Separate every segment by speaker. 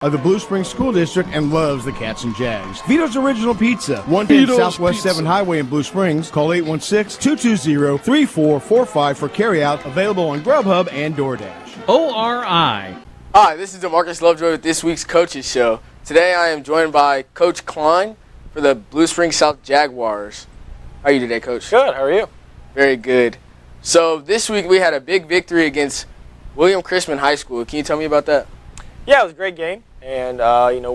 Speaker 1: of the Blue Springs School District and loves the Cats and Jags. Vito's Original Pizza, 110 Southwest 7 Highway in Blue Springs. Call 816-220-3445 for carryout. Available on Grubhub and DoorDash.
Speaker 2: ORI.
Speaker 3: Hi, this is DeMarcus Lovejoy with this week's Coaches Show. Today I am joined by Coach Klein for the Blue Springs South Jaguars. How are you today, Coach?
Speaker 4: Good. How are you?
Speaker 3: Very good. So this week we had a big victory against William Chrisman High School. Can you tell me about that?
Speaker 4: Yeah, it was a great game, and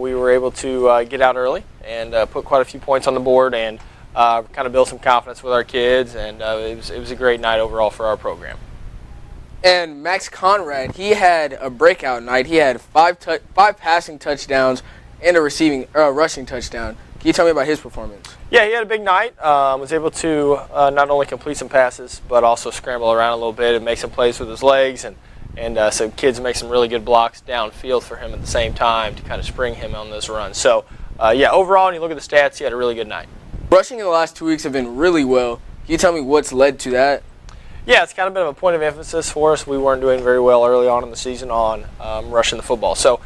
Speaker 4: we were able to get out early and put quite a few points on the board and kind of build some confidence with our kids, and it was a great night overall for our program.
Speaker 3: And Max Conrad, he had a breakout night. He had five passing touchdowns and a rushing touchdown. Can you tell me about his performance?
Speaker 4: Yeah, he had a big night. Was able to not only complete some passes, but also scramble around a little bit and make some plays with his legs, and some kids make some really good blocks downfield for him at the same time to kind of spring him on this run. So, overall, when you look at the stats, he had a really good night.
Speaker 3: Rushing in the last 2 weeks have been really well. Can you tell me what's led to that?
Speaker 4: Yeah, it's kind of been a point of emphasis for us. We weren't doing very well early on in the season on rushing the football. So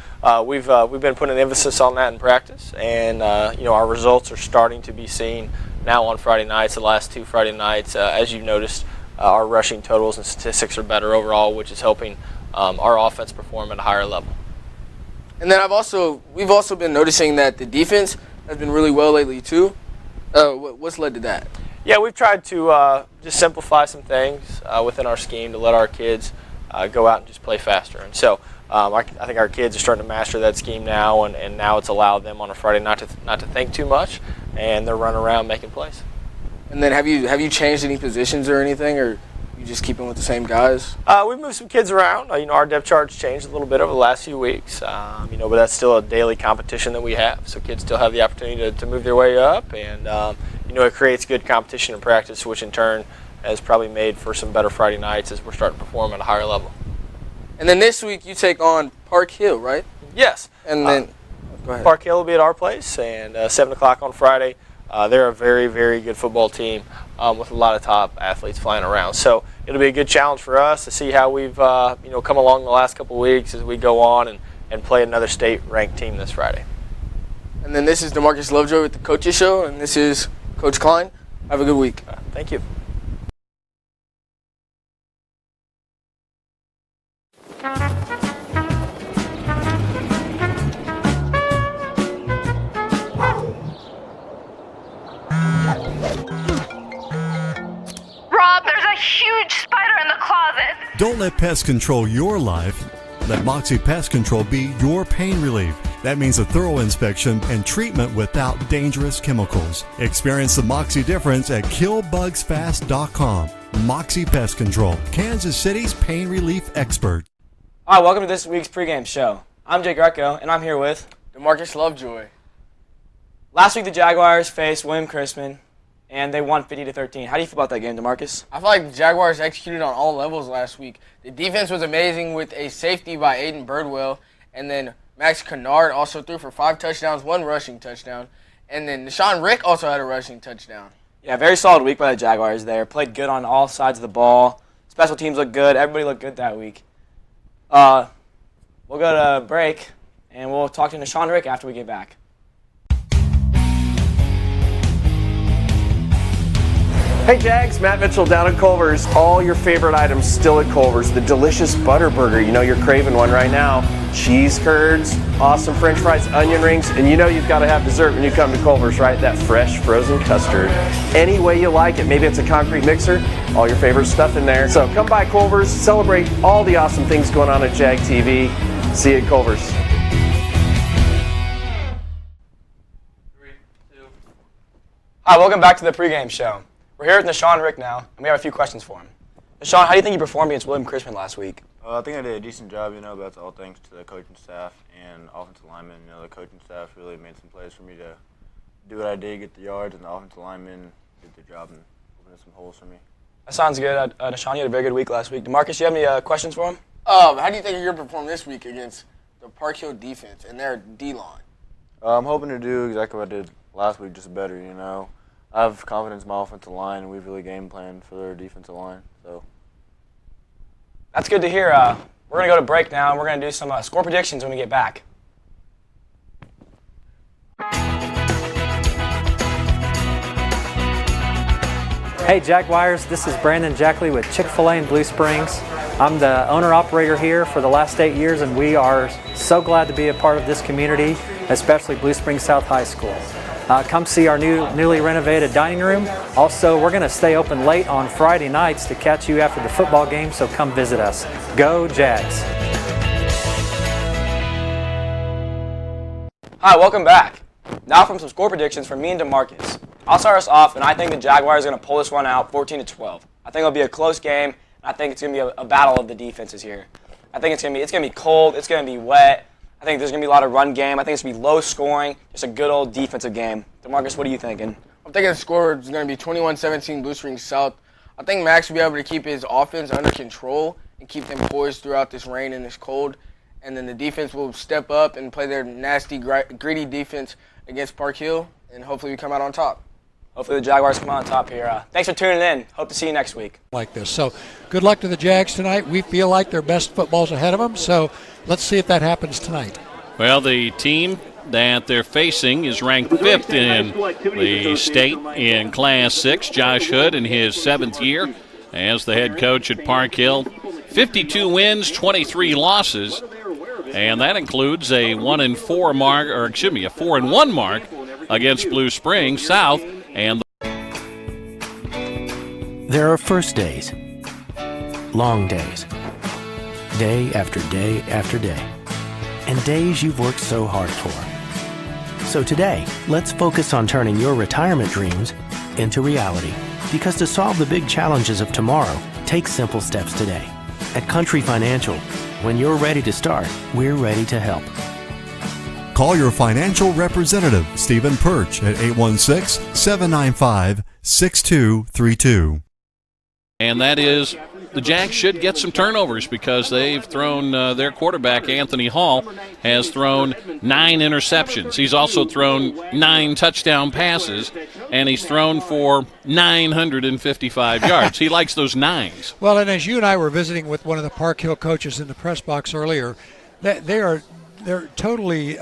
Speaker 4: we've been putting an emphasis on that in practice, and our results are starting to be seen now on Friday nights. The last 2 Friday nights, as you've noticed, our rushing totals and statistics are better overall, which is helping our offense perform at a higher level.
Speaker 3: And then we've also been noticing that the defense has been really well lately too. What's led to that?
Speaker 4: Yeah, we've tried to just simplify some things within our scheme to let our kids go out and just play faster. And so I think our kids are starting to master that scheme now, and now it's allowed them on a Friday not to think too much, and they're running around making plays.
Speaker 3: And then have you changed any positions or anything, or you just keeping with the same guys?
Speaker 4: We've moved some kids around. Our depth chart's changed a little bit over the last few weeks. But that's still a daily competition that we have. So kids still have the opportunity to move their way up, and it creates good competition in practice, which in turn has probably made for some better Friday nights as we're starting to perform at a higher level.
Speaker 3: And then this week you take on Park Hill, right?
Speaker 4: Yes.
Speaker 3: And then go ahead.
Speaker 4: Park Hill will be at our place, and 7 o'clock on Friday. They're a very, very good football team with a lot of top athletes flying around. So it'll be a good challenge for us to see how we've come along the last couple of weeks as we go on and play another state-ranked team this Friday.
Speaker 3: And then this is DeMarcus Lovejoy with the Coaches Show, and this is Coach Klein. Have a good week.
Speaker 4: Thank you.
Speaker 5: Rob, there's a huge spider in the closet.
Speaker 6: Don't let pests control your life. Let Moxie Pest Control be your pain relief. That means a thorough inspection and treatment without dangerous chemicals. Experience the Moxie difference at killbugsfast.com. Moxie Pest Control, Kansas City's pain relief expert.
Speaker 7: All right, welcome to this week's pregame show. I'm Jake Greco, and I'm here with
Speaker 3: DeMarcus Lovejoy.
Speaker 7: Last week the Jaguars faced William Chrisman, and they won 50-13. How do you feel about that game, DeMarcus?
Speaker 3: I feel like the Jaguars executed on all levels last week. The defense was amazing with a safety by Aiden Birdwell, and then Max Kennard also threw for 5 touchdowns, 1 rushing touchdown, and then Deshaun Rick also had a rushing touchdown.
Speaker 7: Yeah, very solid week by the Jaguars there. Played good on all sides of the ball. Special teams looked good. Everybody looked good that week. We'll go to break, and we'll talk to Deshaun Rick after we get back.
Speaker 8: Hey Jags, Matt Mitchell down at Culver's. All your favorite items still at Culver's. The delicious butter burger, you're craving one right now. Cheese curds, awesome french fries, onion rings, and you've got to have dessert when you come to Culver's, right? That fresh frozen custard. Any way you like it. Maybe it's a concrete mixer, all your favorite stuff in there. So come by Culver's, celebrate all the awesome things going on at Jag TV. See you at Culver's.
Speaker 7: 3, 2. Hi, welcome back to the pregame show. We're here with Deshaun Rick now, and we have a few questions for him. Deshaun, how do you think you performed against William Chrisman last week?
Speaker 9: I think I did a decent job, but that's all thanks to the coaching staff and offensive linemen. The coaching staff really made some plays for me to do what I did, get the yards, and the offensive linemen did their job and opened some holes for me.
Speaker 7: That sounds good. Deshaun, you had a very good week last week. DeMarcus, do you have any questions for him?
Speaker 3: How do you think you're going to perform this week against the Park Hill defense and their D-line?
Speaker 9: I'm hoping to do exactly what I did last week, just better, I have confidence in my offensive line, and we've really game planned for their defensive line. So
Speaker 7: that's good to hear. We're going to go to break now, and we're going to do some score predictions when we get back.
Speaker 2: Hey Jaguars, this is Brandon Jackley with Chick-fil-A in Blue Springs. I'm the owner-operator here for the last 8 years, and we are so glad to be a part of this community, especially Blue Springs South High School. Come see our newly renovated dining room. Also, we're going to stay open late on Friday nights to catch you after the football game, so come visit us. Go Jags!
Speaker 7: Hi, welcome back. Now from some score predictions from me and DeMarcus. I'll start us off, and I think the Jaguars are going to pull this one out 14-12. I think it'll be a close game, and I think it's going to be a battle of the defenses here. I think it's going to be cold, it's going to be wet. I think there's going to be a lot of run game. I think it's going to be low scoring, just a good old defensive game. DeMarcus, what are you thinking?
Speaker 3: I'm thinking the score is going to be 21-17 Blue Springs South. I think Max will be able to keep his offense under control and keep them poised throughout this rain and this cold. And then the defense will step up and play their nasty, gritty defense against Park Hill, and hopefully we come out on top.
Speaker 7: Hopefully the Jaguars come out on top here. Thanks for tuning in. Hope to see you next week.
Speaker 10: Like this. So good luck to the Jags tonight. We feel like their best football's ahead of them, so let's see if that happens tonight.
Speaker 11: Well, the team that they're facing is ranked 5th in the state in Class 6. Josh Hood in his 7th year as the head coach at Park Hill. 52 wins, 23 losses, and that includes a 4-1 mark against Blue Springs South. And
Speaker 12: there are first days, long days, day after day after day, and days you've worked so hard for. So today, let's focus on turning your retirement dreams into reality. Because to solve the big challenges of tomorrow, take simple steps today. At Country Financial, when you're ready to start, we're ready to help.
Speaker 6: Call your financial representative, Stephen Perch, at 816-795-6232.
Speaker 11: And that is, the Jags should get some turnovers because they've thrown, their quarterback, Anthony Hall, has thrown 9 interceptions. He's also thrown 9 touchdown passes, and he's thrown for 955 yards. He likes those 9s.
Speaker 10: Well, and as you and I were visiting with one of the Park Hill coaches in the press box earlier, they're totally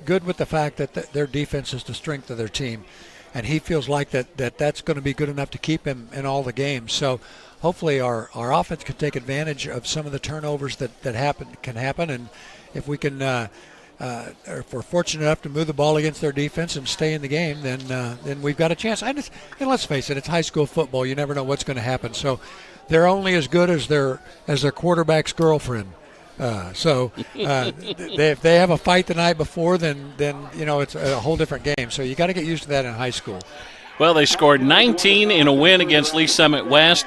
Speaker 10: good with the fact that their defense is the strength of their team. And he feels like that's going to be good enough to keep him in all the games. So hopefully our offense can take advantage of some of the turnovers that can happen. And if we can, if we're fortunate enough to move the ball against their defense and stay in the game, then we've got a chance. And let's face it, it's high school football. You never know what's going to happen. So they're only as good as their quarterback's girlfriend. If they have a fight the night before, then it's a whole different game. So you got to get used to that in high school.
Speaker 11: Well, they scored 19 in a win against Lee Summit West.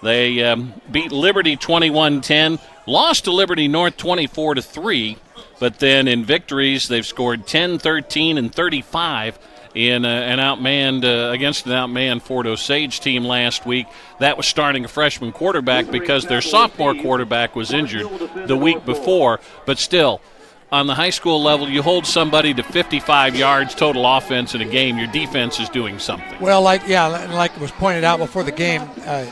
Speaker 11: They beat Liberty 21-10, lost to Liberty North 24-3, but then in victories they've scored 10, 13, and 35 in against an outmanned Fort Osage team last week. That was starting a freshman quarterback because their sophomore quarterback was injured the week before. But still, on the high school level, you hold somebody to 55 yards total offense in a game, your defense is doing something.
Speaker 10: Well, like was pointed out before the game, the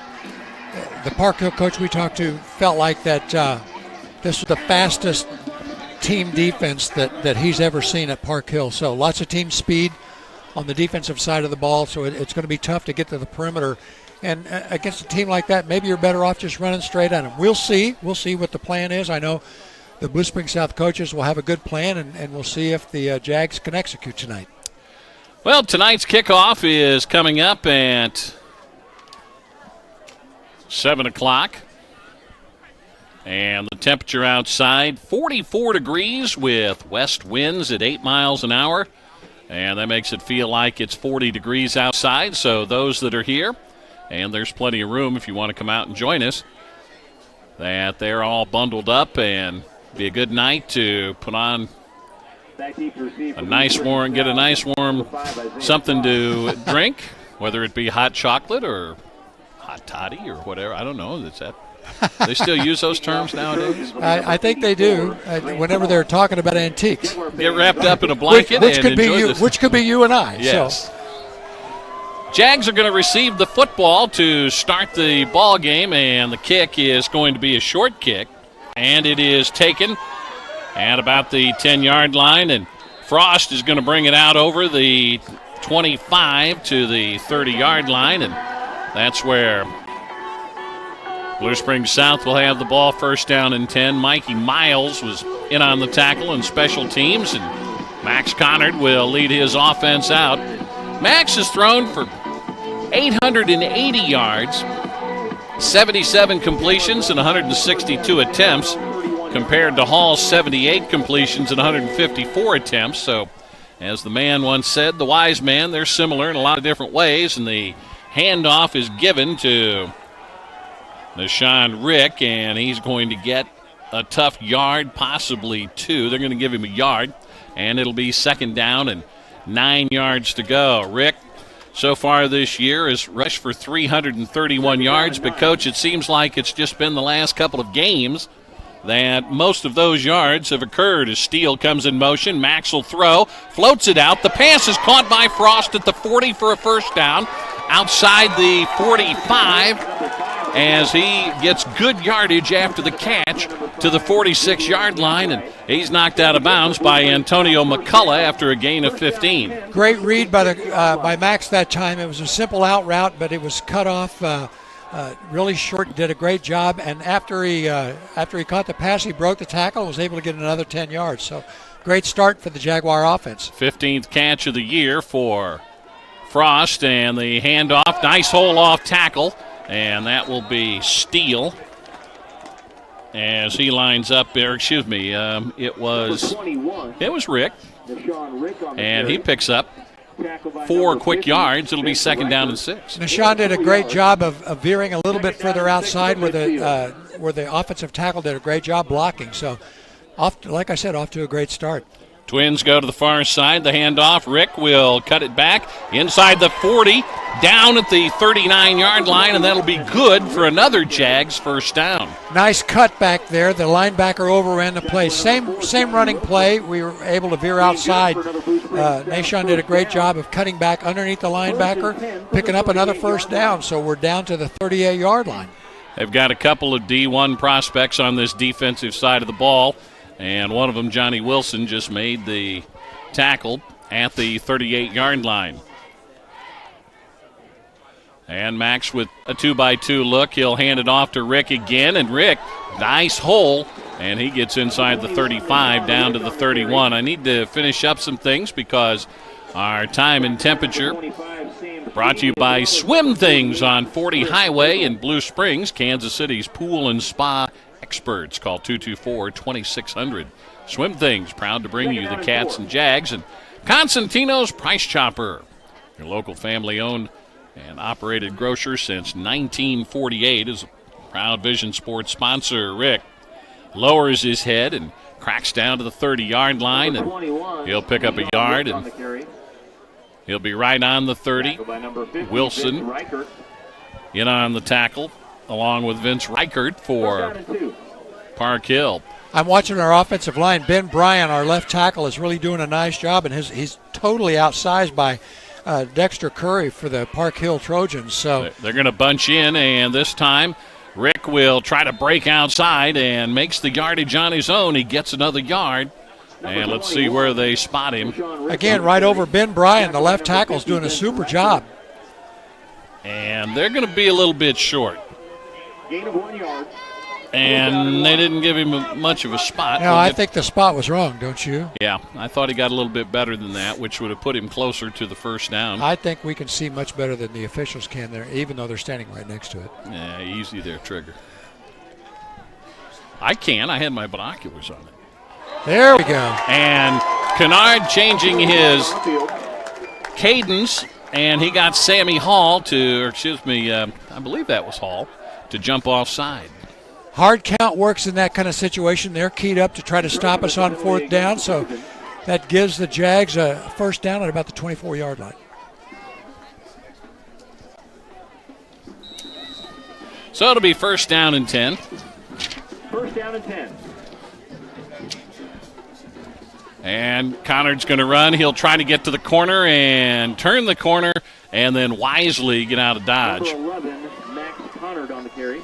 Speaker 10: Park Hill coach we talked to felt like that this was the fastest team defense that he's ever seen at Park Hill. So lots of team speed on the defensive side of the ball, so it's going to be tough to get to the perimeter. And against a team like that, maybe you're better off just running straight at them. We'll see. We'll see what the plan is. I know the Blue Springs South coaches will have a good plan, and we'll see if the Jags can execute tonight.
Speaker 11: Well, tonight's kickoff is coming up at 7 o'clock. And the temperature outside, 44 degrees with west winds at 8 miles an hour. And that makes it feel like it's 40 degrees outside. So those that are here, and there's plenty of room if you want to come out and join us, that they're all bundled up and be a good night to put on get a nice warm something to drink, whether it be hot chocolate or hot toddy or whatever. I don't know. They still use those terms nowadays?
Speaker 10: I think they do. Whenever they're talking about antiques,
Speaker 11: get wrapped up in a blanket
Speaker 10: which
Speaker 11: and
Speaker 10: could be
Speaker 11: enjoy
Speaker 10: you,
Speaker 11: this.
Speaker 10: which could be you and I.
Speaker 11: Yes.
Speaker 10: So.
Speaker 11: Jags are going to receive the football to start the ball game, and the kick is going to be a short kick, and it is taken at about the 10-yard line, and Frost is going to bring it out over the 25 to the 30-yard line, and That's where Blue Springs South will have the ball, first down and 10. Mikey Miles was in on the tackle and special teams, and Max Connard will lead his offense out. Max has thrown for 880 yards, 77 completions, and 162 attempts, compared to Hall's 78 completions and 154 attempts. So, as the man once said, the wise man, they're similar in a lot of different ways, and the handoff is given to Deshaun Rick, and he's going to get a tough yard, possibly two. They're going to give him a yard, and it'll be second down and 9 yards to go. Rick, so far this year, has rushed for 331 yards, but, Coach, it seems like it's just been the last couple of games that most of those yards have occurred. As Steele comes in motion, Max will throw, floats it out. The pass is caught by Frost at the 40 for a first down, outside the 45, as he gets good yardage after the catch to the 46-yard line, and he's knocked out of bounds by Antonio McCullough after a gain of 15.
Speaker 10: Great read by Max that time. It was a simple out route, but it was cut off really short. Did a great job, and after he caught the pass, he broke the tackle and was able to get another 10 yards. So great start for the Jaguar offense.
Speaker 11: 15th catch of the year for Frost, and the handoff, nice hole off tackle. And that will be Steele as he lines up there. Excuse me, it was Rick, and he picks up 4 quick yards. It'll be second down and 6.
Speaker 10: Nashawn did a great job of veering a little bit further outside where the offensive tackle did a great job blocking. So, like I said, off to a great start.
Speaker 11: Twins go to the far side. The handoff. Rick will cut it back inside the 40, down at the 39-yard line, and that'll be good for another Jags first down.
Speaker 10: Nice cut back there. The linebacker overran the play. Same running play. We were able to veer outside. Nashawn did a great job of cutting back underneath the linebacker, picking up another first down. So we're down to the 38-yard line.
Speaker 11: They've got a couple of D1 prospects on this defensive side of the ball. And one of them, Johnny Wilson, just made the tackle at the 38-yard line. And Max with a 2-by-2 look. He'll hand it off to Rick again. And Rick, nice hole. And he gets inside the 35 down to the 31. I need to finish up some things because our time and temperature brought to you by Swim Things on 40 Highway in Blue Springs, Kansas City's pool and spa experts. Call 224-2600. Swim Things, proud to bring you the Cats and Jags. And Constantino's Price Chopper, your local family-owned and operated grocer since 1948, is a proud Vision Sports sponsor. Rick lowers his head and cracks down to the 30-yard line, and he'll pick up a yard, and he'll be right on the 30. Wilson in on the tackle, along with Vince Reichert for Park Hill.
Speaker 10: I'm watching our offensive line. Ben Bryan, our left tackle, is really doing a nice job, and he's totally outsized by Dexter Curry for the Park Hill Trojans. So
Speaker 11: they're going to bunch in, and this time Rick will try to break outside and makes the yardage on his own. He gets another yard, and let's see where they spot him.
Speaker 10: Again, right over Ben Bryan, the left tackle, is doing a super job.
Speaker 11: And they're going to be a little bit short.
Speaker 13: Gain of 1 yard.
Speaker 11: And they didn't give him much of a spot.
Speaker 10: No, I think the spot was wrong, don't you?
Speaker 11: Yeah, I thought he got a little bit better than that, which would have put him closer to the first down.
Speaker 10: I think we can see much better than the officials can there, even though they're standing right next to it.
Speaker 11: Yeah, easy there, Trigger. I can. I had my binoculars on it.
Speaker 10: There we go.
Speaker 11: And Kennard changing his cadence, and he got Sammy Hall I believe that was Hall, to jump offside.
Speaker 10: Hard count works in that kind of situation. They're keyed up to try to stop us on fourth down, so that gives the Jags a first down at about the 24-yard line.
Speaker 11: So it'll be first down and 10.
Speaker 13: First down and 10.
Speaker 11: And Connard's going to run. He'll try to get to the corner and turn the corner and then wisely get out of dodge.
Speaker 13: Number 11, Max Connard on the carry.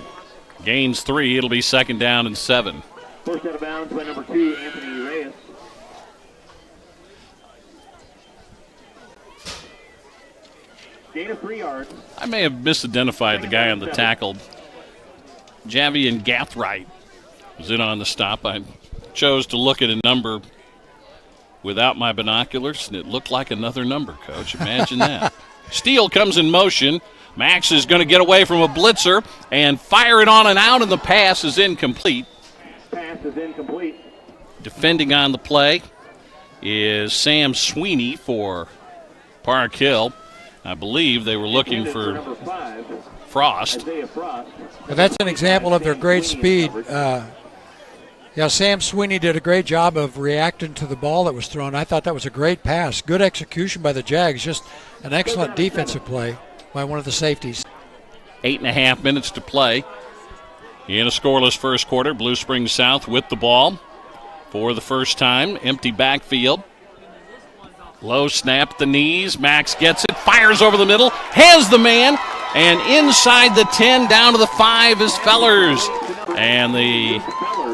Speaker 11: Gains 3. It'll be second down and 7.
Speaker 13: First out of bounds by number 2, Anthony Reyes. Gain of 3 yards.
Speaker 11: I may have misidentified the guy on the tackle. Javian Gathright was in on the stop. I chose to look at a number without my binoculars, and it looked like another number, Coach. Imagine that. Steele comes in motion. Max is going to get away from a blitzer and fire it on and out, and the pass is incomplete.
Speaker 13: Pass is incomplete.
Speaker 11: Defending on the play is Sam Sweeney for Park Hill. I believe they were looking for Frost.
Speaker 10: Well, that's an example of their great speed. Sam Sweeney did a great job of reacting to the ball that was thrown. I thought that was a great pass. Good execution by the Jags. Just an excellent defensive play by one of the safeties.
Speaker 11: 8.5 minutes to play in a scoreless first quarter. Blue Springs South with the ball for the first time. Empty backfield. Low snap at the knees. Max gets it, fires over the middle, has the man, and inside the 10, down to the 5 is Fellers. And the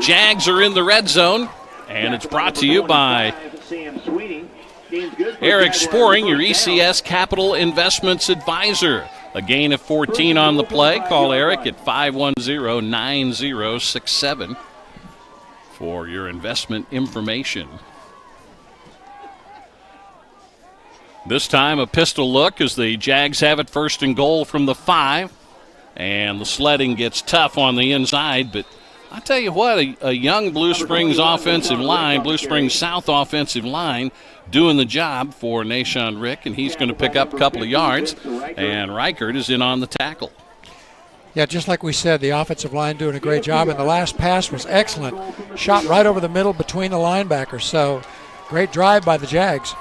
Speaker 11: Jags are in the red zone, and it's brought to you by Eric Sporing, your ECS Capital Investments Advisor. A gain of 14 on the play. Call Eric at 510-9067 for your investment information. This time a pistol look as the Jags have it first and goal from the 5. And the sledding gets tough on the inside. But I tell you what, a young Blue Springs offensive line, Blue Springs South offensive line, doing the job for Nashawn Rick. And he's going to pick up a couple of yards. And Reichert is in on the tackle.
Speaker 10: Yeah, just like we said, the offensive line doing a great job. And the last pass was excellent. Shot right over the middle between the linebackers. So great drive by the Jags.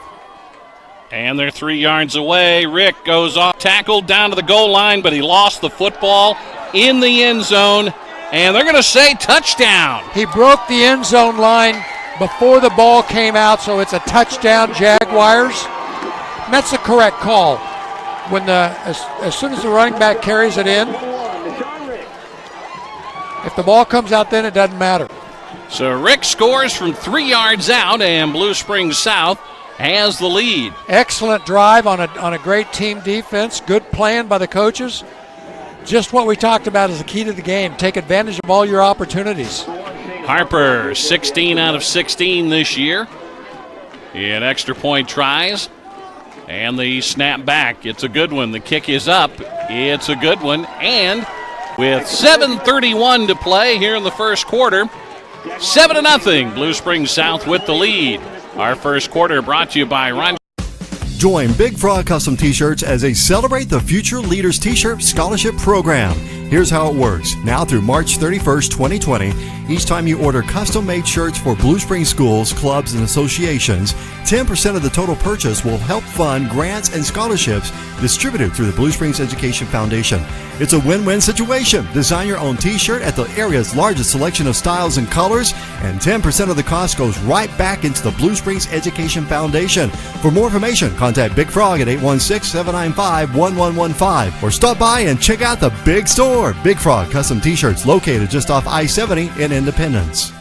Speaker 11: And they're 3 yards away. Rick goes off, tackled down to the goal line, but he lost the football in the end zone. And they're going to say touchdown.
Speaker 10: He broke the end zone line before the ball came out, so it's a touchdown, Jaguars. And that's the correct call. When as soon as the running back carries it in, if the ball comes out, then it doesn't matter.
Speaker 11: So Rick scores from 3 yards out, and Blue Springs South has the lead.
Speaker 10: Excellent drive on a great team defense. Good plan by the coaches. Just what we talked about is the key to the game. Take advantage of all your opportunities.
Speaker 11: Harper, 16 out of 16 this year in extra point tries. And the snap back. It's a good one. The kick is up. It's a good one. And with 7:31 to play here in the first quarter, 7-0, Blue Springs South with the lead. Our first quarter brought to you by Ron.
Speaker 6: Join Big Frog Custom T-Shirts as they celebrate the Future Leaders T-Shirt Scholarship Program. Here's how it works. Now through March 31st, 2020, each time you order custom-made shirts for Blue Springs schools, clubs, and associations, 10% of the total purchase will help fund grants and scholarships distributed through the Blue Springs Education Foundation. It's a win-win situation. Design your own T-shirt at the area's largest selection of styles and colors, and 10% of the cost goes right back into the Blue Springs Education Foundation. For more information, contact Big Frog at 816-795-1115 or stop by and check out the big store. Big Frog Custom T-Shirts, located just off I-70 in Independence.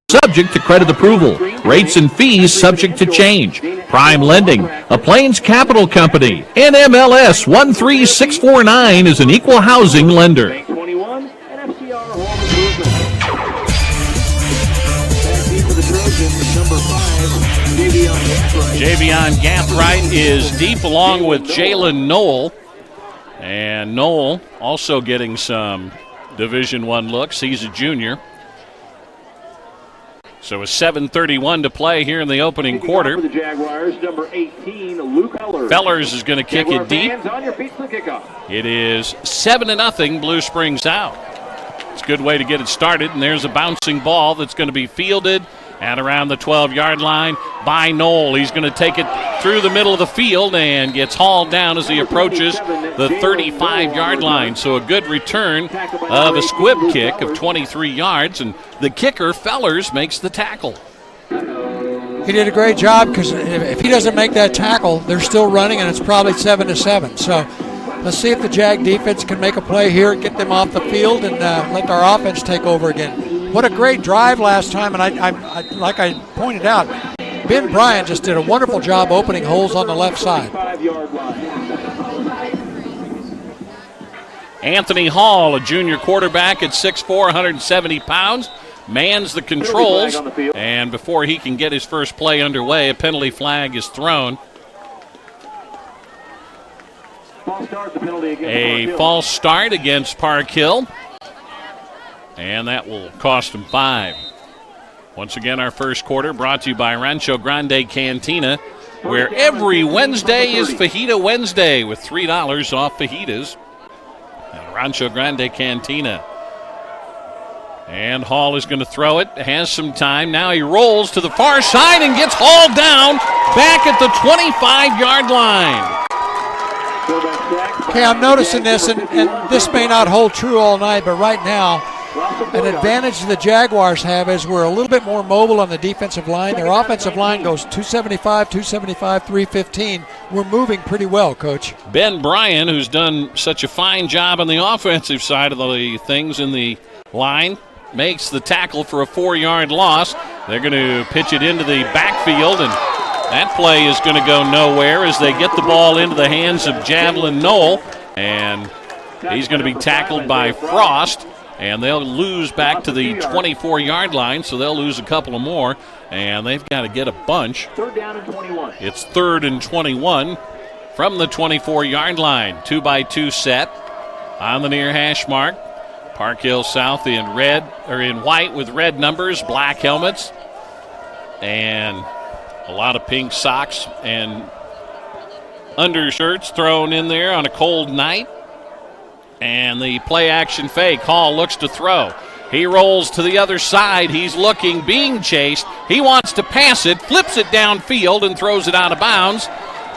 Speaker 14: Subject to credit approval. Rates and fees subject to change. Prime Lending, a Plains Capital Company. NMLS 13649 is an equal housing lender.
Speaker 11: Javion Gathright is deep along with Jalen Knoll. And Knoll also getting some Division I looks. He's a junior. So a 7:31 to play here in the opening quarter.
Speaker 13: For the Jaguars, number 18, Luke Fellers.
Speaker 11: Fellers is going to kick
Speaker 13: Jaguar
Speaker 11: it deep.
Speaker 13: fans, on your feet for the kickoff.
Speaker 11: It is 7-0 Blue Springs out. It's a good way to get it started, and there's a bouncing ball that's going to be fielded at around the 12-yard line by Knoll. He's going to take it through the middle of the field and gets hauled down as he approaches the 35-yard line. So a good return of a squib kick of 23 yards, and the kicker, Fellers, makes the tackle.
Speaker 10: He did a great job, because if he doesn't make that tackle, they're still running, and it's probably 7-7. So let's see if the Jag defense can make a play here and get them off the field and let our offense take over again. What a great drive last time, and I like I pointed out, Ben Bryant just did a wonderful job opening holes on the left side.
Speaker 11: Anthony Hall, a junior quarterback at 6'4", 170 pounds, mans the controls, and before he can get his first play underway, a penalty flag is thrown. A false start against Park Hill, and that will cost him 5. Once again, our first quarter brought to you by Rancho Grande Cantina, where every Wednesday is Fajita Wednesday with $3 off fajitas at Rancho Grande Cantina. And Hall is going to throw it, has some time. Now he rolls to the far side and gets hauled down back at the 25-yard line.
Speaker 10: Okay, I'm noticing this, and this may not hold true all night, but right now, an advantage the Jaguars have is we're a little bit more mobile on the defensive line. Their offensive line goes 275, 275, 315. We're moving pretty well, Coach.
Speaker 11: Ben Bryan, who's done such a fine job on the offensive side of the things in the line, makes the tackle for a 4-yard loss. They're going to pitch it into the backfield, and that play is going to go nowhere as they get the ball into the hands of Javelin Knoll, and he's going to be tackled by Frost. And they'll lose back to the 24-yard line, so they'll lose a couple of more, and they've got to get a bunch.
Speaker 13: 3rd down and 21.
Speaker 11: It's 3rd and 21 from the 24-yard line. 2-by-2 set on the near hash mark. Park Hill South in white with red numbers, black helmets, and a lot of pink socks and undershirts thrown in there on a cold night. And the play-action fake. Hall looks to throw. He rolls to the other side. He's looking, being chased. He wants to pass it, flips it downfield, and throws it out of bounds.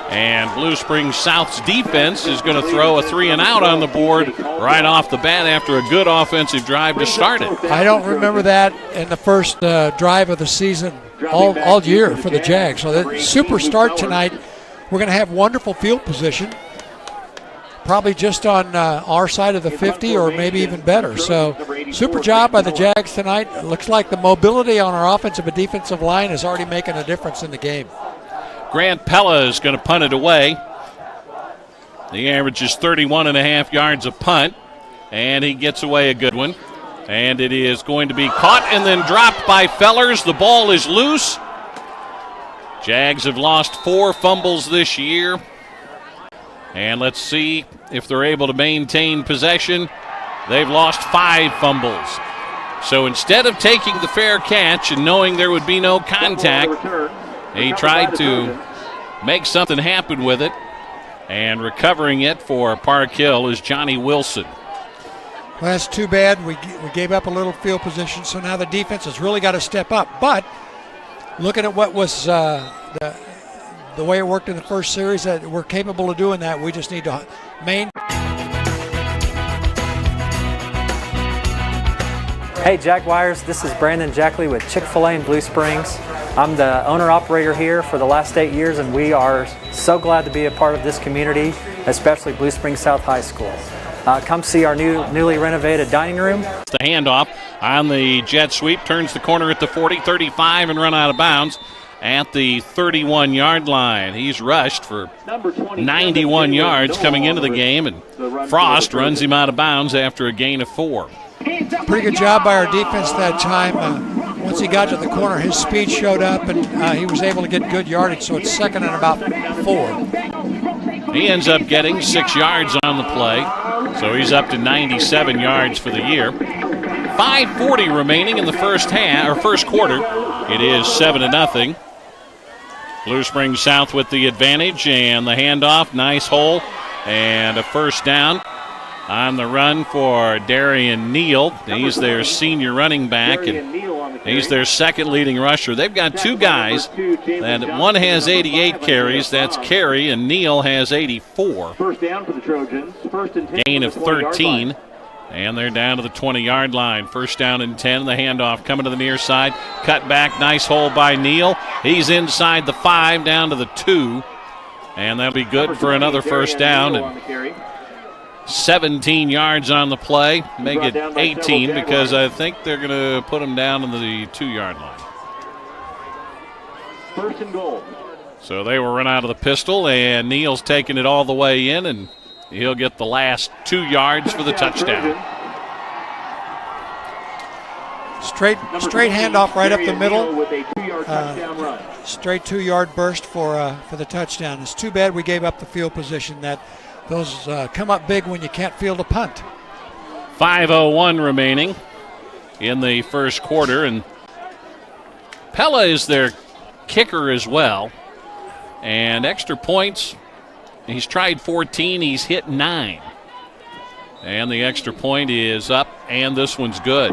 Speaker 11: And Blue Springs South's defense is going to throw a 3-and-out on the board right off the bat after a good offensive drive to start it.
Speaker 10: I don't remember that in the first drive of the season all year for the Jags. So that super start tonight. We're going to have wonderful field position. Probably just on our side of the 50 or maybe even better. So super job by the Jags tonight. It looks like the mobility on our offensive and defensive line is already making a difference in the game.
Speaker 11: Grant Pella is going to punt it away. The average is 31.5 yards a punt, and he gets away a good one. And it is going to be caught and then dropped by Fellers. The ball is loose. Jags have lost 4 fumbles this year. And let's see if they're able to maintain possession. They've lost 5 fumbles. So instead of taking the fair catch and knowing there would be no contact, he tried to make something happen with it. And recovering it for Park Hill is Johnny Wilson.
Speaker 10: Well, that's too bad. We gave up a little field position, so now the defense has really got to step up. But looking at what was the way it worked in the first series, that we're capable of doing that. We just need to maintain.
Speaker 2: Hey Jaguars, this is Brandon Jackley with Chick-fil-A in Blue Springs. I'm the owner-operator here for the last 8 years, and we are so glad to be a part of this community, especially Blue Springs South High School. Come see our newly renovated dining room.
Speaker 11: The handoff on the jet sweep, turns the corner at the 40, 35, and run out of bounds at the 31-yard line. He's rushed for 91 yards coming into the game, and Frost runs him out of bounds after a gain of 4.
Speaker 10: Pretty good job by our defense that time. Once he got to the corner, his speed showed up, and he was able to get good yardage, so it's 2nd and about 4.
Speaker 11: He ends up getting 6 yards on the play, so he's up to 97 yards for the year. 5:40 remaining in the first quarter. It is 7-0. Blue Springs South with the advantage, and the handoff, nice hole, and a first down on the run for Darian Neal. He's their senior running back, and he's their second leading rusher. They've got 2 guys, and one has 88 carries. That's Carey, and Neal has 84.
Speaker 13: First down for the Trojans.
Speaker 11: Gain of 13. And they're down to the 20-yard line. First down and 10. The handoff coming to the near side. Cut back. Nice hole by Neal. He's inside the 5 down to the 2. And that'll be good for another first down. And 17 yards on the play. Make it 18 because I think they're going to put him down on the 2-yard line.
Speaker 13: First and goal.
Speaker 11: So they will run out of the pistol, and Neal's taking it all the way in, and He'll get the last 2 yards for the touchdown.
Speaker 10: Straight handoff right up the middle.
Speaker 13: With a 2-yard touchdown run.
Speaker 10: Straight 2-yard burst for the touchdown. It's too bad we gave up the field position. That those come up big when you can't field a punt.
Speaker 11: 5:01 remaining in the first quarter, and Pella is their kicker as well. And extra points, he's tried 14, he's hit 9. And the extra point is up, and this one's good.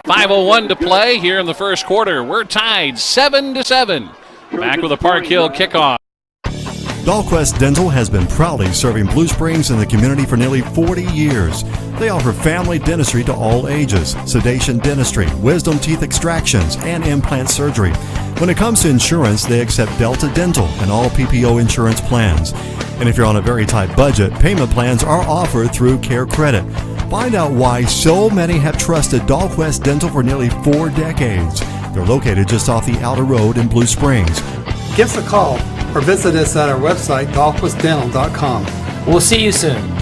Speaker 11: 5:01 to play here in the first quarter. We're tied 7-7. Back with a Park Hill kickoff.
Speaker 6: Dahlquist Dental has been proudly serving Blue Springs and the community for nearly 40 years. They offer family dentistry to all ages, sedation dentistry, wisdom teeth extractions, and implant surgery. When it comes to insurance, they accept Delta Dental and all PPO insurance plans. And if you're on a very tight budget, payment plans are offered through Care Credit. Find out why so many have trusted Dahlquist Dental for nearly 4 decades. They're located just off the outer road in Blue Springs.
Speaker 15: Give us a call or visit us at our website, dahlquistdental.com.
Speaker 12: We'll see you soon.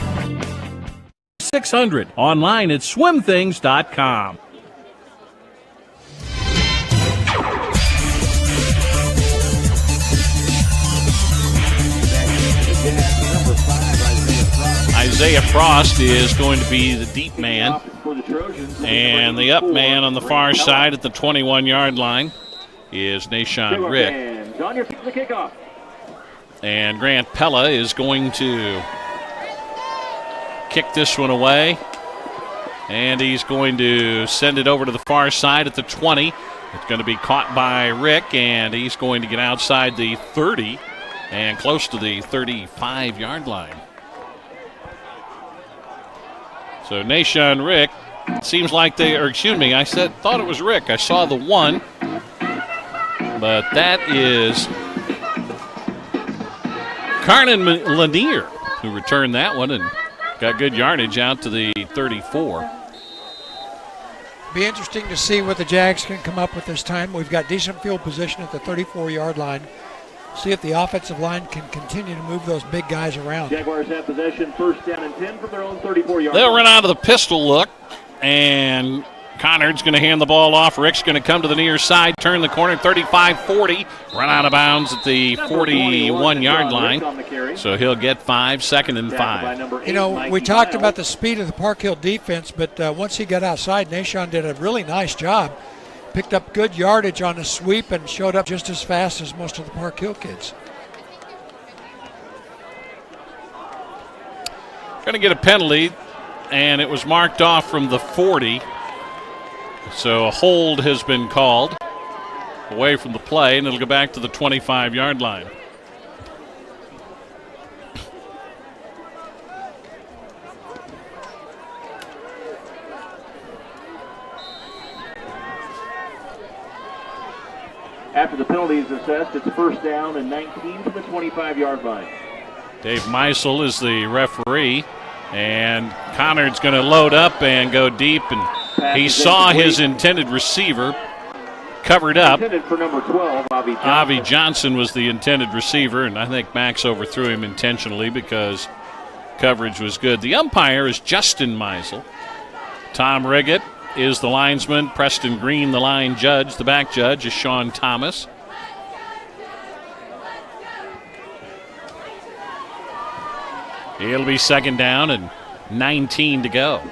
Speaker 14: 600 online at swimthings.com.
Speaker 11: Isaiah Frost is going to be the deep man, and the up man on the far side at the 21-yard line is Nashawn Rick. And Grant Pella is going to kick this one away, and he's going to send it over to the far side at the 20. It's going to be caught by Rick, and he's going to get outside the 30 and close to the 35-yard line. So Nashawn Rick, seems like I thought it was Rick. I saw the 1, but that is Carnan Lanier who returned that one and got good yardage out to the 34.
Speaker 10: Be interesting to see what the Jags can come up with this time. We've got decent field position at the 34-yard line. See if the offensive line can continue to move those big guys around.
Speaker 13: Jaguars have possession, 1st down and 10 from their own 34-yard line.
Speaker 11: They'll run out of the pistol look, and Conard's going to hand the ball off. Rick's going to come to the near side, turn the corner, 35-40, run out of bounds at the 41-yard line. So he'll get 5, 2nd and 5.
Speaker 10: You know, we talked about the speed of the Park Hill defense, but once he got outside, Nashawn did a really nice job. Picked up good yardage on a sweep and showed up just as fast as most of the Park Hill kids.
Speaker 11: Going to get a penalty, and it was marked off from the 40. So a hold has been called away from the play, and it'll go back to the 25-yard line.
Speaker 13: After the penalty is assessed, it's 1st down and 19 from the 25-yard line.
Speaker 11: Dave Meisel is the referee, and Conard's going to load up and go deep, and he saw his intended receiver covered up.
Speaker 13: Intended for number 12,
Speaker 11: Avi Johnson was the intended receiver, and I think Max overthrew him intentionally because coverage was good. The umpire is Justin Meisel. Tom Riggett is the linesman. Preston Green, the line judge. The back judge is Sean Thomas. It'll be 2nd down and 19 to go.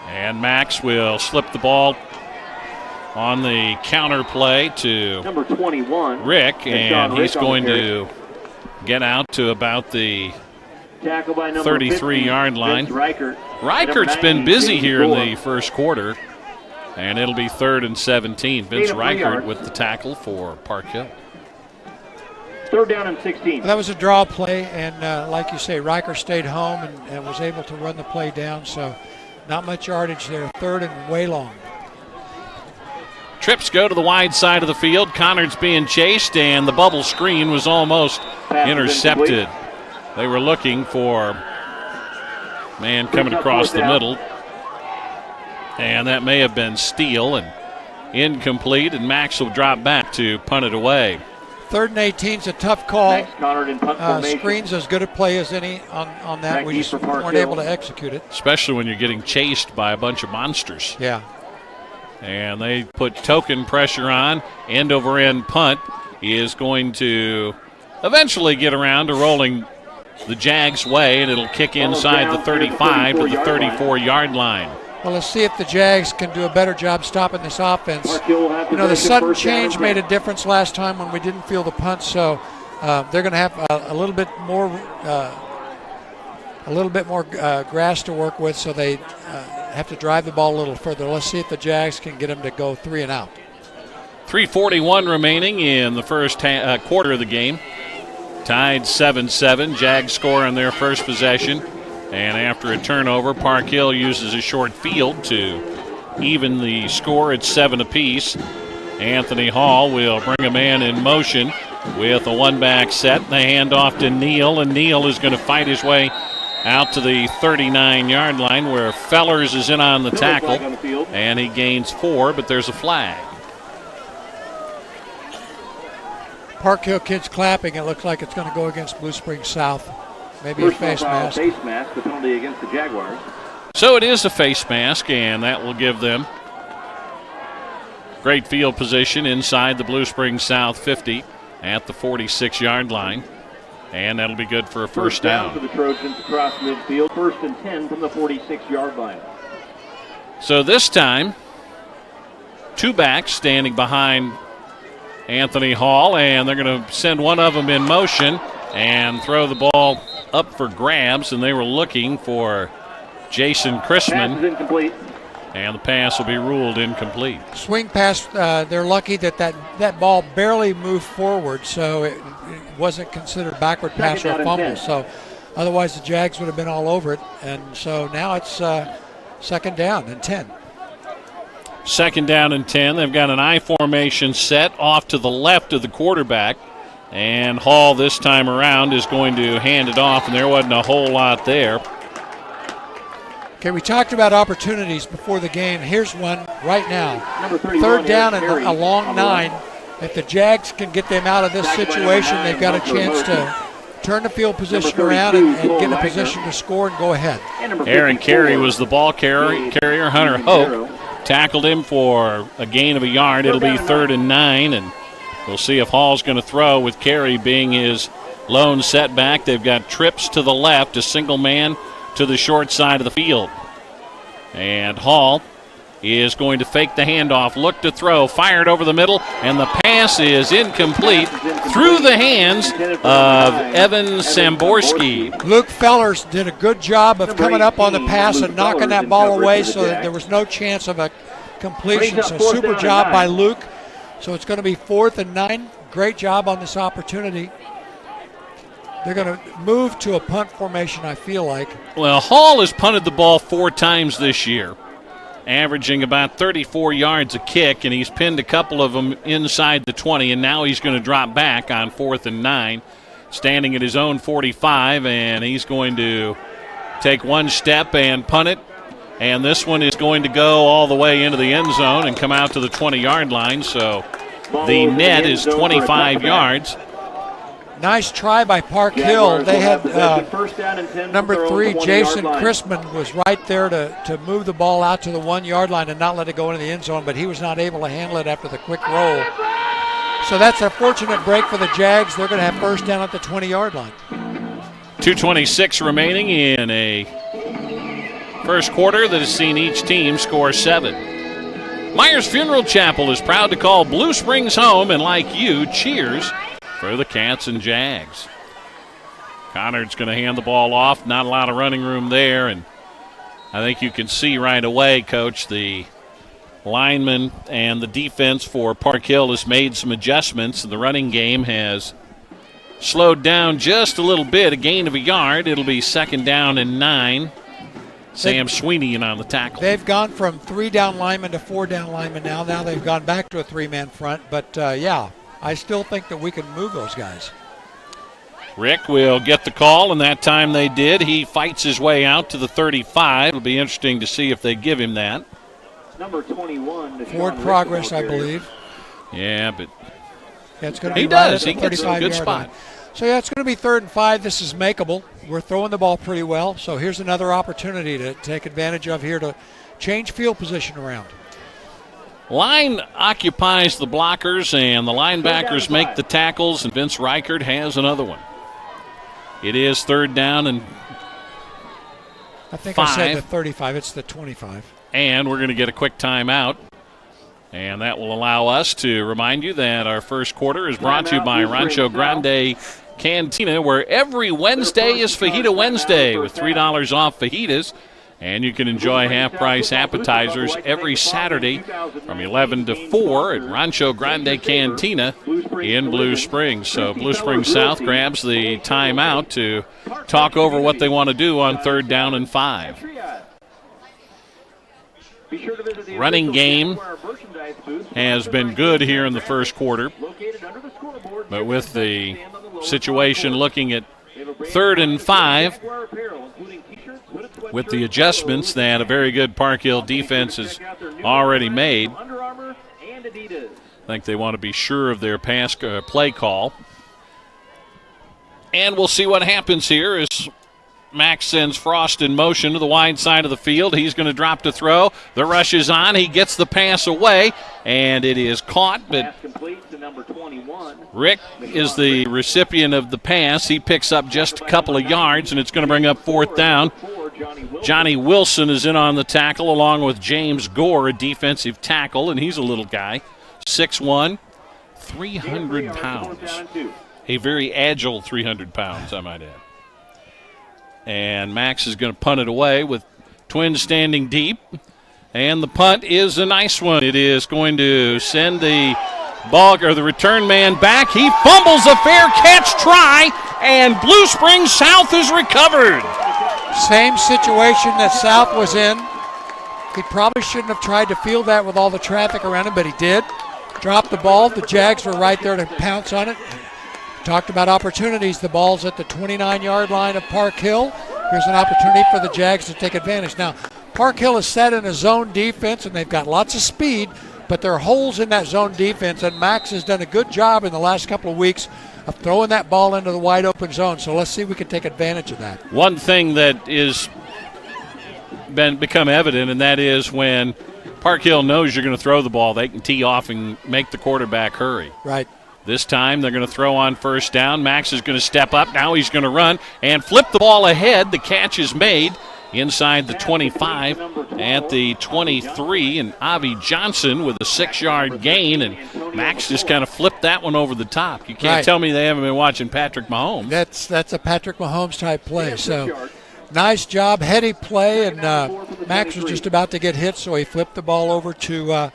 Speaker 11: And Max will slip the ball on the counter play to
Speaker 13: number 21,
Speaker 11: Rick, and he's going to get out to about the 33-yard line. Reichert's been busy here in the first quarter, and it'll be 3rd and 17. Vince Reichert with the tackle for Park Hill.
Speaker 13: 3rd down and 16.
Speaker 10: Well, that was a draw play, and like you say, Reichert stayed home and was able to run the play down, so not much yardage there. 3rd and way long.
Speaker 11: Trips go to the wide side of the field. Conard's being chased, and the bubble screen was almost intercepted. They were looking for man coming across the middle, and that may have been Steele, and incomplete, and Max will drop back to punt it away.
Speaker 10: 3rd and 18 is a tough call.
Speaker 13: Max Conard in punt formation.
Speaker 10: Screen's as good a play as any on that.
Speaker 13: Back
Speaker 10: We
Speaker 13: east
Speaker 10: just
Speaker 13: for Park
Speaker 10: weren't
Speaker 13: Hill.
Speaker 10: able to execute it.
Speaker 11: Especially when you're getting chased by a bunch of monsters.
Speaker 10: Yeah.
Speaker 11: And they put token pressure on. End over end punt is going to eventually get around to rolling the Jags' way, and it'll kick inside the 35 to the 34-yard line.
Speaker 10: Well, let's see if the Jags can do a better job stopping this offense. You know, the sudden change made a difference last time when we didn't feel the punt, so they're going to have a little bit more grass to work with, so they have to drive the ball a little further. Let's see if the Jags can get them to go 3 and out.
Speaker 11: 3:41 remaining in the first quarter of the game. Tied 7-7. Jags score on their first possession. And after a turnover, Park Hill uses a short field to even the score at 7 apiece. Anthony Hall will bring a man in motion with a one-back set. The handoff to Neal, and Neal is going to fight his way out to the 39-yard line where Fellers is in on the tackle, and he gains 4, but there's a flag.
Speaker 10: Park Hill kids clapping. It looks like it's going to go against Blue Springs South. Maybe
Speaker 13: Personal
Speaker 10: a face
Speaker 13: foul,
Speaker 10: mask.
Speaker 13: Face mask, the penalty against the Jaguars.
Speaker 11: So it is a face mask, and that will give them great field position inside the Blue Springs South 50 at the 46-yard line. And that'll be good for a first down.
Speaker 13: For the Trojans across midfield. 1st and 10 from the 46-yard line.
Speaker 11: So this time, 2 backs standing behind Anthony Hall, and they're going to send one of them in motion and throw the ball up for grabs, and they were looking for Jason Chrisman.
Speaker 13: Pass is incomplete.
Speaker 11: And the pass will be ruled incomplete.
Speaker 10: Swing pass, they're lucky that ball barely moved forward, so it wasn't considered backward pass or a fumble. So otherwise the Jags would have been all over it. And so now it's 2nd down and 10.
Speaker 11: 2nd down and 10. They've got an I formation set off to the left of the quarterback. And Hall this time around is going to hand it off, and there wasn't a whole lot there.
Speaker 10: Okay, we talked about opportunities before the game. Here's one right now. 3rd down and a long 9. If the Jags can get them out of this situation, they've got a chance to turn the field position around and get in a position to score and go ahead.
Speaker 11: Aaron Carey was the ball carrier. Hunter Hope tackled him for a gain of a yard. It'll be 3rd and 9, and we'll see if Hall's going to throw with Carey being his lone setback. They've got trips to the left, a single man to the short side of the field. And Hall is going to fake the handoff, look to throw, fired over the middle, and the pass is incomplete through the hands of Evan Samborski.
Speaker 10: Luke Fellers did a good job of coming up on the pass and knocking that ball away so that there was no chance of a completion. So super job by Luke. So it's going to be 4th and 9. Great job on this opportunity. They're going to move to a punt formation, I feel like.
Speaker 11: Well, Hall has punted the ball 4 times this year, averaging about 34 yards a kick, and he's pinned a couple of them inside the 20, and now he's going to drop back on 4th and 9, standing at his own 45, and he's going to take one step and punt it. And this one is going to go all the way into the end zone and come out to the 20-yard line. So the net is 25 yards.
Speaker 10: Nice try by Park Hill. They had number 3, Jason Chrisman, was right there to move the ball out to the 1-yard line and not let it go into the end zone, but he was not able to handle it after the quick roll. So that's a fortunate break for the Jags. They're going to have 1st down at the 20-yard line.
Speaker 11: 2:26 remaining in a first quarter that has seen each team score 7. Myers Funeral Chapel is proud to call Blue Springs home, and like you, cheers for the Cats and Jags. Conard's going to hand the ball off. Not a lot of running room there, and I think you can see right away, Coach, the lineman and the defense for Park Hill has made some adjustments. The running game has slowed down just a little bit, a gain of a yard. It'll be 2nd down and 9. Sam Sweeney in on the tackle.
Speaker 10: They've gone from 3 down linemen to 4 down linemen now. Now they've gone back to a 3-man front, but yeah, I still think that we can move those guys.
Speaker 11: Rick will get the call, and that time they did. He fights his way out to the 35. It'll be interesting to see if they give him that.
Speaker 13: Number 21.
Speaker 10: Forward progress, I believe.
Speaker 11: Yeah, but
Speaker 10: Yeah, it's going to be
Speaker 11: He
Speaker 10: right
Speaker 11: does.
Speaker 10: at the
Speaker 11: He gets a
Speaker 10: 35
Speaker 11: good
Speaker 10: yard
Speaker 11: spot.
Speaker 10: line. So, yeah, it's going to be 3rd and 5. This is makeable. We're throwing the ball pretty well. So here's another opportunity to take advantage of here to change field position around.
Speaker 11: Line occupies the blockers, and the linebackers make the tackles, and Vince Reichert has another one. It is 3rd down and
Speaker 10: I think
Speaker 11: 5.
Speaker 10: I said the 35. It's the 25.
Speaker 11: And we're going to get a quick timeout. And that will allow us to remind you that our first quarter is brought to you by Rancho Grande Cantina, where every Wednesday is Fajita Wednesday with $3 off fajitas. And you can enjoy half-price appetizers every Saturday from 11 to 4 at Rancho Grande Cantina in Blue Springs. So Blue Springs South grabs the timeout to talk over what they want to do on 3rd down and 5. Running game has been good here in the first quarter, but with the situation looking at 3rd and 5, with the adjustments that a very good Park Hill defense has already made, I think they want to be sure of their pass play call. And we'll see what happens here as Max sends Frost in motion to the wide side of the field. He's going to drop to throw. The rush is on. He gets the pass away, and it is caught. But Rick is the recipient of the pass. He picks up just a couple of yards, and it's going to bring up 4th down. Johnny Wilson is in on the tackle along with James Gore, a defensive tackle, and he's a little guy, 6'1", 300 pounds. A very agile 300 pounds, I might add. And Max is going to punt it away with Twins standing deep. And the punt is a nice one. It is going to send the ball or the return man back. He fumbles a fair catch try, and Blue Springs South is recovered.
Speaker 10: Same situation that South was in. He probably shouldn't have tried to field that with all the traffic around him, but he did. Dropped the ball. The Jags were right there to pounce on it. Talked about opportunities. The ball's at the 29-yard line of Park Hill. Here's an opportunity for the Jags to take advantage. Now, Park Hill is set in a zone defense, and they've got lots of speed, but there are holes in that zone defense, and Max has done a good job in the last couple of weeks of throwing that ball into the wide open zone. So let's see if we can take advantage of that.
Speaker 11: One thing that is become evident, and that is when Park Hill knows you're going to throw the ball, they can tee off and make the quarterback hurry.
Speaker 10: Right.
Speaker 11: This time they're going to throw on 1st down. Max is going to step up. Now he's going to run and flip the ball ahead. The catch is made inside the 25 at the 23, and Avi Johnson with a 6-yard gain, and Max just kind of flipped that one over the top. You can't tell me they haven't been watching Patrick Mahomes.
Speaker 10: That's a Patrick Mahomes type play. So nice job, heady play, and Max was just about to get hit, so he flipped the ball over to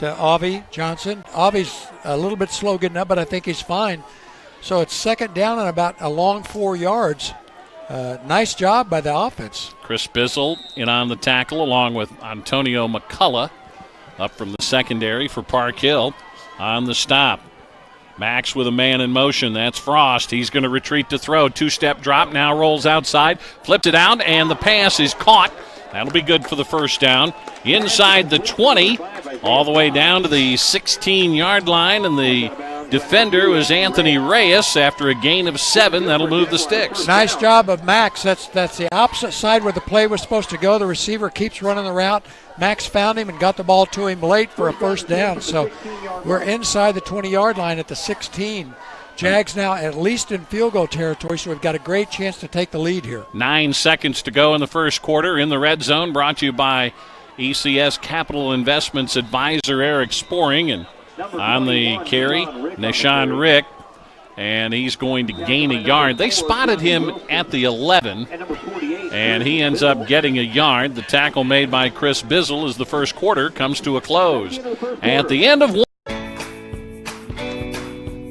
Speaker 10: Avi Johnson. Avi's a little bit slow getting up, but I think he's fine. So it's 2nd down and about a long 4 yards. Nice job by the offense.
Speaker 11: Chris Bizzle in on the tackle along with Antonio McCullough up from the secondary for Park Hill on the stop. Max with a man in motion. That's Frost. He's going to retreat to throw. 2-step drop, now rolls outside, flipped it out, and the pass is caught. That'll be good for the 1st down. Inside the 20, all the way down to the 16-yard line, and the defender was Anthony Reyes after a gain of 7. That'll move the sticks.
Speaker 10: Nice job of Max. That's the opposite side where the play was supposed to go. The receiver keeps running the route. Max found him and got the ball to him late for a 1st down. So we're inside the 20-yard line at the 16. Jags now at least in field goal territory, so we've got a great chance to take the lead here.
Speaker 11: 9 seconds to go in the first quarter in the red zone, brought to you by ECS Capital Investments Advisor Eric Sporing, and on the carry, Nashawn Rick, and he's going to gain a yard. They spotted him at the 11, and he ends up getting a yard. The tackle made by Chris Bizzle as the first quarter comes to a close. At the end of one.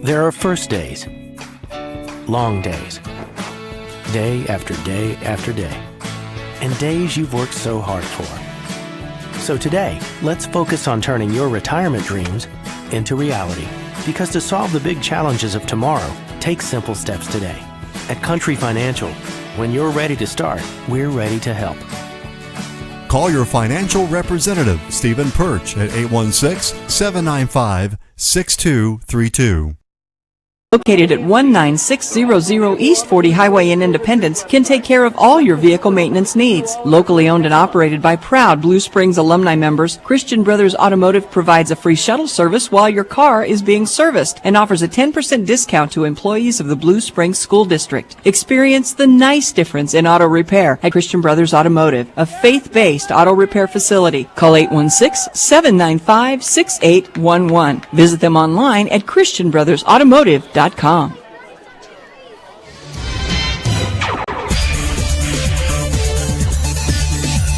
Speaker 12: There are first days, long days, day after day after day, and days you've worked so hard for. So today, let's focus on turning your retirement dreams into reality. Because to solve the big challenges of tomorrow, take simple steps today. At Country Financial, when you're ready to start, we're ready to help.
Speaker 6: Call your financial representative, Stephen Perch, at 816-795-6232.
Speaker 16: Located at 19600 East 40 Highway in Independence, can take care of all your vehicle maintenance needs. Locally owned and operated by proud Blue Springs alumni members, Christian Brothers Automotive provides a free shuttle service while your car is being serviced and offers a 10% discount to employees of the Blue Springs School District. Experience the nice difference in auto repair at Christian Brothers Automotive, a faith-based auto repair facility. Call 816-795-6811. Visit them online at christianbrothersautomotive.com.
Speaker 11: The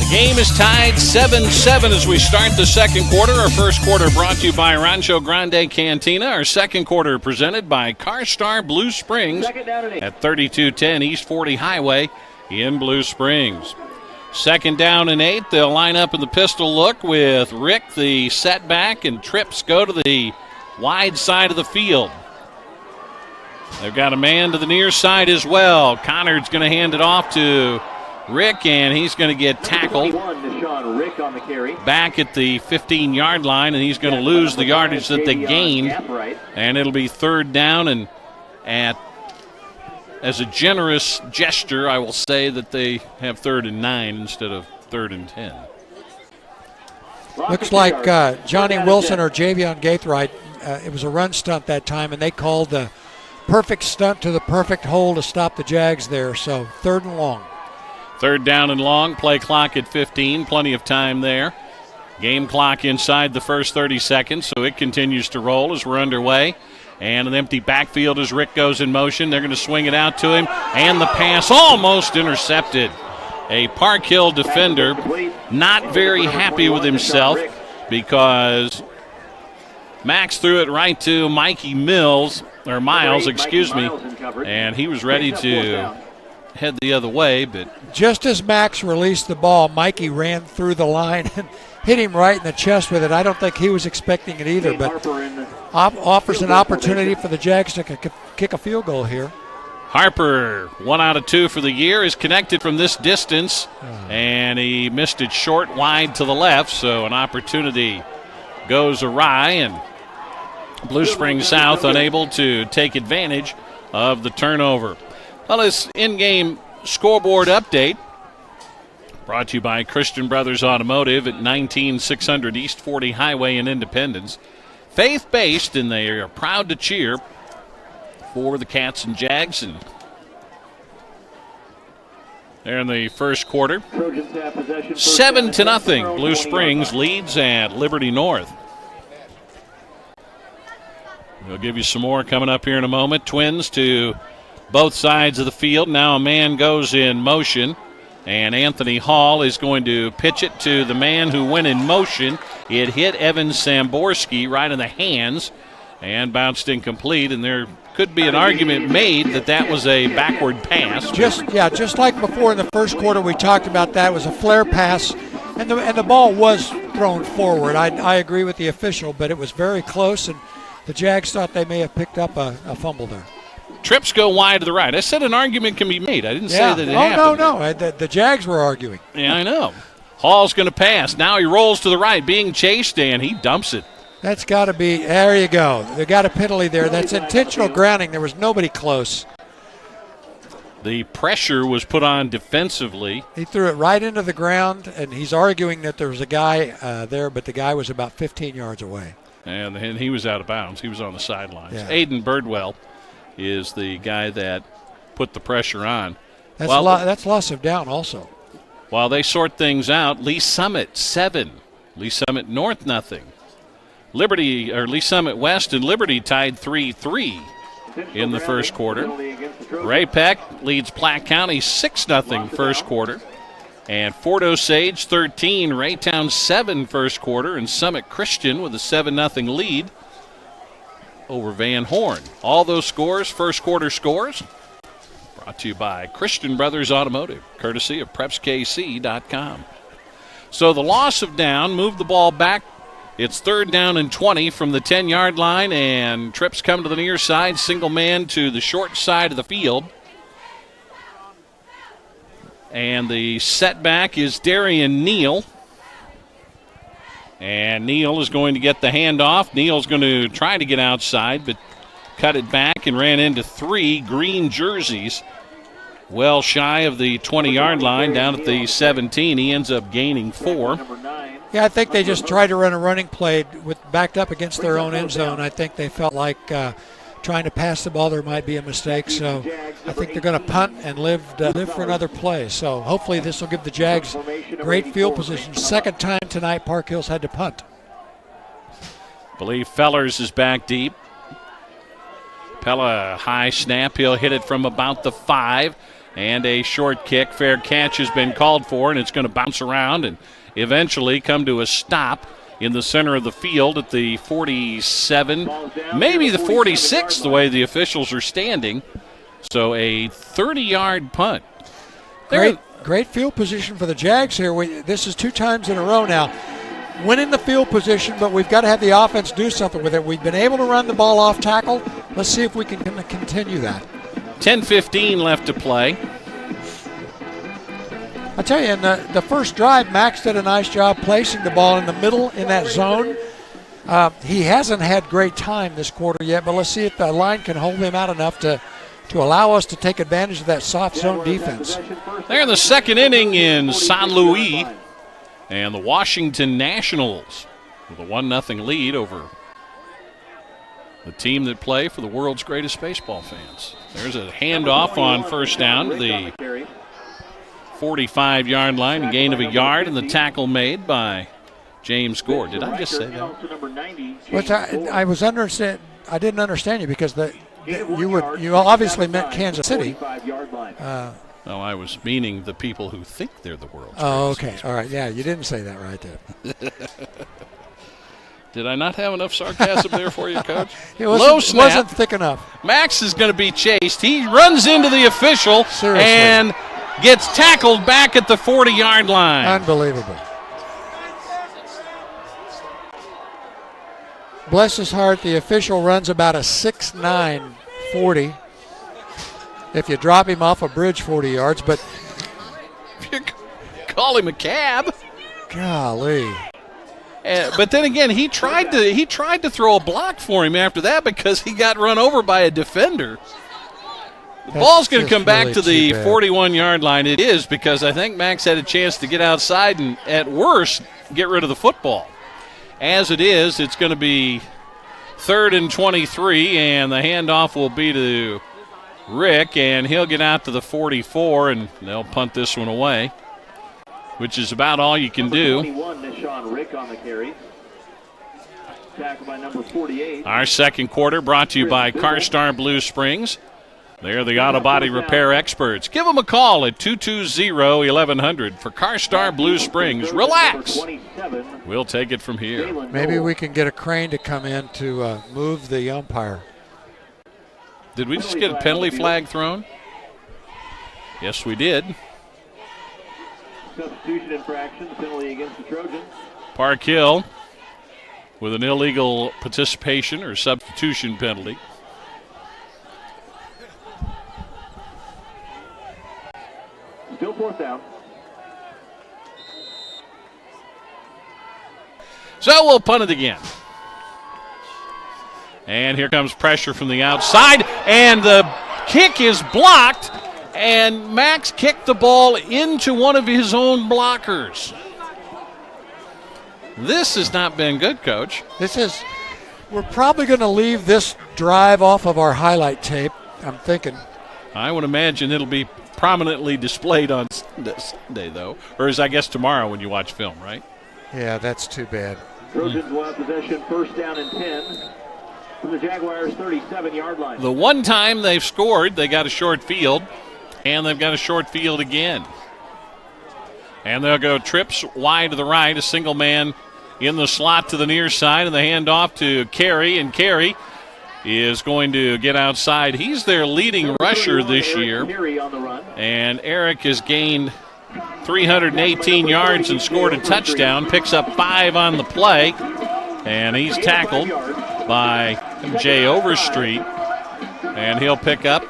Speaker 11: game is tied 7-7 as we start the second quarter. Our first quarter brought to you by Rancho Grande Cantina. Our second quarter presented by CarStar Blue Springs at 3210 East 40 Highway in Blue Springs. Second down and 8. They'll line up in the pistol look with Rick, the setback, and Trips go to the wide side of the field. They've got a man to the near side as well. Conard's going to hand it off to Rick, and he's going to get tackled back at the 15-yard line, and he's going to lose the yardage that they gained. And it'll be third down, and as a generous gesture, I will say that they have 3rd and 9 instead of 3rd and 10.
Speaker 10: Looks like Johnny Wilson or Javion Gaithright, it was a run stunt that time, and they called the perfect stunt to the perfect hole to stop the Jags there. So 3rd and long.
Speaker 11: 3rd down and long. Play clock at 15. Plenty of time there. Game clock inside the first 30 seconds, so it continues to roll as we're underway. And an empty backfield as Rick goes in motion. They're going to swing it out to him. And the pass almost intercepted. A Park Hill defender not very happy with himself because Max threw it right to Miles, and he was ready to head the other way. But
Speaker 10: just as Max released the ball, Mikey ran through the line and hit him right in the chest with it. I don't think he was expecting it either, but offers an opportunity for the Jags to kick a field goal here.
Speaker 11: Harper, 1 out of 2 for the year, is connected from this distance, and he missed it short, wide to the left, so an opportunity goes awry, and Blue Springs South unable to take advantage of the turnover. Well, this in-game scoreboard update brought to you by Christian Brothers Automotive at 19600 East 40 Highway in Independence. Faith-based, and they are proud to cheer for the Cats and Jags. And there in the first quarter, 7-0. Blue Springs leads at Liberty North. We'll give you some more coming up here in a moment. Twins to both sides of the field. Now a man goes in motion, and Anthony Hall is going to pitch it to the man who went in motion. It hit Evan Samborski right in the hands and bounced incomplete, and there could be an argument made that that was a backward pass.
Speaker 10: Just like before in the first quarter we talked about that. It was a flare pass, and the ball was thrown forward. I agree with the official, but it was very close, and the Jags thought they may have picked up a fumble there.
Speaker 11: Trips go wide to the right. I said an argument can be made. I didn't say that it happened.
Speaker 10: No. The Jags were arguing.
Speaker 11: Yeah, I know. Hall's going to pass. Now he rolls to the right, being chased, and he dumps it.
Speaker 10: That's got to be, there you go. They got a penalty there. That's intentional grounding. There was nobody close.
Speaker 11: The pressure was put on defensively.
Speaker 10: He threw it right into the ground, and he's arguing that there was a guy there, but the guy was about 15 yards away.
Speaker 11: And he was out of bounds. He was on the sidelines.
Speaker 10: Yeah.
Speaker 11: Aiden Birdwell is the guy that put the pressure on.
Speaker 10: That's loss of down also.
Speaker 11: While they sort things out, Lee Summit 7, Lee Summit North 0. Lee Summit West and Liberty tied 3-3 in the first quarter. Ray Peck leads Platte County 6-0 first quarter. And Fort Osage 13, Raytown 7 first quarter, and Summit Christian with a 7-0 lead over Van Horn. All those scores, first quarter scores, brought to you by Christian Brothers Automotive, courtesy of PrepsKC.com. So the loss of down moved the ball back. It's 3rd down and 20 from the 10-yard line, and Trips come to the near side, single man to the short side of the field. And the setback is Darian Neal. And Neal is going to get the handoff. Neal's going to try to get outside, but cut it back and ran into 3 green jerseys. Well shy of the 20-yard line, down at the 17. He ends up gaining 4.
Speaker 10: Yeah, I think they just tried to run a running play with backed up against their own end zone. I think they felt like trying to pass the ball there might be a mistake. So I think they're going to punt and live for another play. So hopefully this will give the Jags great field position. Second time tonight Park Hill's had to punt.
Speaker 11: Believe Fellers is back deep. Pella, high snap. He'll hit it from about the 5. And a short kick. Fair catch has been called for, and it's going to bounce around and eventually come to a stop in the center of the field at the 47, maybe the 46, the way the officials are standing. So a 30-yard punt.
Speaker 10: Great field position for the Jags here. This is 2 times in a row now. Winning the field position, but we've got to have the offense do something with it. We've been able to run the ball off tackle. Let's see if we can continue that.
Speaker 11: 10:15 left to play.
Speaker 10: I tell you, in the first drive, Max did a nice job placing the ball in the middle in that zone. He hasn't had great time this quarter yet, but let's see if the line can hold him out enough to allow us to take advantage of that soft zone defense.
Speaker 11: They're in the second inning in San Luis, and the Washington Nationals with a 1-0 lead over the team that play for the world's greatest baseball fans. There's a handoff on first down to the 45-yard line, a gain of a yard, and the tackle made by James Gore. Did I just say that?
Speaker 10: Which I didn't understand you because you obviously meant Kansas City.
Speaker 11: No, I was meaning the people who think they're the world's
Speaker 10: Oh,
Speaker 11: greatest.
Speaker 10: okay. All right. Yeah, you didn't say that right there.
Speaker 11: Did I not have enough sarcasm there for you, Coach?
Speaker 10: It
Speaker 11: wasn't
Speaker 10: thick enough.
Speaker 11: Max is going to be chased. He runs into the official
Speaker 10: Seriously.
Speaker 11: and gets tackled back at the 40-yard line.
Speaker 10: Unbelievable. Bless his heart, the official runs about a 6'9", 40. If you drop him off a bridge 40 yards, but
Speaker 11: you call him a cab.
Speaker 10: Golly.
Speaker 11: But then again, he tried to throw a block for him after that because he got run over by a defender. The ball's going to come back to the 41-yard line. It is, because I think Max had a chance to get outside and, at worst, get rid of the football. As it is, it's going to be 3rd and 23, and the handoff will be to Rick, and he'll get out to the 44, and they'll punt this one away, which is about all you can do.
Speaker 13: 21, Nishan Rick on the carry. Tackled by number 48.
Speaker 11: Our second quarter brought to you by CarStar Blue Springs. They're the auto body repair experts. Give them a call at 220-1100 for CarStar Blue Springs. Relax. We'll take it from here.
Speaker 10: Maybe we can get a crane to come in to move the umpire.
Speaker 11: Did we just get a penalty flag thrown? Yes, we did.
Speaker 13: Substitution infraction, penalty against the Trojans.
Speaker 11: Park Hill with an illegal participation or substitution penalty.
Speaker 13: Still 4th down.
Speaker 11: So we'll punt it again. And here comes pressure from the outside, and the kick is blocked, and Max kicked the ball into one of his own blockers. This has not been good, Coach.
Speaker 10: We're probably going to leave this drive off of our highlight tape, I'm thinking.
Speaker 11: I would imagine it'll be prominently displayed on Sunday, though, or is I guess tomorrow when you watch film, right?
Speaker 10: Yeah, that's too bad.
Speaker 13: Trojans will have possession, 1st down and 10 from the Jaguars' 37-yard line.
Speaker 11: The one time they've scored, they got a short field, and they've got a short field again. And they'll go trips wide to the right, a single man in the slot to the near side, and the handoff to Carey, and Carey is going to get outside. He's their leading rusher this year, and Eric has gained 318 yards and scored a touchdown, picks up 5 on the play, and he's tackled by Jay Overstreet, and he'll pick up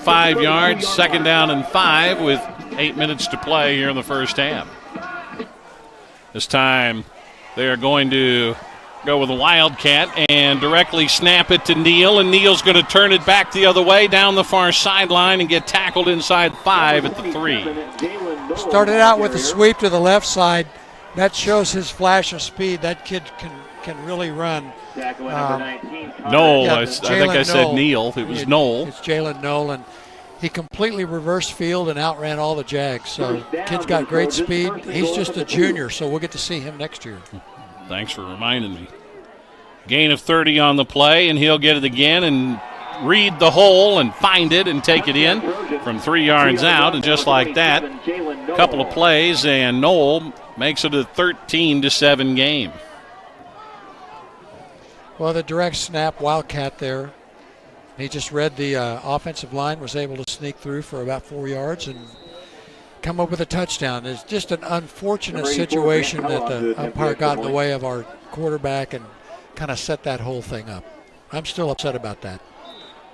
Speaker 11: 5 yards, 2nd down and 5 with 8 minutes to play here in the first half. This time they are going to go with a wildcat and directly snap it to Neal, and Neal's going to turn it back the other way down the far sideline and get tackled inside 5 at the 3.
Speaker 10: Started out with a sweep to the left side. That shows his flash of speed. That kid can really run.
Speaker 11: Noel, I think I said Neal. It was Noel.
Speaker 10: It's Jalen Noel, and he completely reversed field and outran all the Jags. So kid's got great speed. He's just a junior, so we'll get to see him next year.
Speaker 11: Thanks for reminding me. Gain of 30 on the play, and he'll get it again and read the hole and find it and take it in from 3 yards out. And just like that, a couple of plays, and Noel makes it a 13-7 game.
Speaker 10: Well, the direct snap, wildcat there. He just read the offensive line, was able to sneak through for about 4 yards and come up with a touchdown. It's just an unfortunate situation that the umpire got in the way of our quarterback and kind of set that whole thing up. I'm still upset about that.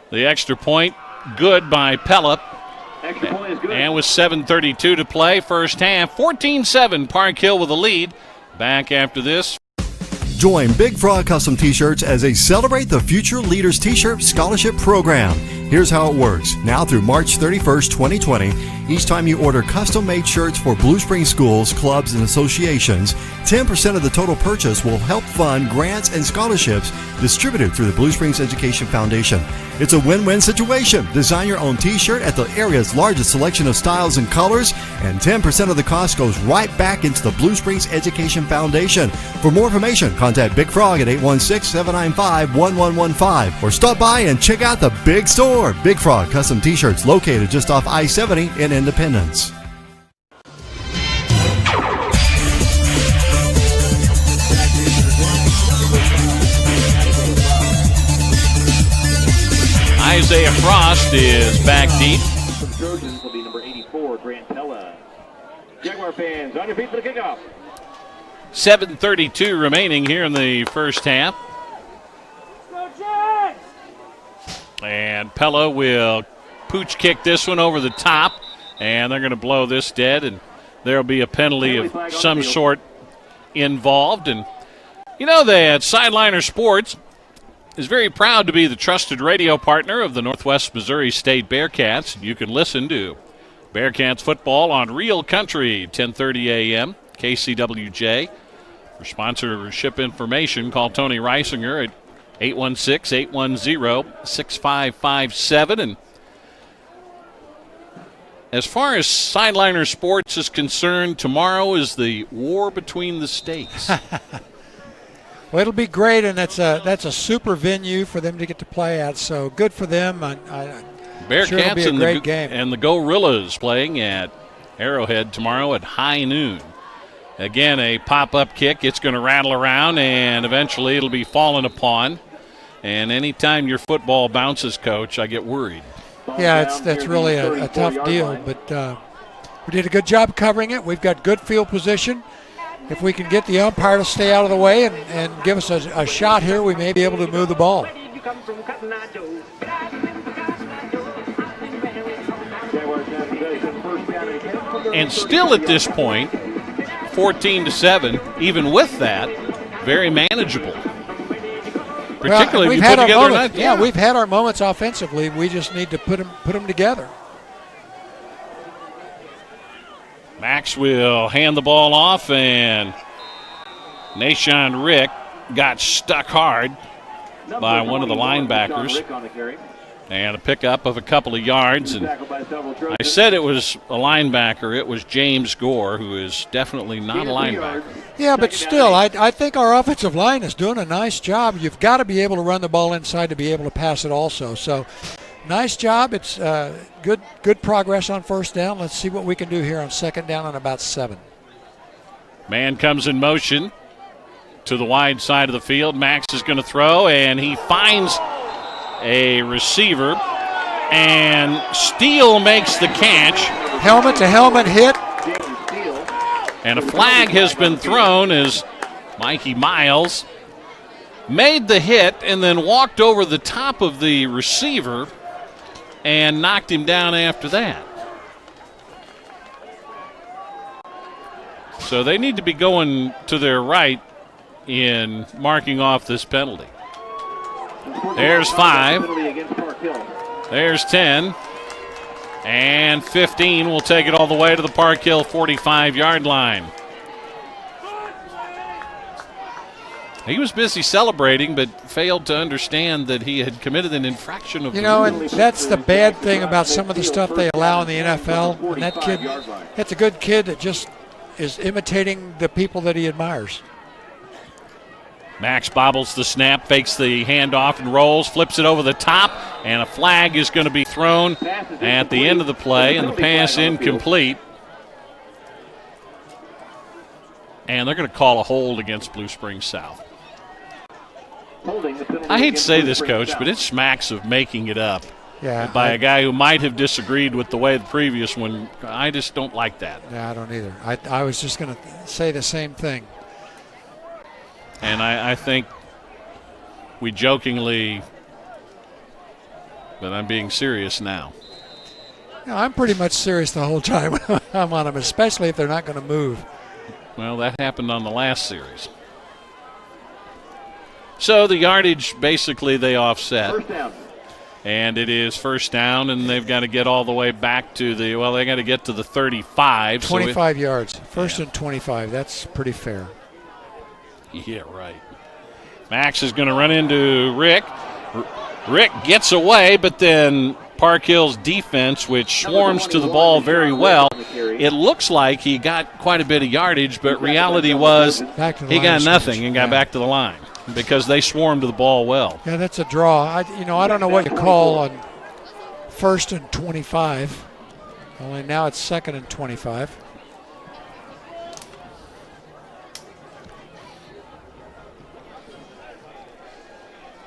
Speaker 11: The extra point, good by Pella. And with 7:32 to play, first half, 14-7, Park Hill with a lead. Back after this.
Speaker 6: Join Big Frog Custom T-Shirts as they celebrate the Future Leaders T-Shirt Scholarship Program. Here's how it works. Now through March 31st, 2020, each time you order custom-made shirts for Blue Spring schools, clubs, and associations, 10% of the total purchase will help fund grants and scholarships distributed through the Blue Springs Education Foundation. It's a win-win situation. Design your own T-shirt at the area's largest selection of styles and colors, and 10% of the cost goes right back into the Blue Springs Education Foundation. For more information, contact Big Frog at 816-795-1115 or stop by and check out the big store. Big Frog Custom T-Shirts, located just off I-70 in Independence.
Speaker 11: Isaiah Frost is back deep.
Speaker 13: For the Trojans will be number 84, Grant Pella. Jaguar fans, on your feet for the kickoff.
Speaker 11: 7:32 remaining here in the first half. And Pella will pooch kick this one over the top, and they're going to blow this dead, and there'll be a penalty of some sort involved. And you know that Sideliner Sports is very proud to be the trusted radio partner of the Northwest Missouri State Bearcats. You can listen to Bearcats football on Real Country, 10:30 a.m., KCWJ. For sponsorship information, call Tony Reisinger at 816-810-6557. And as far as Sideliner Sports is concerned, tomorrow is the war between the states.
Speaker 10: Well, it'll be great, and that's a super venue for them to get to play at. So good for them.
Speaker 11: Bearcats
Speaker 10: sure it'll be a great game.
Speaker 11: And the Gorillas playing at Arrowhead tomorrow at high noon. Again, a pop-up kick. It's going to rattle around, and eventually it'll be fallen upon. And anytime your football bounces, Coach, I get worried.
Speaker 10: Yeah, that's really a tough deal, but we did a good job covering it. We've got good field position. If we can get the umpire to stay out of the way and give us a shot here, we may be able to move the ball.
Speaker 11: And still at this point, 14-7, even with that, very manageable. Particularly if you put together a night.
Speaker 10: Yeah, we've had our moments offensively. We just need to put them together.
Speaker 11: Max will hand the ball off, and Nashawn Rick got stuck hard by one of the linebackers. And a pickup of a couple of yards. And I said it was a linebacker. It was James Gore, who is definitely not a linebacker.
Speaker 10: Yeah, but still, I think our offensive line is doing a nice job. You've got to be able to run the ball inside to be able to pass it also. So, nice job. It's good progress on first down. Let's see what we can do here on second down and about 7.
Speaker 11: Man comes in motion to the wide side of the field. Max is going to throw, and he finds a receiver, and Steele makes the catch.
Speaker 10: Helmet to helmet hit.
Speaker 11: And a flag has been thrown as Mikey Miles made the hit and then walked over the top of the receiver and knocked him down after that. So they need to be going to their right in marking off this penalty. There's 5. There's 10. And 15 will take it all the way to the Park Hill 45-yard line. He was busy celebrating, but failed to understand that he had committed an infraction of the
Speaker 10: and
Speaker 11: rules.
Speaker 10: that's the bad thing about some of the stuff they allow in the NFL. And that kid, that's a good kid that just is imitating the people that he admires.
Speaker 11: Max bobbles the snap, fakes the handoff and rolls, flips it over the top, and a flag is going to be thrown at the end of the play, and the pass incomplete. And they're going to call a hold against Blue Springs South. I hate to say this, Coach, but it smacks of making it up.
Speaker 10: Yeah,
Speaker 11: by a guy who might have disagreed with the way the previous one. I just don't like that.
Speaker 10: Yeah, I don't either. I was just going to say the same thing.
Speaker 11: And I think we jokingly, but I'm being serious now.
Speaker 10: I'm pretty much serious the whole time I'm on them, especially if they're not going to move.
Speaker 11: Well, that happened on the last series. So the yardage, basically, they offset.
Speaker 13: First down.
Speaker 11: And it is first down, and they've got to get all the way back to they got to get to the 35.
Speaker 10: 25 yards. First and 25. That's pretty fair.
Speaker 11: Yeah, right. Max is going to run into Rick. Rick gets away, but then Park Hill's defense, which swarms to the ball very well, it looks like he got quite a bit of yardage, but reality was he got nothing and got back to the line because they swarmed to the ball well.
Speaker 10: Yeah, that's a draw. I don't know what you call on first and 25. Only now it's second and 25.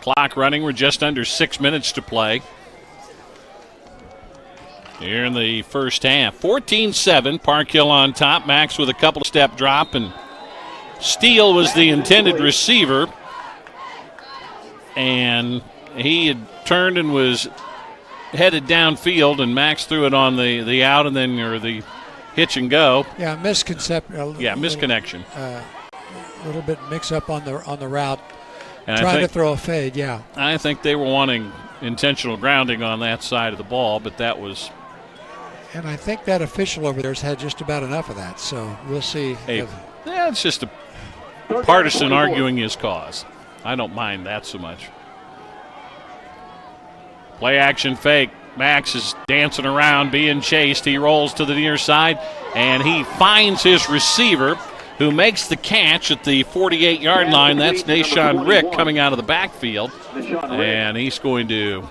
Speaker 11: Clock running. We're just under 6 minutes to play here in the first half. 14-7. Park Hill on top. Max with a couple step drop, and Steele was the intended receiver. And he had turned and was headed downfield, and Max threw it on the out and then or the hitch and go.
Speaker 10: Yeah,
Speaker 11: misconnection.
Speaker 10: A little bit mix up on the route.
Speaker 11: And
Speaker 10: trying to throw a fade, yeah.
Speaker 11: I think they were wanting intentional grounding on that side of the ball, but that was.
Speaker 10: And I think that official over there's had just about enough of that, so we'll see.
Speaker 11: It's just a partisan arguing his cause. I don't mind that so much. Play action fake. Max is dancing around, being chased. He rolls to the near side, and he finds his receiver, who makes the catch at the 48-yard line. That's Nashawn Rick coming out of the backfield. And he's going to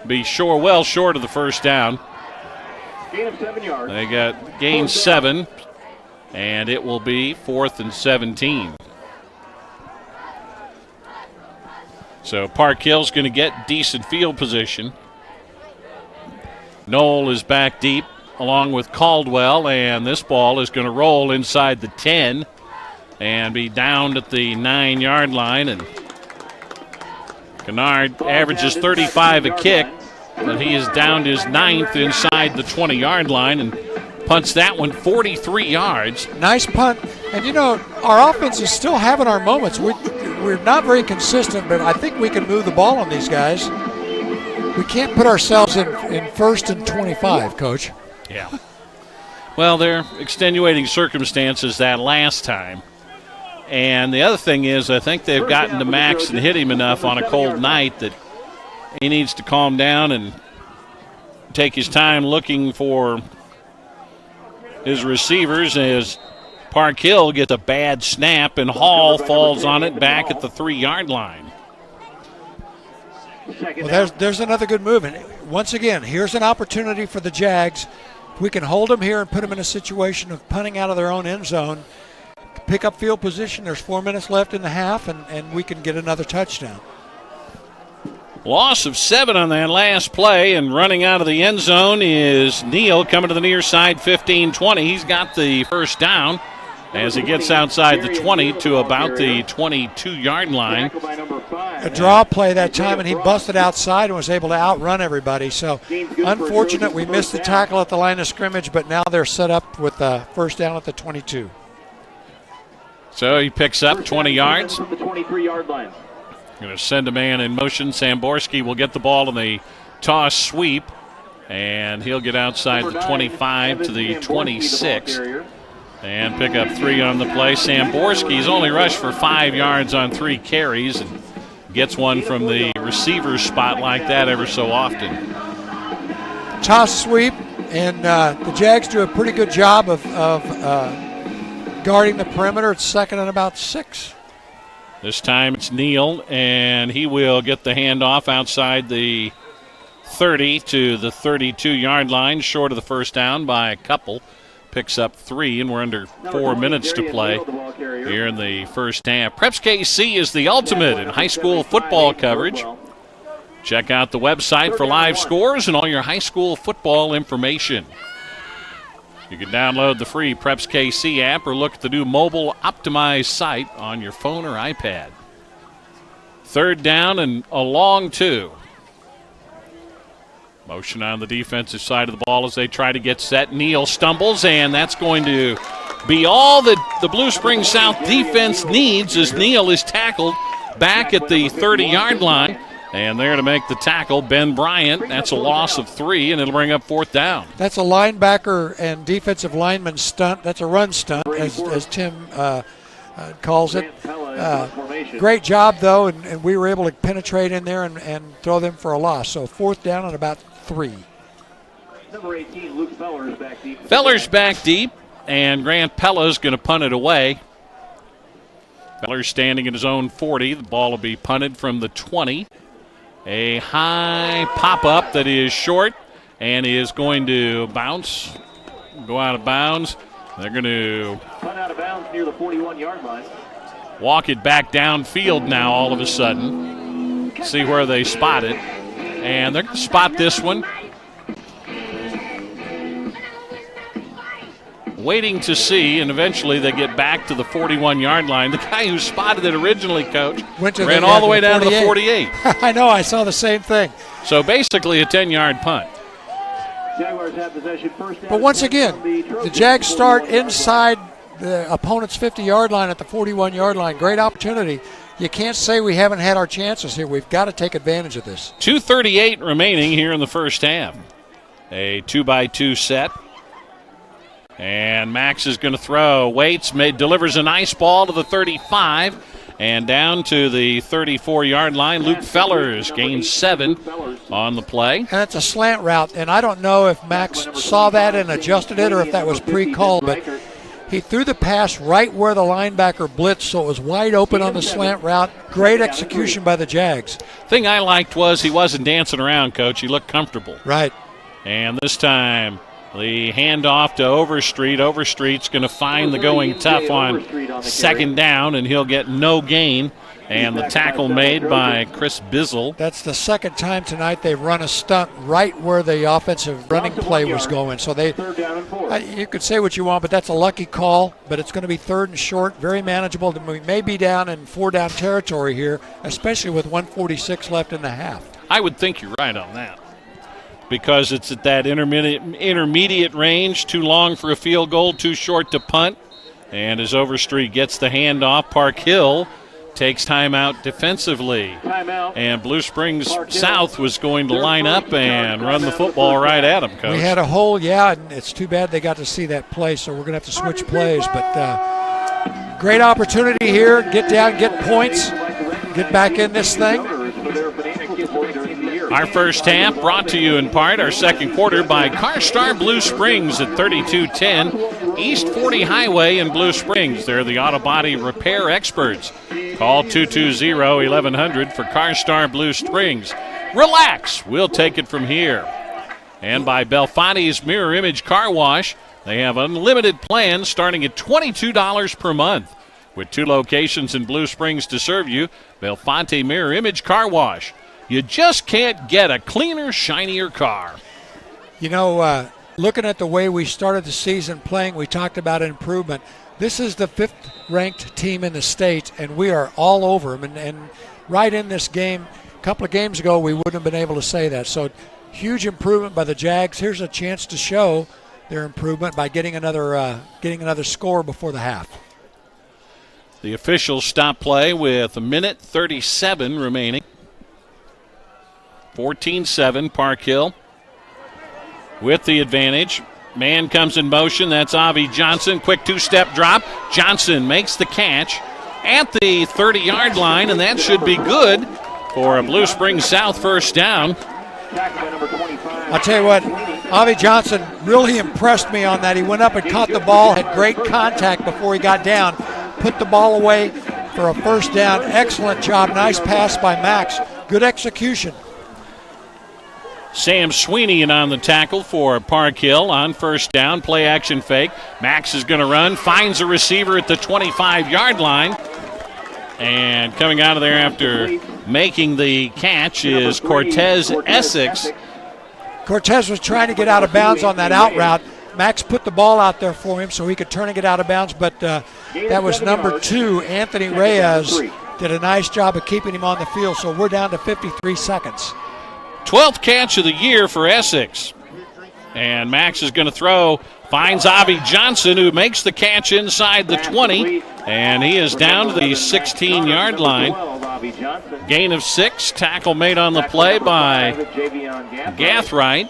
Speaker 11: be well short of the first down.
Speaker 13: Gain of 7 yards.
Speaker 11: They got gain 7, and it will be 4th and 17. So Park Hill's going to get decent field position. Knoll is back deep, along with Caldwell, and this ball is going to roll inside the 10 and be down at the 9-yard line. And Kennard averages 35 a kick, but he is down to his 9th inside the 20-yard line and punts that one 43 yards.
Speaker 10: Nice punt. And, our offense is still having our moments. We're not very consistent, but I think we can move the ball on these guys. We can't put ourselves in first and 25, Coach.
Speaker 11: Yeah. Well, they're extenuating circumstances that last time. And the other thing is, I think they've gotten to Max and hit him enough on a cold night that he needs to calm down and take his time looking for his receivers as Park Hill gets a bad snap and Hall falls on it back at the 3-yard line.
Speaker 10: Well, there's another good move. And once again, here's an opportunity for the Jags. If we can hold them here and put them in a situation of punting out of their own end zone, pick up field position. There's 4 minutes left in the half, and we can get another touchdown.
Speaker 11: Loss of 7 on that last play, and running out of the end zone is Neal coming to the near side, 15-20. He's got the first down as he gets outside the 20 to about the 22-yard line.
Speaker 10: A draw play that time, and he busted outside and was able to outrun everybody. So unfortunate we missed the tackle at the line of scrimmage, but now they're set up with first down at the 22.
Speaker 11: So he picks up 20 yards.
Speaker 13: From the 23-yard line.
Speaker 11: Going to send a man in motion. Samborski will get the ball in the toss sweep, and he'll get outside the 25 to the 26 and pick up 3 on the play. Samborski's only rushed for 5 yards on 3 carries and gets one from the receiver spot like that ever so often.
Speaker 10: Toss sweep, and the Jags do a pretty good job of guarding the perimeter. It's second and about 6.
Speaker 11: This time it's Neal, and he will get the handoff outside the 30 to the 32-yard line, short of the first down by a couple. Picks up 3, and we're under 4 minutes to play here in the first half. Preps KC is the ultimate in high school football coverage. Check out the website for live scores and all your high school football information. You can download the free Preps KC app or look at the new mobile optimized site on your phone or iPad. Third down and a long 2. Motion on the defensive side of the ball as they try to get set. Neal stumbles, and that's going to be all that the Blue Springs South defense needs as Neal is tackled back at the 30-yard line. And there to make the tackle, Ben Bryant. That's a loss of 3, and it'll bring up 4th down.
Speaker 10: That's a linebacker and defensive lineman stunt. That's a run stunt, as Tim calls it. Great job, though, and we were able to penetrate in there and throw them for a loss. So 4th down and about 3.
Speaker 13: Number 18, Luke Fellers back deep.
Speaker 11: Fellers back deep, and Grant Pella's going to punt it away. Fellers standing at his own 40. The ball will be punted from the 20. A high pop-up that is short and is going to bounce, go out of bounds. They're going to
Speaker 13: punt out of bounds near the 41-yard line.
Speaker 11: Walk it back downfield now all of a sudden. See where they spot it. And they're going to spot this one. Waiting to see, and eventually they get back to the 41-yard line. The guy who spotted it originally, Coach, ran all the way down to the 48.
Speaker 10: I know, I saw the same thing.
Speaker 11: So basically a 10-yard punt.
Speaker 13: Jaguars have possession first down.
Speaker 10: But once again, the Jags start inside the opponent's 50-yard line at the 41-yard line. Great opportunity. You can't say we haven't had our chances here. We've got to take advantage of this.
Speaker 11: 2:38 remaining here in the first half. A 2-by-2 set. And Max is going to throw. Waits, delivers a nice ball to the 35 and down to the 34-yard line. Luke Fellers gains 7 on the play.
Speaker 10: And it's a slant route, and I don't know if Max saw that and adjusted it or if that was pre-called, but he threw the pass right where the linebacker blitzed, so it was wide open on the slant route. Great execution by the Jags.
Speaker 11: Thing I liked was he wasn't dancing around, Coach. He looked comfortable.
Speaker 10: Right.
Speaker 11: And this time the handoff to Overstreet. Overstreet's going to find the going tough on second down, and he'll get no gain. And the tackle made by Chris Bizzle.
Speaker 10: That's the second time tonight they've run a stunt right where the offensive running play was going. So you could say what you want, but that's a lucky call. But it's going to be 3rd and short, very manageable. We may be down in 4-down territory here, especially with 1:46 left in the half.
Speaker 11: I would think you're right on that, because it's at that intermediate range, too long for a field goal, too short to punt. And as Overstreet gets the handoff, Park Hill takes timeout defensively. And Blue Springs South was going to line up and run the football right at him, Coach.
Speaker 10: We had a hole, yeah, and it's too bad they got to see that play, so we're going to have to switch plays. But great opportunity here. Get down, get points, get back in this thing.
Speaker 11: Our first half brought to you in part, our second quarter, by CarStar Blue Springs at 3210 East 40 Highway in Blue Springs. They're the auto body repair experts. Call 220-1100 for CarStar Blue Springs. Relax, we'll take it from here. And by Belfonte's Mirror Image Car Wash. They have unlimited plans starting at $22 per month. With 2 locations in Blue Springs to serve you, Belfonte Mirror Image Car Wash. You just can't get a cleaner, shinier car.
Speaker 10: You know, looking at the way we started the season playing, we talked about improvement. This is the 5th-ranked team in the state, and we are all over them. And right in this game, a couple of games ago, we wouldn't have been able to say that. So huge improvement by the Jags. Here's a chance to show their improvement by getting another score before the half.
Speaker 11: The officials stop play with 1:37 remaining. 14-7, Park Hill with the advantage. Man comes in motion. That's Avi Johnson. Quick two-step drop. Johnson makes the catch at the 30-yard line, and that should be good for a Blue Springs South first down.
Speaker 10: I'll tell you what, Avi Johnson really impressed me on that. He went up and caught the ball, had great contact before he got down, put the ball away for a first down. Excellent job. Nice pass by Max. Good execution.
Speaker 11: Sam Sweeney in on the tackle for Park Hill on first down. Play action fake. Max is going to run, finds a receiver at the 25-yard line. And coming out of there after making the catch is Cortez Essex.
Speaker 10: Cortez was trying to get out of bounds on that out route. Max put the ball out there for him so he could turn and get out of bounds, but that was number 2, Anthony Reyes, did a nice job of keeping him on the field, so we're down to 53 seconds.
Speaker 11: 12th catch of the year for Essex. And Max is going to throw, finds Avi Johnson, who makes the catch inside the 20, and he is down to the 16-yard line. Gain of 6, tackle made on the play by Gathright.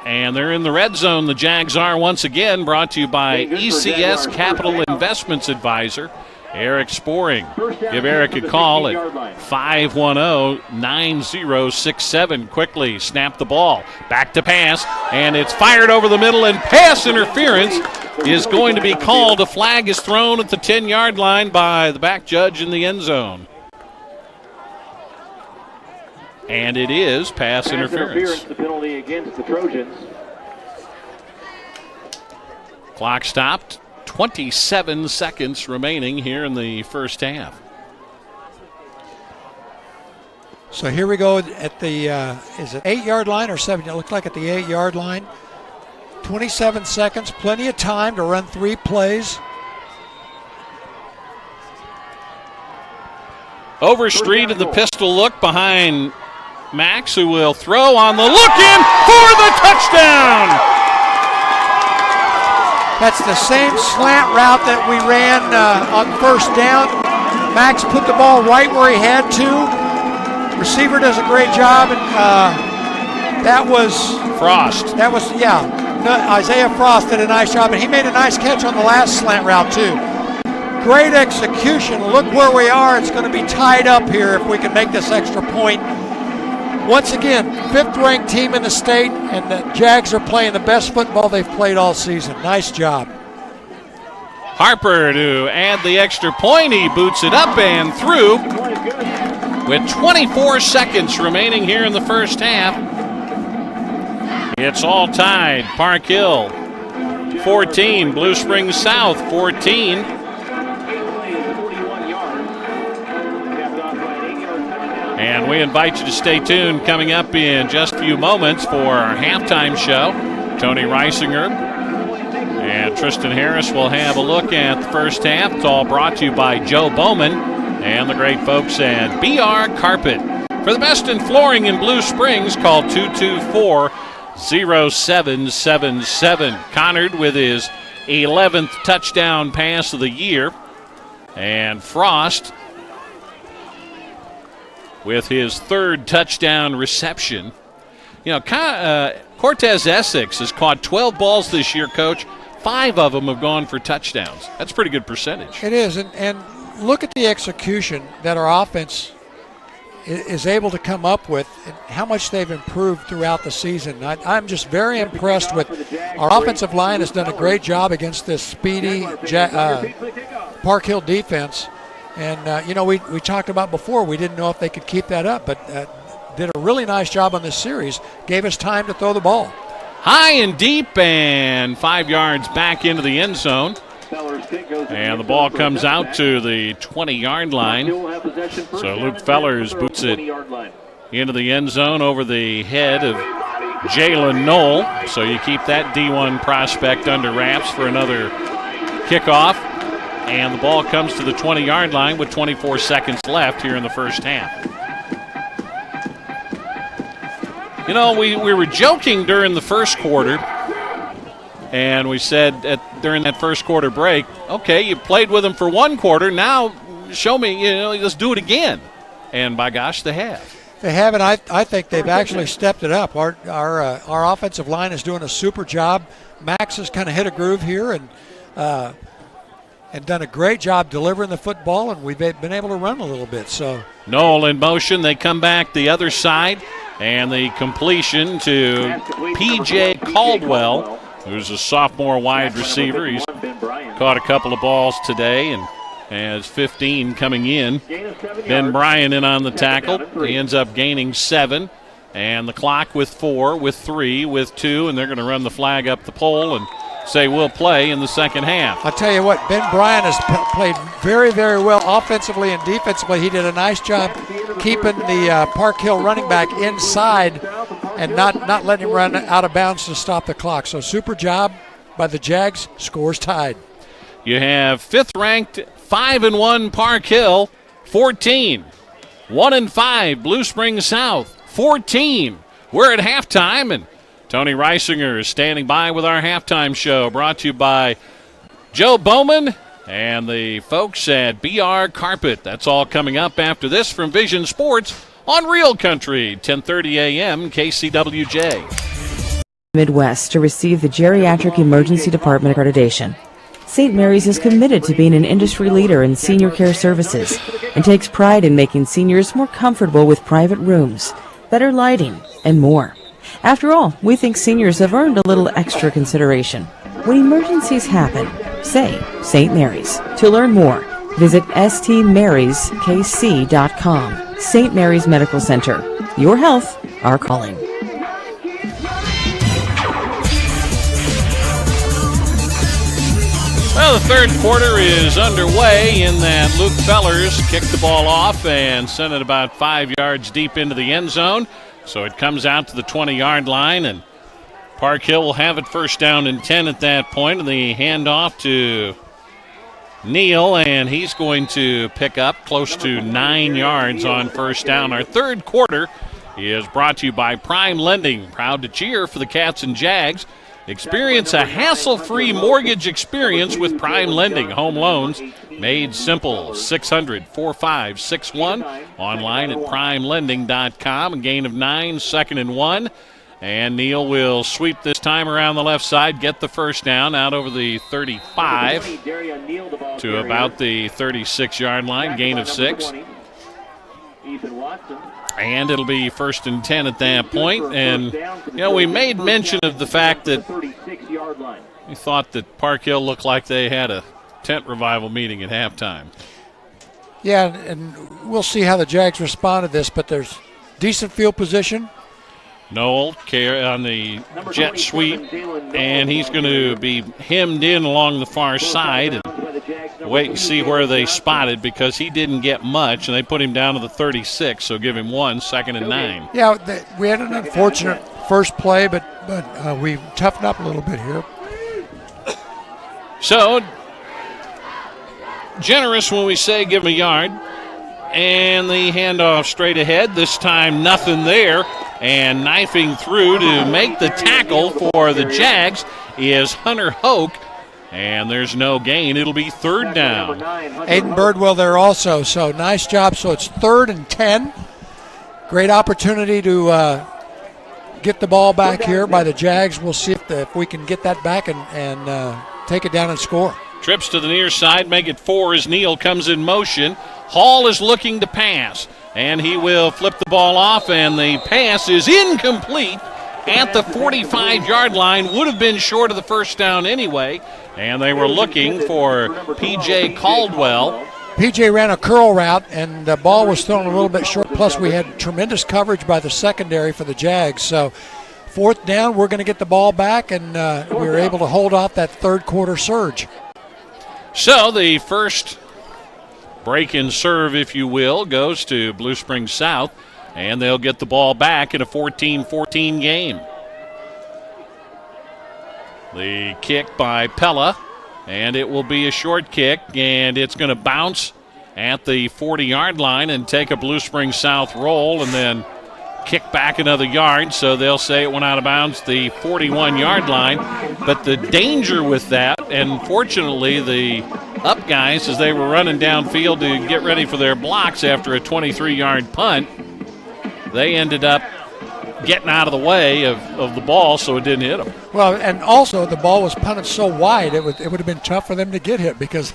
Speaker 11: And they're in the red zone. The Jags are once again, brought to you by ECS Capital Investments Advisor, Eric Sporing. Give Eric a call at 510-9067. Quickly snap the ball. Back to pass, and it's fired over the middle, and pass interference is going to be called. A flag is thrown at the 10-yard line by the back judge in the end zone. And it is pass interference.
Speaker 13: The penalty against the Trojans.
Speaker 11: Clock stopped. 27 seconds remaining here in the first half.
Speaker 10: So here we go at the, is it 8-yard line or 7? It looked like at the 8-yard line. 27 seconds, plenty of time to run 3 plays.
Speaker 11: Overstreet of the pistol look behind Max, who will throw on the look-in for the touchdown.
Speaker 10: That's the same slant route that we ran on first down. Max put the ball right where he had to. Receiver does a great job, and that was
Speaker 11: Frost.
Speaker 10: That was, yeah. No, Isaiah Frost did a nice job, and he made a nice catch on the last slant route too. Great execution. Look where we are. It's going to be tied up here if we can make this extra point. Once again, 5th-ranked team in the state, and the Jags are playing the best football they've played all season. Nice job.
Speaker 11: Harper to add the extra point. He boots it up and through with 24 seconds remaining here in the first half. It's all tied. Park Hill 14, Blue Springs South 14. And we invite you to stay tuned. Coming up in just a few moments for our halftime show, Tony Reisinger and Tristan Harris will have a look at the first half. It's all brought to you by Joe Bowman and the great folks at BR Carpet. For the best in flooring in Blue Springs, call 224-0777. Connard with his 11th touchdown pass of the year. And Frost with his 3rd touchdown reception. You know, Cortez Essex has caught 12 balls this year, Coach. 5 of them have gone for touchdowns. That's a pretty good percentage.
Speaker 10: It is, and look at the execution that our offense is able to come up with and how much they've improved throughout the season. I'm just very impressed with our offensive line. Has done a great job against this speedy Park Hill defense. And, you know, we talked about before, we didn't know if they could keep that up, but did a really nice job on this series. Gave us time to throw the ball.
Speaker 11: High and deep, and 5 yards back into the end zone. And the ball comes out to the 20-yard line. So Luke Fellers boots it into the end zone over the head of Jalen Knoll. So you keep that D1 prospect under wraps for another kickoff. And the ball comes to the 20-yard line with 24 seconds left here in the first half. You know, we were joking during the first quarter And we said during that first quarter break, okay, you played with them for one quarter. Now show me, let's do it again. And by gosh, they have.
Speaker 10: They have, and I think they've actually stepped it up. Our offensive line is doing a super job. Max has kind of hit a groove here and done a great job delivering the football, and we've been able to run a little bit. So
Speaker 11: Noel in motion. They come back the other side, and the completion to P.J. Caldwell, who's a sophomore wide receiver. He's caught a couple of balls today and has 15 coming in. Ben Bryan in on the tackle. He ends up gaining 7. And the clock with 4, with 3, with 2, and they're going to run the flag up the pole and say we'll play in the second half.
Speaker 10: I'll tell you what, Ben Bryan has played very, very well offensively and defensively. He did a nice job keeping the Park Hill running back inside and not letting him run out of bounds to stop the clock. So super job by the Jags. Scores tied.
Speaker 11: You have 5th-ranked 5-1 Park Hill, 14. 1-5 Blue Springs South, 14. We're at halftime, and Tony Reisinger is standing by with our halftime show, brought to you by Joe Bowman and the folks at BR Carpet. That's all coming up after this from Vision Sports on Real Country, 10:30 a.m. KCWJ.
Speaker 17: Midwest to receive the Geriatric Emergency Department accreditation. St. Mary's is committed to being an industry leader in senior care services and takes pride in making seniors more comfortable with private rooms, better lighting, and more. After all, we think seniors have earned a little extra consideration. When emergencies happen, say St. Mary's. To learn more, visit stmaryskc.com. St. Mary's Medical Center. Your health, our calling.
Speaker 11: Well, the third quarter is underway in that Luke Fellers kicked the ball off and sent it about 5 yards deep into the end zone. So it comes out to the 20-yard line, and Park Hill will have it first down and 10 at that point. And the handoff to Neal, and he's going to pick up close to 9 yards on first down. Our third quarter is brought to you by Prime Lending, proud to cheer for the Cats and Jags. Experience a hassle-free mortgage experience with Prime Lending. Home loans made simple. 600-4561. Online at primelending.com. A gain of 9, 2nd and 1. And Neal will sweep this time around the left side, get the first down out over the 35 to about the 36-yard line. Gain of 6. And it'll be first and 10 at that point. And, we made mention of the fact that we thought that Park Hill looked like they had a tent revival meeting at halftime.
Speaker 10: Yeah, and we'll see how the Jags respond to this, but there's decent field position.
Speaker 11: Noel on the jet sweep, and he's going to be hemmed in along the far side and wait and see where they spotted, because he didn't get much, and they put him down to the 36, so give him 1, 2nd and 9.
Speaker 10: Yeah, we had an unfortunate first play, but we toughened up a little bit here.
Speaker 11: So, generous when we say give him a yard, and the handoff straight ahead. This time nothing there, and knifing through to make the tackle for the Jags is Hunter Hoke. And there's no gain. It'll be third down.
Speaker 10: Aiden Birdwell there also, so nice job. So it's 3rd and 10. Great opportunity to get the ball back here by the Jags. We'll see if we can get that back and take it down and score.
Speaker 11: Trips to the near side, make it 4 as Neal comes in motion. Hall is looking to pass, and he will flip the ball off, and the pass is incomplete at the 45-yard line. Would have been short of the first down anyway. And they were looking for P.J. Caldwell.
Speaker 10: P.J. ran a curl route, and the ball was thrown a little bit short. Plus, we had tremendous coverage by the secondary for the Jags. So, 4th down, we're going to get the ball back, and we were able to hold off that third quarter surge.
Speaker 11: So, the first break and serve, if you will, goes to Blue Springs South, and they'll get the ball back in a 14-14 game. The kick by Pella, and it will be a short kick, and it's going to bounce at the 40-yard line and take a Blue Springs South roll, and then kick back another yard, so they'll say it went out of bounds the 41-yard line. But the danger with that, and fortunately the up guys, as they were running downfield to get ready for their blocks after a 23-yard punt, they ended up getting out of the way of the ball so it didn't hit them.
Speaker 10: Well, and also the ball was punted so wide it would have been tough for them to get hit because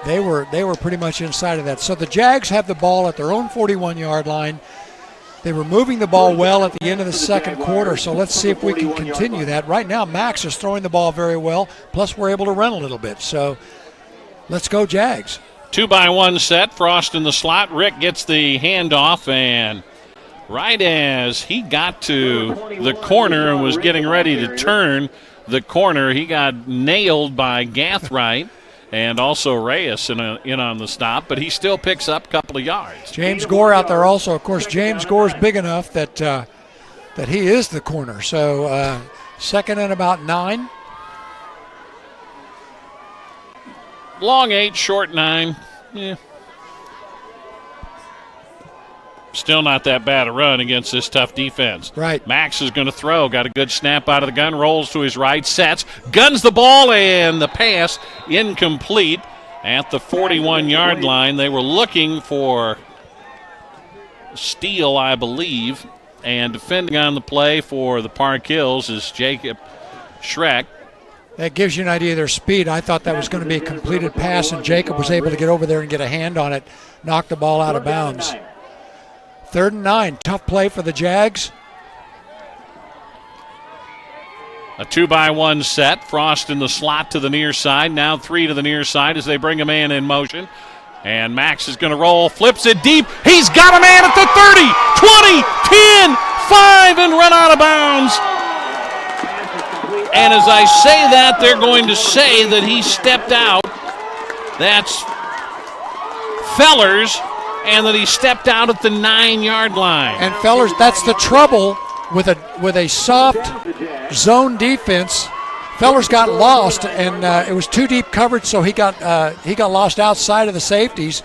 Speaker 10: they were pretty much inside of that. So the Jags have the ball at their own 41-yard line. They were moving the ball well at the end of the second quarter, so let's see if we can continue that. Right now, Max is throwing the ball very well, plus we're able to run a little bit. So let's go Jags.
Speaker 11: 2-by-1 set, Frost in the slot. Rick gets the handoff, and right as he got to the corner and was getting ready to turn the corner, he got nailed by Gathright. And also Reyes in on the stop, but he still picks up a couple of yards.
Speaker 10: James Gore out there also. Of course, James Gore's big enough that he is the corner. So second and about 9.
Speaker 11: Long 8, short 9. Yeah. Still not that bad a run against this tough defense.
Speaker 10: Right.
Speaker 11: Max is going to throw. Got a good snap out of the gun. Rolls to his right. Sets. Guns the ball. And the pass incomplete at the 41-yard line. They were looking for Steele, I believe. And defending on the play for the Park Hills is Jacob Schreck.
Speaker 10: That gives you an idea of their speed. I thought that was going to be a completed pass, and Jacob was able to get over there and get a hand on it, knock the ball out of bounds. 3rd and 9. Tough play for the Jags.
Speaker 11: A 2-by-1 set. Frost in the slot to the near side. Now 3 to the near side as they bring a man in motion. And Max is going to roll. Flips it deep. He's got a man at the 30, 20, 10, 5, and run out of bounds. And as I say that, they're going to say that he stepped out. That's Fellers. And that he stepped out at the 9-yard line.
Speaker 10: And Fellers, that's the trouble with a soft zone defense. Fellers got lost, and it was too deep coverage, so he got lost outside of the safeties.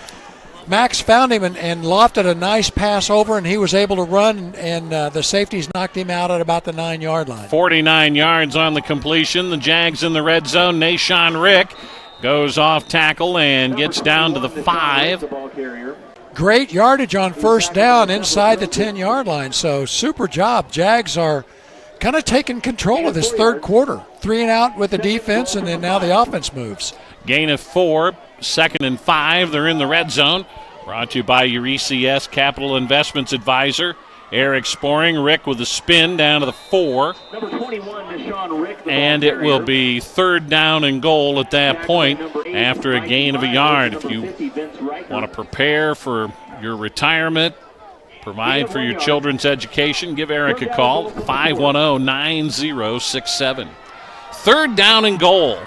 Speaker 10: Max found him and lofted a nice pass over, and he was able to run, and the safeties knocked him out at about the 9-yard line.
Speaker 11: 49 yards on the completion. The Jags in the red zone. Nashawn Rick goes off tackle and gets down to the 5.
Speaker 10: Great yardage on first down inside the 10-yard line. So super job. Jags are kind of taking control of this third quarter. 3 and out with the defense, and then now the offense moves.
Speaker 11: Gain of 4, 2nd and 5. They're in the red zone. Brought to you by your ECS Capital Investments Advisor, Eric Sporing. Rick with a spin down to the 4.
Speaker 13: Number 21, Deshaun Rick.
Speaker 11: And it will be 3rd down and goal at that point after a gain of a yard. If you want to prepare for your retirement, provide for your children's education, give Eric a call, 510-9067. 3rd down and goal.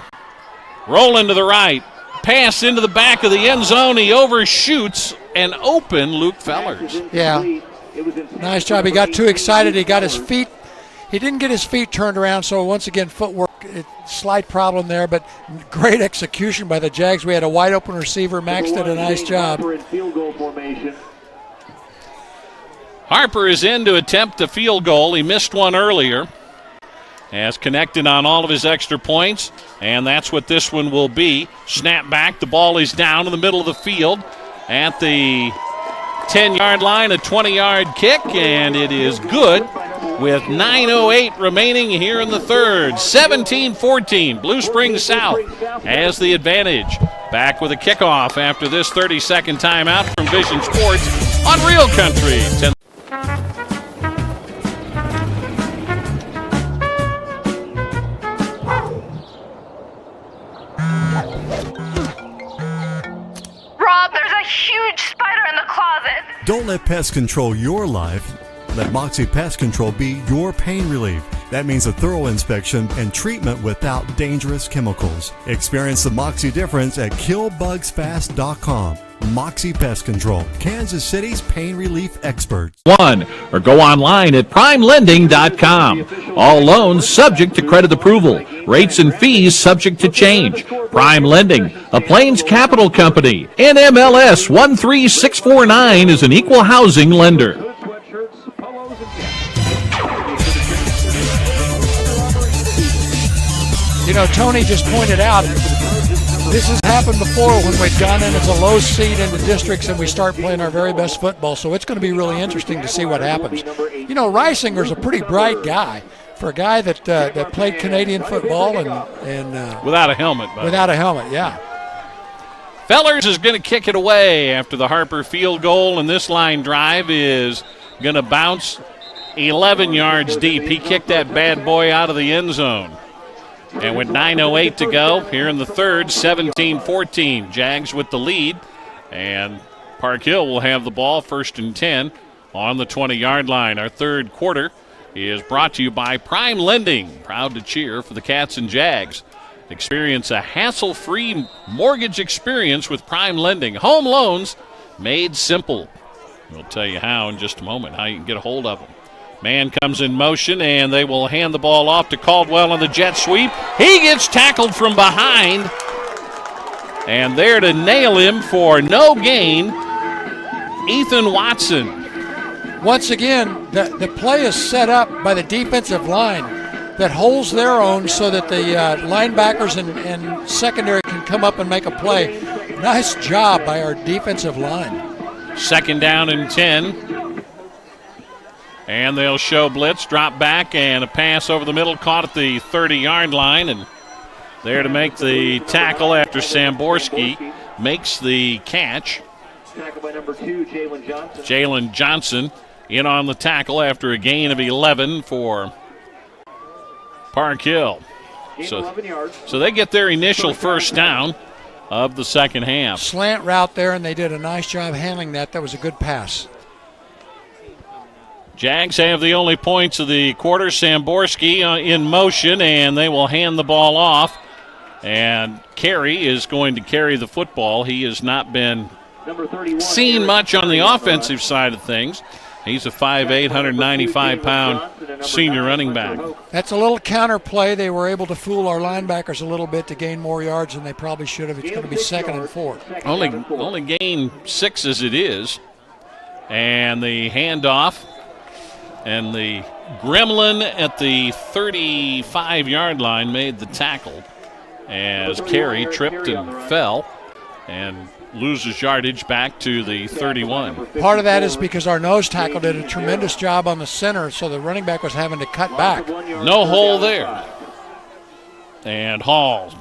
Speaker 11: Rolling to the right. Pass into the back of the end zone. He overshoots an open Luke Fellers.
Speaker 10: Yeah. Nice job. He got too excited. He got his feet. He didn't get his feet turned around, so once again, footwork, slight problem there, but great execution by the Jags. We had a wide open receiver. Max did a nice job.
Speaker 11: Harper is in to attempt a field goal. He missed one earlier. Has connected on all of his extra points, and that's what this one will be. Snap back. The ball is down in the middle of the field at the 10-yard line, a 20-yard kick, and it is good with 9:08 remaining here in the third. 17-14, Blue Springs South has the advantage. Back with a kickoff after this 30-second timeout from Vision Sports on Real Country.
Speaker 5: Rob, there's a huge spider in the closet.
Speaker 6: Don't let pests control your life. Let Moxie Pest Control be your pain relief. That means a thorough inspection and treatment without dangerous chemicals. Experience the Moxie difference at KillBugsFast.com. Moxie Pest Control, Kansas City's pain relief experts.
Speaker 14: Or go online at PrimeLending.com. All loans subject to credit approval. Rates and fees subject to change. Prime Lending, a Plains Capital Company. NMLS 13649 is an equal housing lender.
Speaker 10: You know, Tony just pointed out, this has happened before when we've gone in as a low seed into districts and we start playing our very best football, so it's going to be really interesting to see what happens. You know, Reisinger's a pretty bright guy for a guy that played Canadian football and
Speaker 11: without a helmet.
Speaker 10: Without a helmet, yeah.
Speaker 11: Fellers is going to kick it away after the Harper field goal, and this line drive is going to bounce 11 yards deep. He kicked that bad boy out of the end zone. And with 9:08 to go here in the third, 17-14. Jags with the lead, and Park Hill will have the ball 1st and 10 on the 20-yard line. Our third quarter is brought to you by Prime Lending, proud to cheer for the Cats and Jags. Experience a hassle-free mortgage experience with Prime Lending. Home loans made simple. We'll tell you how in just a moment, how you can get a hold of them. Man comes in motion, and they will hand the ball off to Caldwell on the jet sweep. He gets tackled from behind. And there to nail him for no gain, Ethan Watson.
Speaker 10: Once again, the play is set up by the defensive line that holds their own so that the linebackers and secondary can come up and make a play. Nice job by our defensive line.
Speaker 11: 2nd down and 10. And they'll show blitz, drop back, and a pass over the middle caught at the 30-yard line. And there to make the tackle after Samborski makes the catch.
Speaker 13: Tackle by number 2, Jalen Johnson.
Speaker 11: Jalen Johnson in on the tackle after a gain of 11 for Park Hill. So they get their initial first down of the second half.
Speaker 10: Slant route there, and they did a nice job handling that. That was a good pass.
Speaker 11: Jags have the only points of the quarter. Samborski in motion, and they will hand the ball off. And Carey is going to carry the football. He has not been seen much on the offensive side of things. He's a 5'8", 195-pound senior running back.
Speaker 10: That's a little counter play. They were able to fool our linebackers a little bit to gain more yards than they probably should have. It's going to be 2nd and 4.
Speaker 11: Only gain 6 as it is. And the handoff. And the gremlin at the 35-yard line made the tackle as Carey tripped and fell and loses yardage back to the 31.
Speaker 10: Part of that is because our nose tackle did a tremendous job on the center, so the running back was having to cut back.
Speaker 11: No hole there. And Hall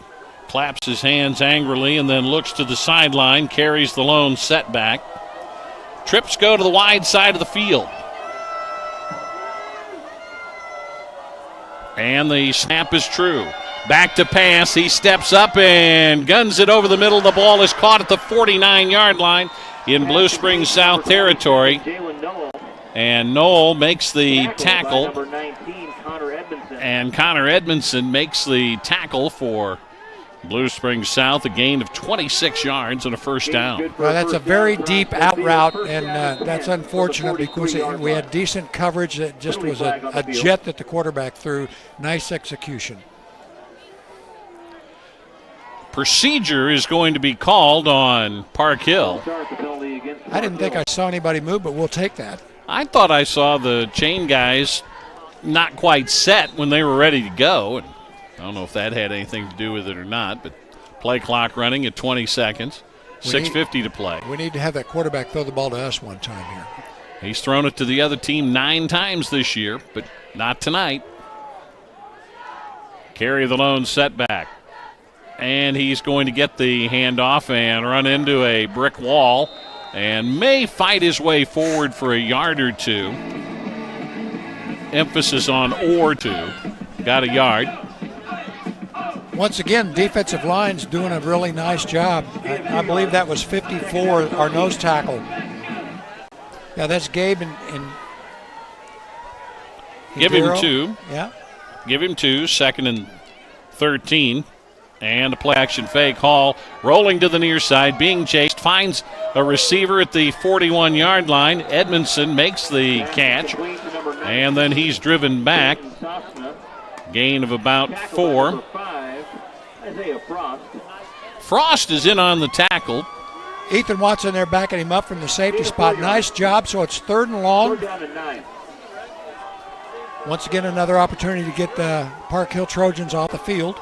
Speaker 11: claps his hands angrily and then looks to the sideline, carries the lone setback. Trips go to the wide side of the field. And the snap is true. Back to pass. He steps up and guns it over the middle. The ball is caught at the 49-yard line in Blue Springs South territory. And Knoll makes the tackle. And Connor Edmondson makes the tackle for Blue Springs South, a gain of 26 yards and a first down.
Speaker 10: Well, that's a very deep out route, and that's unfortunate because we had decent coverage. It just was a jet that the quarterback threw. Nice execution.
Speaker 11: Procedure is going to be called on Park Hill.
Speaker 10: I didn't think I saw anybody move, but we'll take that.
Speaker 11: I thought I saw the chain guys not quite set when they were ready to go, and I don't know if that had anything to do with it or not, but play clock running at 20 seconds, 6:50 to play.
Speaker 10: We need to have that quarterback throw the ball to us one time here.
Speaker 11: He's thrown it to the other team 9 times this year, but not tonight. Carry the lone setback. And he's going to get the handoff and run into a brick wall and may fight his way forward for a yard or two. Emphasis on or two. Got a yard.
Speaker 10: Once again, defensive line's doing a really nice job. I believe that was 54, our nose tackle. Yeah, that's Gabe and
Speaker 11: Give him 2.
Speaker 10: Yeah.
Speaker 11: Give him 2, 2nd and 13. And a play action fake. Hall rolling to the near side, being chased, finds a receiver at the 41-yard line. Edmondson makes the catch, and then he's driven back. Gain of about 4. Frost is in on the tackle.
Speaker 10: Ethan Watson there backing him up from the safety spot. Nice job, so it's 3rd and long. Once again, another opportunity to get the Park Hill Trojans off the field.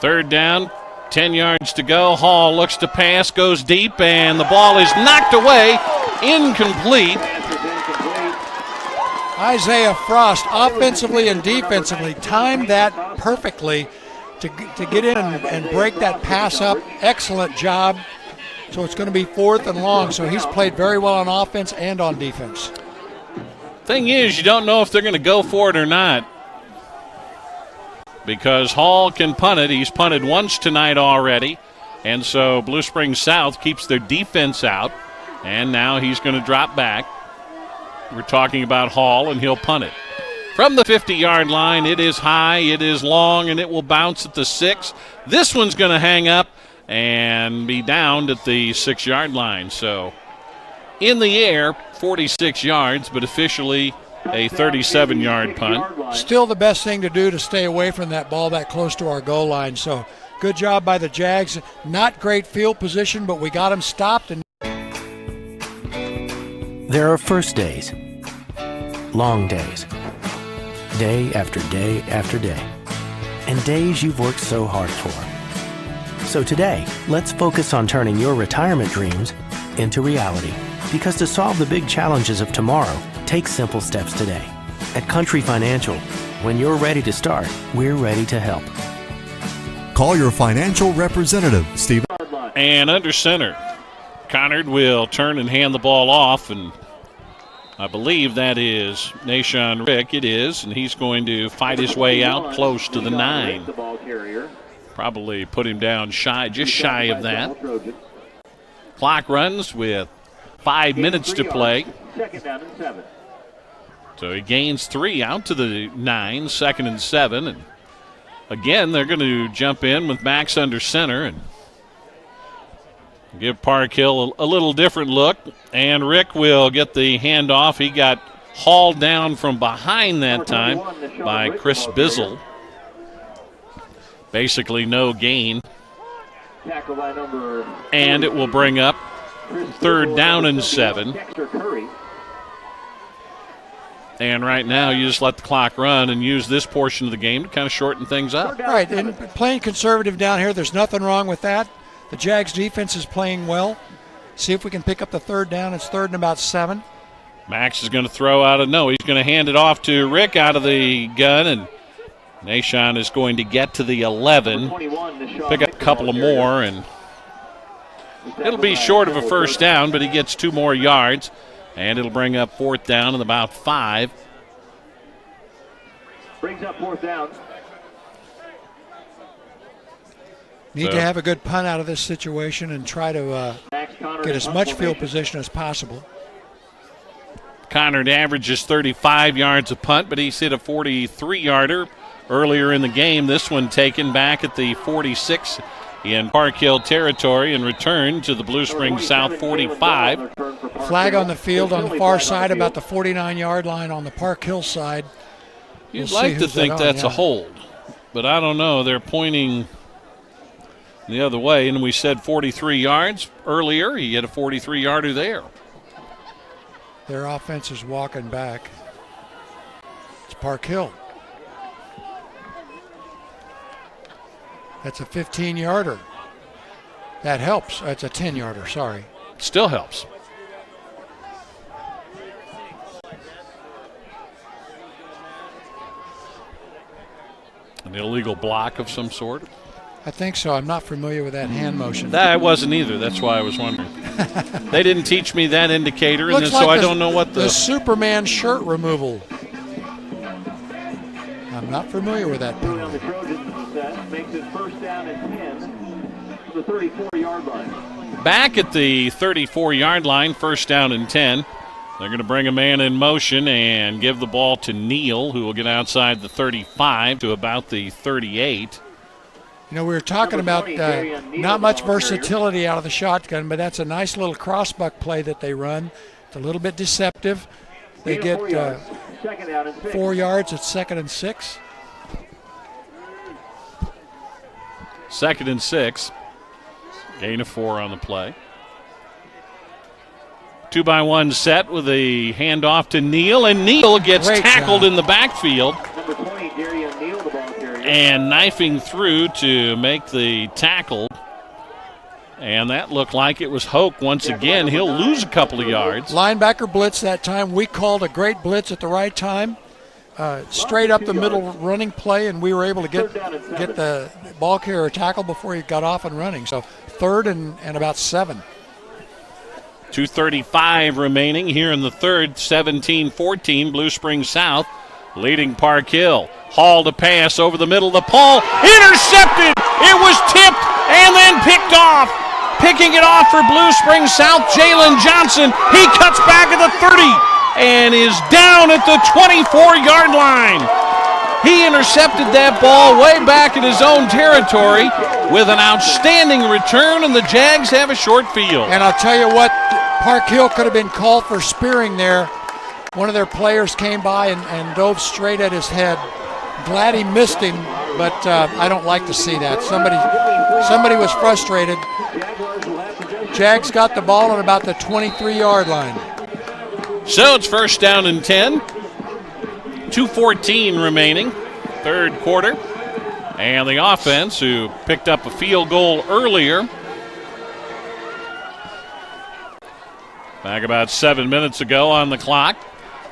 Speaker 11: Third down, 10 yards to go. Hall looks to pass, goes deep, and the ball is knocked away, incomplete.
Speaker 10: Isaiah Frost, offensively and defensively, timed that perfectly to get in and break that pass up. Excellent job. So it's going to be 4th and long. So he's played very well on offense and on defense.
Speaker 11: Thing is, you don't know if they're going to go for it or not, because Hall can punt it. He's punted once tonight already, and so Blue Springs South keeps their defense out, and now he's going to drop back. We're talking about Hall, and he'll punt it. From the 50-yard line, it is high, it is long, and it will bounce at the 6. This one's going to hang up and be downed at the 6-yard line. So in the air, 46 yards, but officially a 37-yard punt.
Speaker 10: Still the best thing to do to stay away from that ball that close to our goal line. So good job by the Jags. Not great field position, but we got them stopped. And
Speaker 12: There are first days, long days, day after day after day, and days you've worked so hard for. So today, let's focus on turning your retirement dreams into reality. Because to solve the big challenges of tomorrow, take simple steps today. At Country Financial, when you're ready to start, we're ready to help.
Speaker 6: Call your financial representative, Steve.
Speaker 11: And under center, Connard will turn and hand the ball off, and I believe that is Nashawn Rick. It is, and he's going to fight his way out close to the 9. Probably put him down just shy of that. Clock runs with 5 minutes to play. So he gains 3 out to the 9, 2nd and 7. And again, they're going to jump in with Max under center and give Park Hill a little different look. And Rick will get the handoff. He got hauled down from behind that time by Chris Bizzle. Basically no gain. And it will bring up 3rd down and 7. And right now you just let the clock run and use this portion of the game to kind of shorten things up.
Speaker 10: Right, and playing conservative down here, there's nothing wrong with that. The Jags defense is playing well. See if we can pick up the 3rd down. It's 3rd and about 7.
Speaker 11: Max is going to throw out he's going to hand it off to Rick out of the gun, and Nashawn is going to get to the 11, pick up a couple of more, and it'll be short of a first down, but he gets 2 more yards, and it'll bring up 4th down and about 5.
Speaker 13: Brings up 4th down.
Speaker 10: Need to have a good punt out of this situation and try to get as much field position as possible.
Speaker 11: Connard averages 35 yards a punt, but he's hit a 43-yarder earlier in the game. This one taken back at the 46 in Park Hill territory and returned to the Blue Springs South 45.
Speaker 10: Flag on the field on the far side about the 49-yard line on the Park Hill side.
Speaker 11: You'd like to think that's a hold, but I don't know. They're pointing the other way, and we said 43 yards earlier. He had a 43-yarder there.
Speaker 10: Their offense is walking back. It's Park Hill. That's a 15-yarder. That helps. That's a 10-yarder, sorry.
Speaker 11: Still helps. An illegal block of some sort?
Speaker 10: I think so. I'm not familiar with that hand motion.
Speaker 11: That I wasn't either. That's why I was wondering. They didn't teach me that indicator, and so I don't know what
Speaker 10: the Superman shirt removal. I'm not familiar with that.
Speaker 13: The Trojans makes it 1st down and 10 to the 34-yard line.
Speaker 11: Back at the 34-yard line, 1st down and 10. They're going to bring a man in motion and give the ball to Neal, who will get outside the 35 to about the 38.
Speaker 10: You know, we were talking about not much versatility out of the shotgun, but that's a nice little crossbuck play that they run. It's a little bit deceptive. They get 4 yards at 2nd and 6.
Speaker 11: 2nd and 6. Gain of 4 on the play. 2-by-1 set with a handoff to Neal, and Neal gets tackled in the backfield.
Speaker 13: Number 20, Darian Neal, the ball carrier.
Speaker 11: and knifing through to make the tackle. And that looked like it was Hoke once again. He'll lose a couple of yards.
Speaker 10: Linebacker blitz that time. We called a great blitz at the right time. Straight up the middle running play, and we were able to get the ball carrier tackle before he got off and running. So 3rd and about 7.
Speaker 11: 2:35 remaining here in the third. 17-14, Blue Springs South leading Park Hill. Hall to pass over the middle of the pole. Intercepted! It was tipped and then picked off. Picking it off for Blue Springs South, Jalen Johnson. He cuts back at the 30 and is down at the 24-yard line. He intercepted that ball way back in his own territory with an outstanding return, and the Jags have a short field.
Speaker 10: And I'll tell you what, Park Hill could have been called for spearing there. One of their players came by and dove straight at his head. Glad he missed him, but I don't like to see that. Somebody was frustrated. Jags got the ball at about the 23-yard line.
Speaker 11: So it's 1st down and 10. 2:14 remaining, third quarter. And the offense, who picked up a field goal earlier, back about 7 minutes ago on the clock,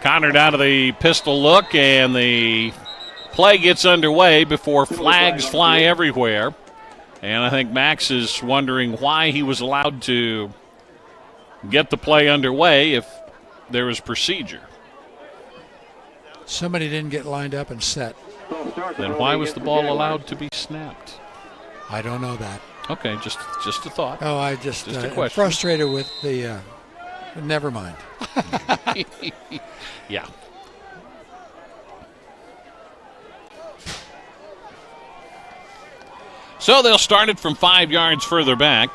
Speaker 11: Connor down to the pistol look, and the play gets underway before flags fly everywhere. And I think Max is wondering why he was allowed to get the play underway if there was procedure.
Speaker 10: Somebody didn't get lined up and set.
Speaker 11: Then why was the ball allowed to be snapped?
Speaker 10: I don't know that.
Speaker 11: Okay, just a thought.
Speaker 10: Oh, I just
Speaker 11: a
Speaker 10: I'm
Speaker 11: question.
Speaker 10: frustrated with the. Never mind.
Speaker 11: Yeah. So they'll start it from 5 yards further back.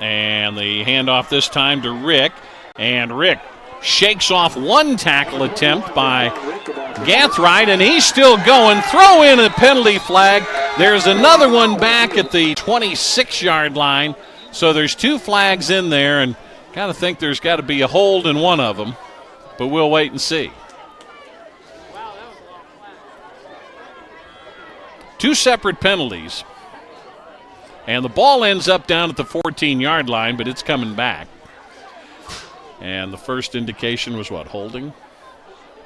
Speaker 11: And the handoff this time to Rick. And Rick shakes off one tackle attempt by Gathright, and he's still going. Throw in a penalty flag. There's another one back at the 26-yard line. So there's 2 flags in there, and kind of think there's got to be a hold in one of them. But we'll wait and see. 2 separate penalties. And the ball ends up down at the 14-yard line, but it's coming back. And the first indication was what, holding?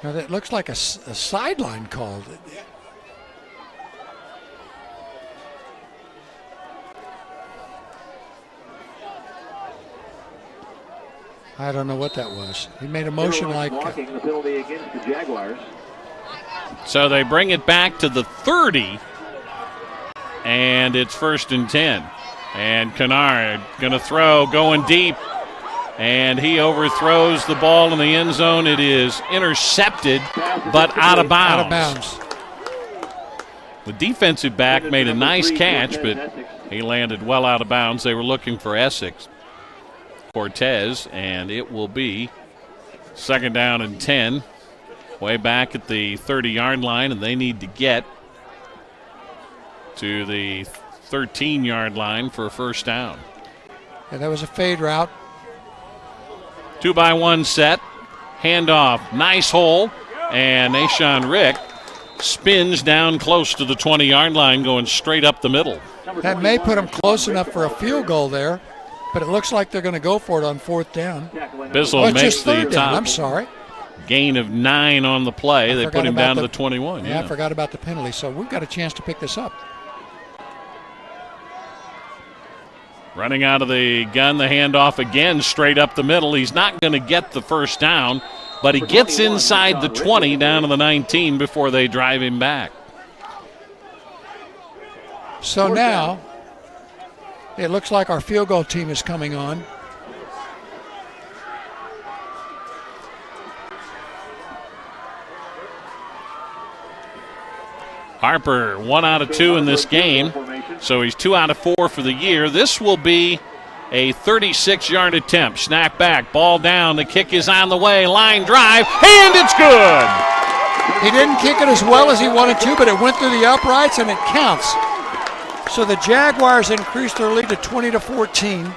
Speaker 10: Now that looks like a sideline called. I don't know what that was. He made a motion like.
Speaker 13: Blocking the penalty against the Jaguars.
Speaker 11: So they bring it back to the 30. And it's 1st and 10. And Kennard going to throw, going deep. And he overthrows the ball in the end zone. It is intercepted, but out of bounds.
Speaker 10: Out of bounds.
Speaker 11: The defensive back made a nice catch, but he landed well out of bounds. They were looking for Essex Cortez, and it will be 2nd down and 10. Way back at the 30-yard line, and they need to get to the 13-yard line for a 1st down.
Speaker 10: And that was a fade route.
Speaker 11: 2-by-1 set. Handoff. Nice hole. And Ashawn Rick spins down close to the 20-yard line, going straight up the middle.
Speaker 10: That may put them close enough for a field goal there, but it looks like they're going to go for it on 4th down.
Speaker 11: Bissell makes the top.
Speaker 10: Down. I'm sorry.
Speaker 11: Gain of 9 on the play. They put him down to the 21.
Speaker 10: Yeah, I forgot about the penalty, so we've got a chance to pick this up.
Speaker 11: Running out of the gun, the handoff again straight up the middle. He's not going to get the 1st down, but he gets inside the 20 down to the 19 before they drive him back.
Speaker 10: So now it looks like our field goal team is coming on.
Speaker 11: Harper, 1 out of 2 in this game, so he's 2 out of 4 for the year. This will be a 36-yard attempt. Snap back, ball down, the kick is on the way, line drive, and it's good!
Speaker 10: He didn't kick it as well as he wanted to, but it went through the uprights, and it counts. So the Jaguars increased their lead to 20-14.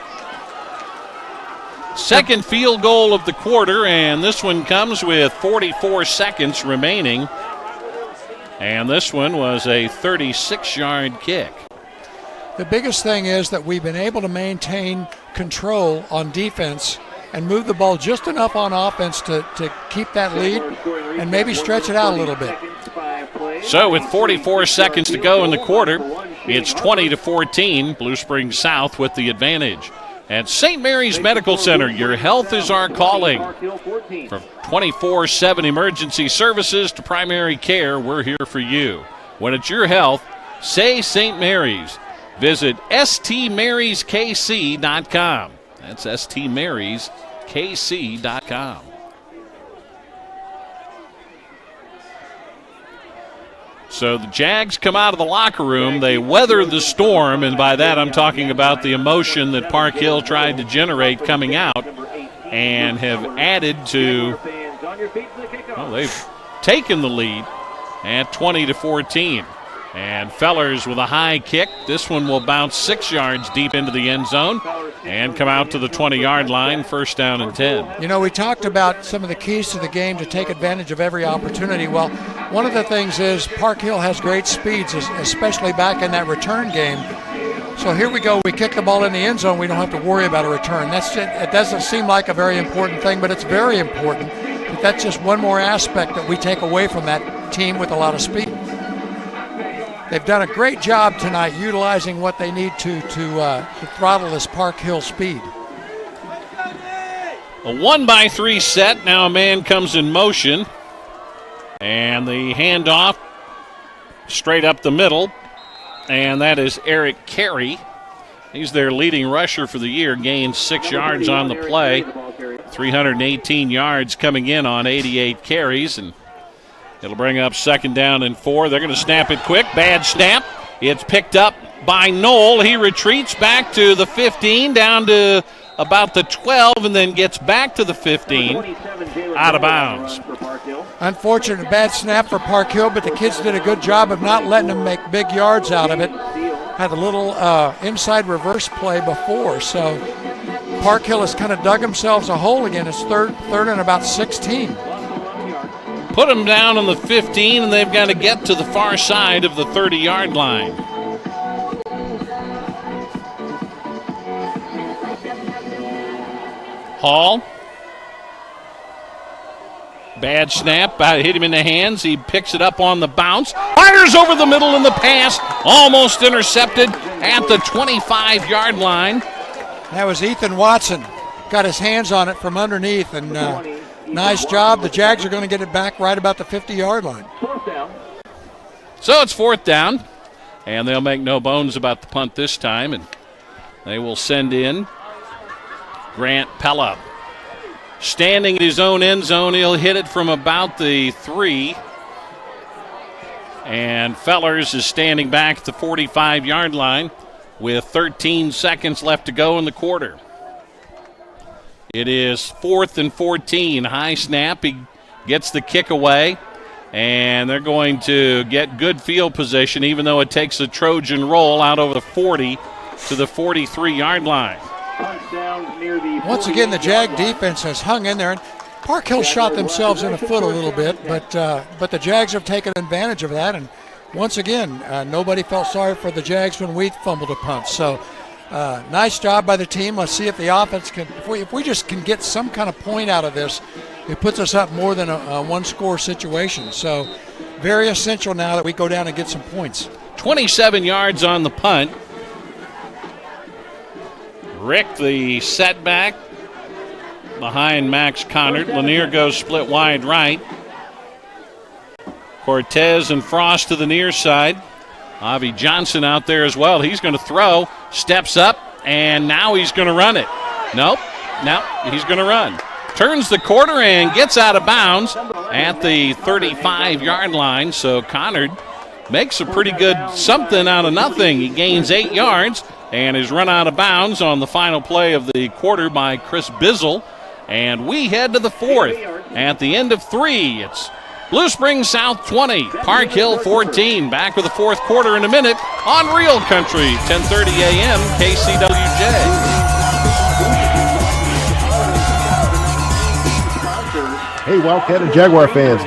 Speaker 11: Second field goal of the quarter, and this one comes with 44 seconds remaining. And this one was a 36-yard kick.
Speaker 10: The biggest thing is that we've been able to maintain control on defense and move the ball just enough on offense to keep that lead and maybe stretch it out a little bit.
Speaker 11: So with 44 seconds to go in the quarter, it's 20-14, Blue Springs South with the advantage. At St. Mary's Medical Center, your health is our calling. From 24/7 emergency services to primary care, we're here for you. When it's your health, say St. Mary's. Visit stmaryskc.com. That's stmaryskc.com. So the Jags come out of the locker room. They weather the storm, and by that I'm talking about the emotion that Park Hill tried to generate coming out, and have added to, well, they've taken the lead at 20-14. And Fellers with a high kick. This one will bounce 6 yards deep into the end zone and come out to the 20-yard line, first down and 10.
Speaker 10: You know, we talked about some of the keys to the game to take advantage of every opportunity. Well, one of the things is Park Hill has great speeds, especially back in that return game. So here we go. We kick the ball in the end zone. We don't have to worry about a return. It doesn't seem like a very important thing, but it's very important. But that's just one more aspect that we take away from that team with a lot of speed. They've done a great job tonight utilizing what they need to throttle this Park Hill speed.
Speaker 11: A 1-by-3 set. Now a man comes in motion. And the handoff straight up the middle. And that is Eric Carey. He's their leading rusher for the year. Gained 6 yards on the play. 318 yards coming in on 88 carries. And it'll bring up second down and 4. They're going to snap it quick. Bad snap. It's picked up by Knoll. He retreats back to the 15, down to about the 12, and then gets back to the 15, out of bounds.
Speaker 10: Unfortunate bad snap for Park Hill, but the kids did a good job of not letting them make big yards out of it. Had a little inside reverse play before, so Park Hill has kind of dug themselves a hole again. It's third and about 16.
Speaker 11: Put them down on the 15, and they've got to get to the far side of the 30-yard line. Hall. Bad snap. Hit him in the hands. He picks it up on the bounce. Fires over the middle in the pass. Almost intercepted at the 25-yard line.
Speaker 10: That was Ethan Watson. Got his hands on it from underneath, and nice job. The Jags are going to get it back right about the 50-yard line.
Speaker 11: So it's fourth down, and they'll make no bones about the punt this time, and they will send in Grant Pella. Standing in his own end zone, he'll hit it from about the 3. And Fellers is standing back at the 45-yard line with 13 seconds left to go in the quarter. It is 4th and 14. High snap. He gets the kick away. And they're going to get good field position, even though it takes a Trojan roll out over the 40 to the 43-yard line.
Speaker 10: Once again, the Jag defense has hung in there. And Park Hill shot themselves in the foot a little bit, but the Jags have taken advantage of that. And once again, nobody felt sorry for the Jags when we fumbled a punt. So nice job by the team. Let's see if the offense can, if we just can get some kind of point out of this, it puts us up more than a one-score situation. So very essential now that we go down and get some points.
Speaker 11: 27 yards on the punt. Rick, the setback behind Max Connard. Lanier goes split wide right. Cortez and Frost to the near side. Avi Johnson out there as well. He's going to throw, steps up, and now he's going to run it. Nope, he's going to run. Turns the corner and gets out of bounds at the 35-yard line. So Connard makes a pretty good something out of nothing. He gains 8 yards and is run out of bounds on the final play of the quarter by Chris Bizzle. And we head to the 4th. At the end of 3, it's Blue Springs South 20, Park Hill 14. Back with the 4th quarter in a minute on Real Country, 10:30 a.m. KCWJ.
Speaker 18: Hey, Wildcat and Jaguar fans,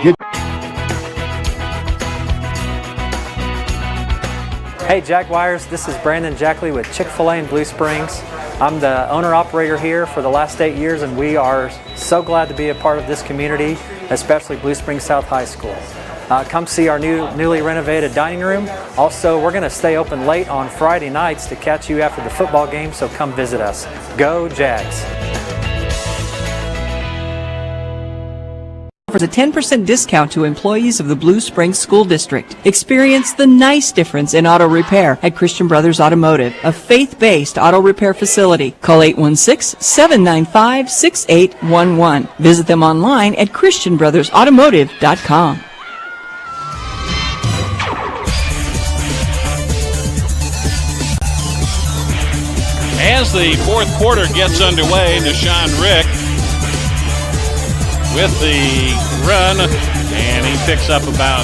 Speaker 2: Hey Jaguars, this is Brandon Jackley with Chick-fil-A in Blue Springs. I'm the owner-operator here for the last 8 years, and we are so glad to be a part of this community, especially Blue Springs South High School. Come see our newly renovated dining room. Also, we're going to stay open late on Friday nights to catch you after the football game, so come visit us. Go Jags!
Speaker 16: Offers a 10% discount to employees of the Blue Springs School District. Experience the nice difference in auto repair at Christian Brothers Automotive, a faith-based auto repair facility. Call 816-795-6811. Visit them online at christianbrothersautomotive.com.
Speaker 11: As the fourth quarter gets underway, Deshaun Rick with the run, and he picks up about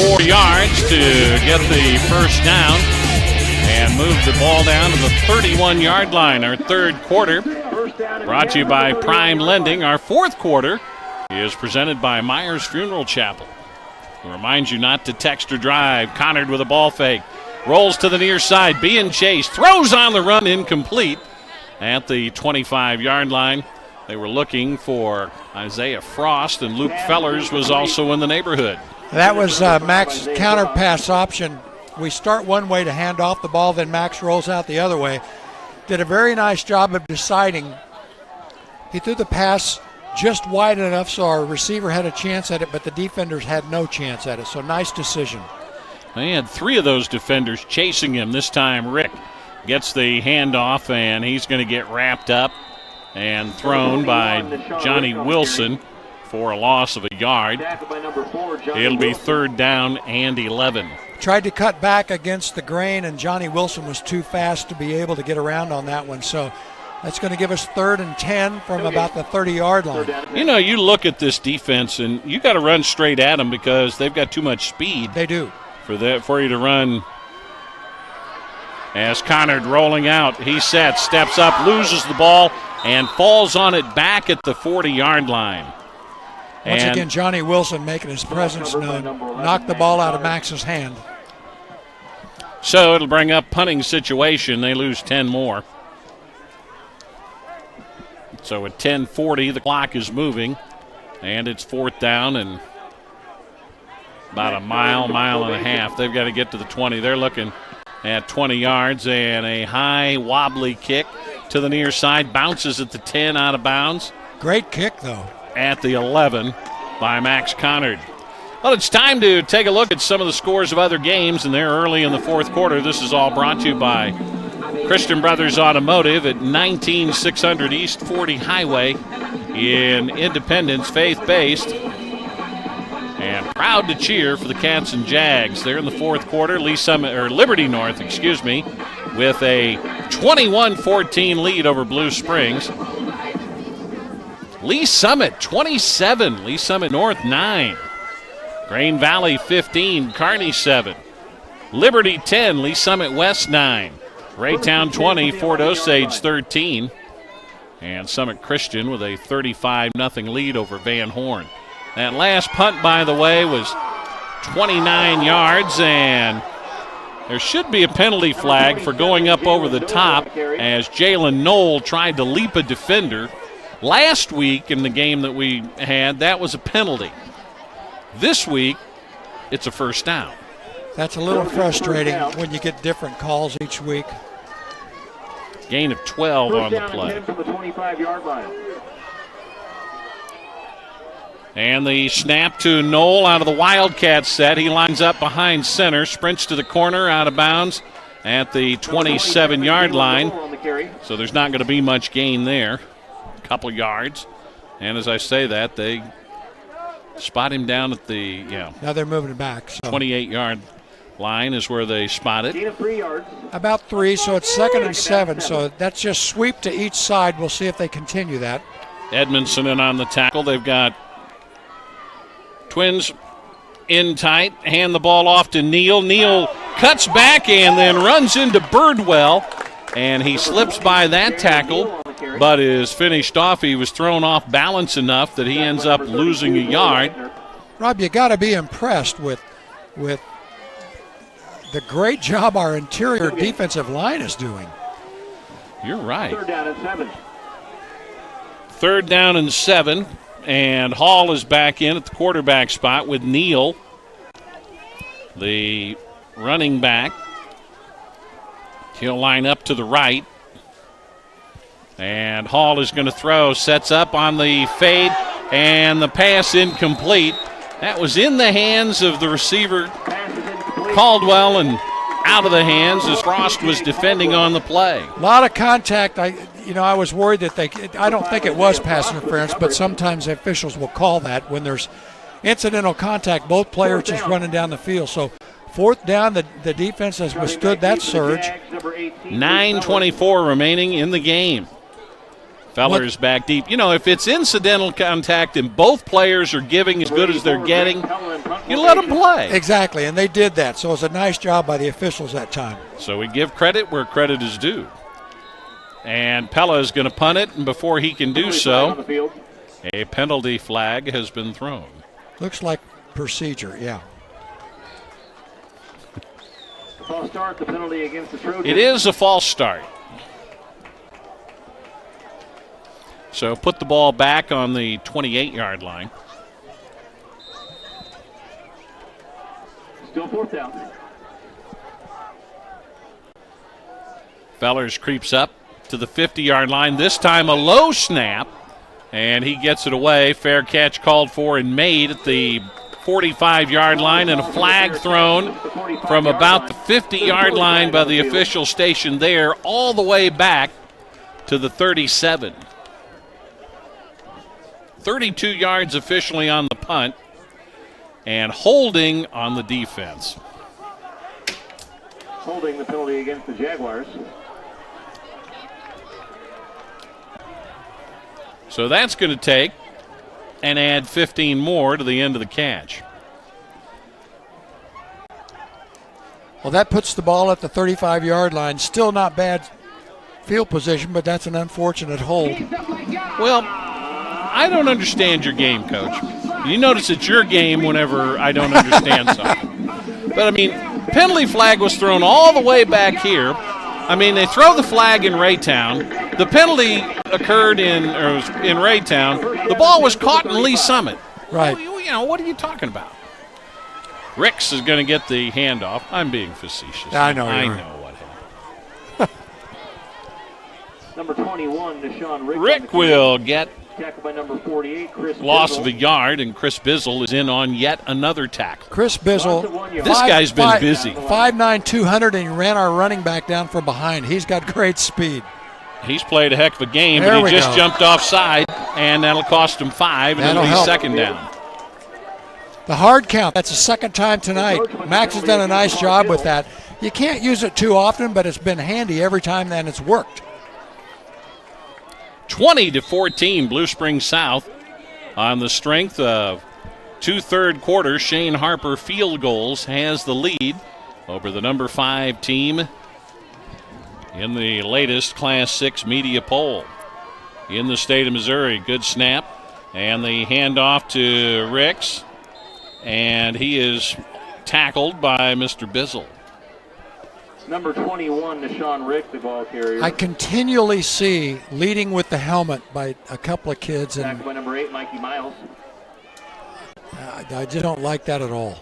Speaker 11: 4 yards to get the first down and move the ball down to the 31-yard line. Our third quarter brought to you by Prime Lending. Our fourth quarter is presented by Myers Funeral Chapel. It reminds you not to text or drive. Connard with a ball fake. Rolls to the near side, being chased, throws on the run, incomplete at the 25-yard line. They were looking for Isaiah Frost, and Luke Fellers was also in the neighborhood.
Speaker 10: That was Mac's counter pass option. We start one way to hand off the ball, then Max rolls out the other way. Did a very nice job of deciding. He threw the pass just wide enough so our receiver had a chance at it, but the defenders had no chance at it, so nice decision.
Speaker 11: They had 3 of those defenders chasing him. This time Rick gets the handoff, and he's going to get wrapped up and thrown by Johnny Wilson for a loss of a yard. It'll be third down and 11.
Speaker 10: Tried to cut back against the grain, and Johnny Wilson was too fast to be able to get around on that one. So that's going to give us 3rd and 10 from about the 30-yard line.
Speaker 11: You know, you look at this defense, and you got to run straight at them because they've got too much speed.
Speaker 10: They do.
Speaker 11: For you to run. As Connard rolling out, he sets, steps up, loses the ball, and falls on it back at the 40-yard line.
Speaker 10: Once again, Johnny Wilson making his presence known. Knocked the ball out of Max's hand.
Speaker 11: So it'll bring up punting situation. They lose 10 more. So at 10:40, the clock is moving, and it's 4th down and about a mile and a half. They've got to get to the 20. They're looking at 20 yards, and a high wobbly kick to the near side. Bounces at the 10 out of bounds.
Speaker 10: Great kick, though.
Speaker 11: At the 11 by Max Connard. Well, it's time to take a look at some of the scores of other games, and they're early in the fourth quarter. This is all brought to you by Christian Brothers Automotive at 19600 East 40 Highway in Independence, faith-based. And proud to cheer for the Cats and Jags. They're in the fourth quarter. Liberty North, with a 21-14 lead over Blue Springs. Lee Summit 27, Lee Summit North 9. Grain Valley 15, Kearney 7. Liberty 10, Lee Summit West 9. Raytown 20, Fort Osage 13. And Summit Christian with a 35-0 lead over Van Horn. That last punt, by the way, was 29 yards, and there should be a penalty flag for going up over the top as Jalen Knoll tried to leap a defender. Last week in the game that we had, that was a penalty. This week, it's a first down.
Speaker 10: That's a little frustrating when you get different calls each week.
Speaker 11: Gain of 12 on the play.
Speaker 13: From the 25-yard line.
Speaker 11: And the snap to Knoll out of the Wildcat set. He lines up behind center, sprints to the corner, out of bounds at the 27-yard line. So there's not going to be much gain there. A couple yards. And as I say that, they spot him down at the,
Speaker 10: Now they're moving it back. So.
Speaker 11: 28-yard line is where they spot it.
Speaker 10: About 3, so it's 2nd and 7. So that's just sweep to each side. We'll see if they continue that.
Speaker 11: Edmondson in on the tackle. They've got Twins in tight, hand the ball off to Neal. Neal cuts back and then runs into Birdwell, and he slips by that tackle, but is finished off. He was thrown off balance enough that he ends up losing a yard.
Speaker 10: Rob, you got to be impressed with the great job our interior defensive line is doing.
Speaker 11: You're right.
Speaker 13: 3rd down and 7.
Speaker 11: 3rd down and 7, and Hall is back in at the quarterback spot with Neal, the running back. He'll line up to the right. And Hall is going to throw, sets up on the fade, and the pass incomplete. That was in the hands of the receiver, Caldwell, and out of the hands as Frost was defending on the play.
Speaker 10: A lot of contact. I was worried that I don't think it was pass interference, but sometimes the officials will call that when there's incidental contact, both players just running down the field. So 4th down, the defense has withstood that surge.
Speaker 11: 9:24 remaining in the game. Feller's back deep. If it's incidental contact and both players are giving as good as they're getting, you let them play.
Speaker 10: Exactly, and they did that. So it was a nice job by the officials that time.
Speaker 11: So we give credit where credit is due. And Pella is going to punt it, and before he can do so, a penalty flag has been thrown.
Speaker 10: Looks like procedure, yeah.
Speaker 13: False start, the penalty against the Trojans.
Speaker 11: It is a false start. So put the ball back on the 28-yard line.
Speaker 13: Still 4th down.
Speaker 11: Fellers creeps up to the 50-yard line. This time a low snap, and he gets it away. Fair catch called for and made at the 45-yard line, and a flag thrown from about the 50-yard line by the official stationed there all the way back to the 37. 32 yards officially on the punt, and holding on the defense.
Speaker 13: Holding the penalty against the Jaguars.
Speaker 11: So that's going to take and add 15 more to the end of the catch.
Speaker 10: Well, that puts the ball at the 35-yard line. Still not bad field position, but that's an unfortunate hold.
Speaker 11: Well, I don't understand your game, Coach. You notice it's your game whenever I don't understand something. But, penalty flag was thrown all the way back here. They throw the flag in Raytown. The penalty occurred in Raytown. The ball was caught in Lee Summit.
Speaker 10: Right.
Speaker 11: What are you talking about? Ricks is going to get the handoff. I'm being facetious.
Speaker 10: I know
Speaker 11: what happened.
Speaker 13: Number 21, Deshaun Rick.
Speaker 11: Rick will get
Speaker 13: tackled by number 48, Chris
Speaker 11: loss
Speaker 13: Bizzle.
Speaker 11: of a yard, and Chris Bizzle is in on yet another tackle.
Speaker 10: Chris Bizzle.
Speaker 11: This guy's been busy.
Speaker 10: 5'9", 200, and he ran our running back down from behind. He's got great speed.
Speaker 11: He's played a heck of a game,
Speaker 10: There
Speaker 11: but he
Speaker 10: we
Speaker 11: just
Speaker 10: go.
Speaker 11: jumped offside, and that'll cost him 5, and
Speaker 10: That'll
Speaker 11: it'll be
Speaker 10: help.
Speaker 11: 2nd down.
Speaker 10: The hard count, that's the second time tonight. Max has done a nice job with that. You can't use it too often, but it's been handy every time that it's worked.
Speaker 11: 20-14, Blue Springs South on the strength of 2 third quarters. Shane Harper field goals has the lead over the number 5 team in the latest Class 6 media poll in the state of Missouri. Good snap, and the handoff to Ricks, and he is tackled by Mr. Bizzle.
Speaker 13: Number 21, Deshaun Rick, the ball carrier.
Speaker 10: I continually see leading with the helmet by a couple of kids, and
Speaker 13: Tackled by number 8, Mikey Miles.
Speaker 10: I just don't like that at all.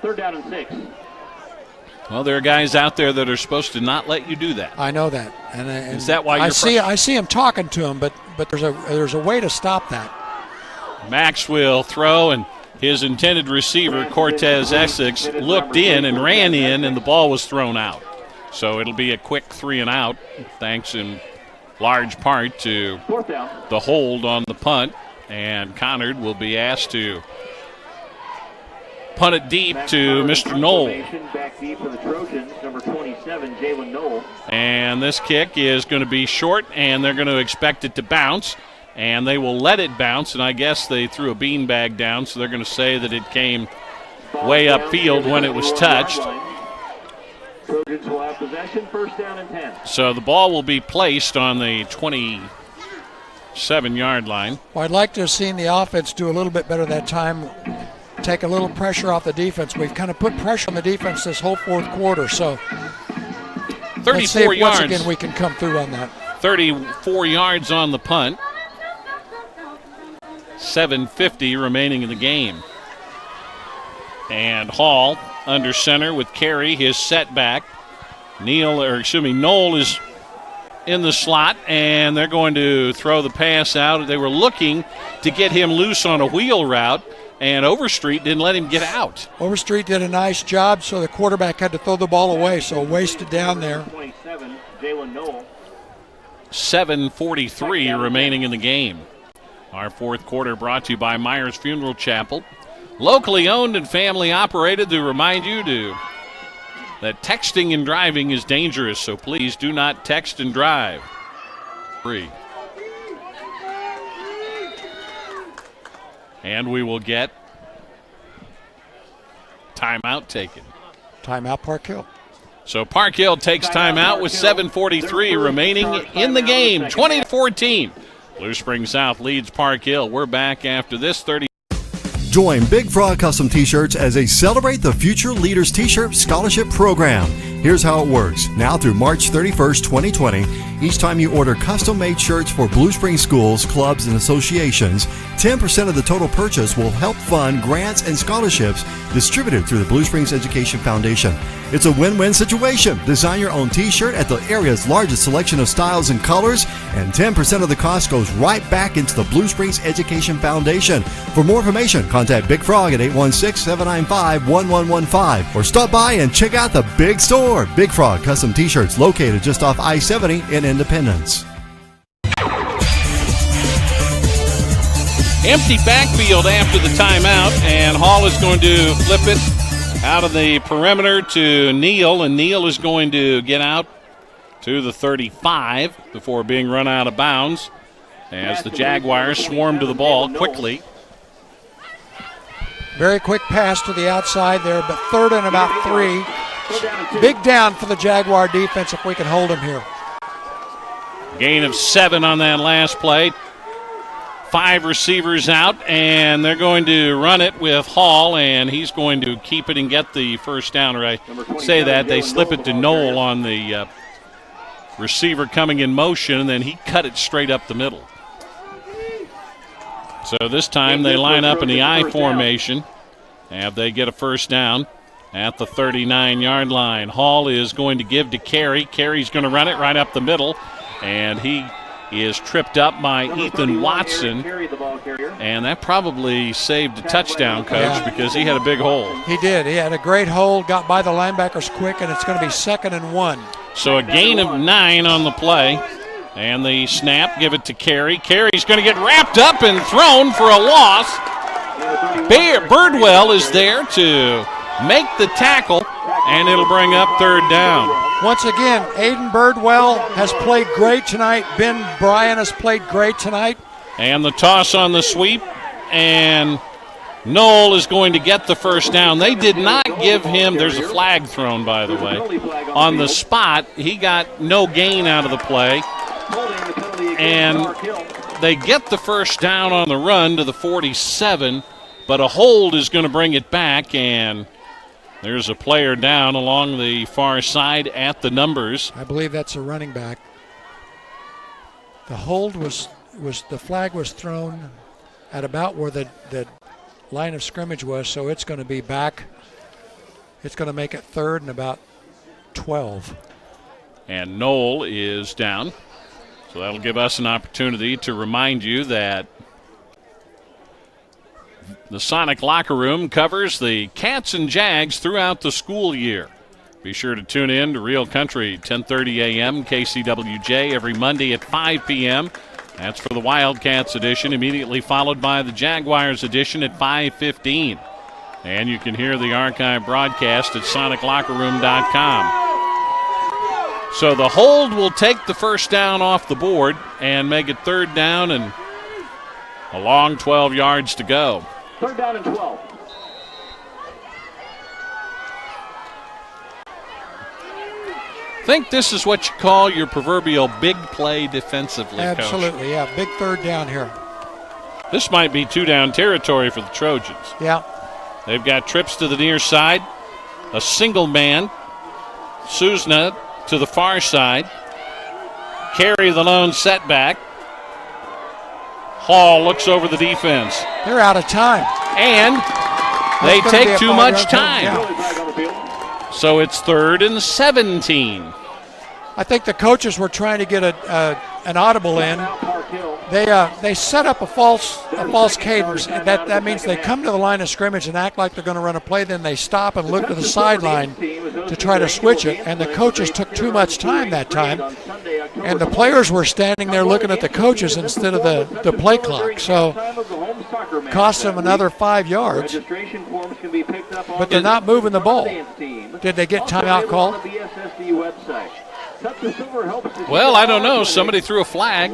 Speaker 13: 3rd down and 6.
Speaker 11: Well, there are guys out there that are supposed to not let you do that.
Speaker 10: I know that, and
Speaker 11: Is that why you're
Speaker 10: I see him talking to him, but there's a way to stop that.
Speaker 11: Max will throw, and his intended receiver, Cortez Essex, looked in and ran in, and the ball was thrown out. So it'll be a quick 3 and out, thanks in large part to the hold on the punt. And Connard will be asked to punt it deep to Mr. Knoll.
Speaker 13: Back deep for the Trojans, number 27, Jalen Knoll.
Speaker 11: And this kick is going to be short, and they're going to expect it to bounce. And they will let it bounce, and I guess they threw a beanbag down, so they're going to say that it came way upfield when it was touched.
Speaker 13: Trojans will have possession, 1st down and 10.
Speaker 11: So the ball will be placed on the 27-yard line.
Speaker 10: Well, I'd like to have seen the offense do a little bit better that time. take a little pressure off the defense. We've kind of put pressure on the defense this whole fourth quarter. So
Speaker 11: 34
Speaker 10: let's see if
Speaker 11: yards.
Speaker 10: once again we can come through on that.
Speaker 11: 34 yards on the punt. 7:50 remaining in the game. And Hall under center with Carey, his setback. Knoll is in the slot, and they're going to throw the pass out. They were looking to get him loose on a wheel route, and Overstreet didn't let him get out.
Speaker 10: Overstreet did a nice job, so the quarterback had to throw the ball away, so wasted down there.
Speaker 11: 7:43 remaining in the game. Our fourth quarter brought to you by Myers Funeral Chapel. Locally owned and family operated, to remind you that texting and driving is dangerous, so please do not text and drive. Free. And we will get timeout taken.
Speaker 10: Timeout Park Hill.
Speaker 11: So Park Hill takes timeout with 7:43 remaining in the game. 20-14. Blue Spring South leads Park Hill. We're back after this 30.
Speaker 6: Join Big Frog Custom T-Shirts as they celebrate the Future Leaders T-Shirt Scholarship Program. Here's how it works. Now through March 31st, 2020, each time you order custom-made shirts for Blue Spring schools, clubs, and associations, 10% of the total purchase will help fund grants and scholarships distributed through the Blue Springs Education Foundation. It's a win-win situation. Design your own T-shirt at the area's largest selection of styles and colors, and 10% of the cost goes right back into the Blue Springs Education Foundation. For more information, contact Big Frog at 816-795-1115 or stop by and check out the big store. Big Frog Custom T-Shirts, located just off I-70 in Independence.
Speaker 11: Empty backfield after the timeout, and Hall is going to flip it out of the perimeter to Neal, and Neal is going to get out to the 35 before being run out of bounds as the Jaguars swarm to the ball quickly.
Speaker 10: Very quick pass to the outside there, but third and about 3. Big down for the Jaguar defense if we can hold him here.
Speaker 11: Gain of 7 on that last play. 5 receivers out, and they're going to run it with Hall, and he's going to keep it and get the first down. Or I say that, they slip it to Knoll on the receiver coming in motion, and then he cut it straight up the middle. So this time they line up in the I formation, and they get a first down at the 39-yard line. Hall is going to give to Carey. Carey's going to run it right up the middle, and he is tripped up by Ethan Watson, and that probably saved a touchdown, Coach, because he had a big hole.
Speaker 10: He did. He had a great hole, got by the linebackers quick, and it's going to be 2nd and 1.
Speaker 11: So a gain of 9 on the play, and the snap, give it to Carey. Carey's going to get wrapped up and thrown for a loss. Birdwell is there to make the tackle, and it'll bring up 3rd down.
Speaker 10: Once again, Aiden Birdwell has played great tonight. Ben Bryan has played great tonight.
Speaker 11: And the toss on the sweep, and Knoll is going to get the first down. They did not give him, there's a flag thrown, by the way, on the spot. He got no gain out of the play, and they get the first down on the run to the 47, but a hold is going to bring it back, and there's a player down along the far side at the numbers.
Speaker 10: I believe that's a running back. The hold was the flag was thrown at about where the line of scrimmage was, so it's going to be back. It's going to make it 3rd and about 12.
Speaker 11: And Knoll is down. So that'll give us an opportunity to remind you that the Sonic Locker Room covers the Cats and Jags throughout the school year. Be sure to tune in to Real Country, 10:30 a.m., KCWJ, every Monday at 5 p.m. That's for the Wildcats edition, immediately followed by the Jaguars edition at 5:15. And you can hear the archive broadcast at soniclockerroom.com. So the hold will take the first down off the board and make it 3rd down and a long 12 yards to go.
Speaker 13: 3rd down and 12.
Speaker 11: I think this is what you call your proverbial big play defensively,
Speaker 10: Absolutely,
Speaker 11: Coach.
Speaker 10: yeah. Big 3rd down here.
Speaker 11: This might be 2-down territory for the Trojans.
Speaker 10: Yeah.
Speaker 11: They've got trips to the near side. A single man. Susna to the far side. Carry the lone setback. Hall looks over the defense.
Speaker 10: They're out of time.
Speaker 11: And they take too much time. So it's 3rd and 17.
Speaker 10: I think the coaches were trying to get an audible in. They set up a false cadence. That means they come to the line of scrimmage and act like they're going to run a play. Then they stop and look to the sideline to try to switch it. And the coaches took too much time that time. And the players were standing there looking at the coaches instead of the play clock. So cost them another 5 yards. But they're not moving the ball. Did they get timeout called?
Speaker 11: Well, I don't know. Somebody threw a flag.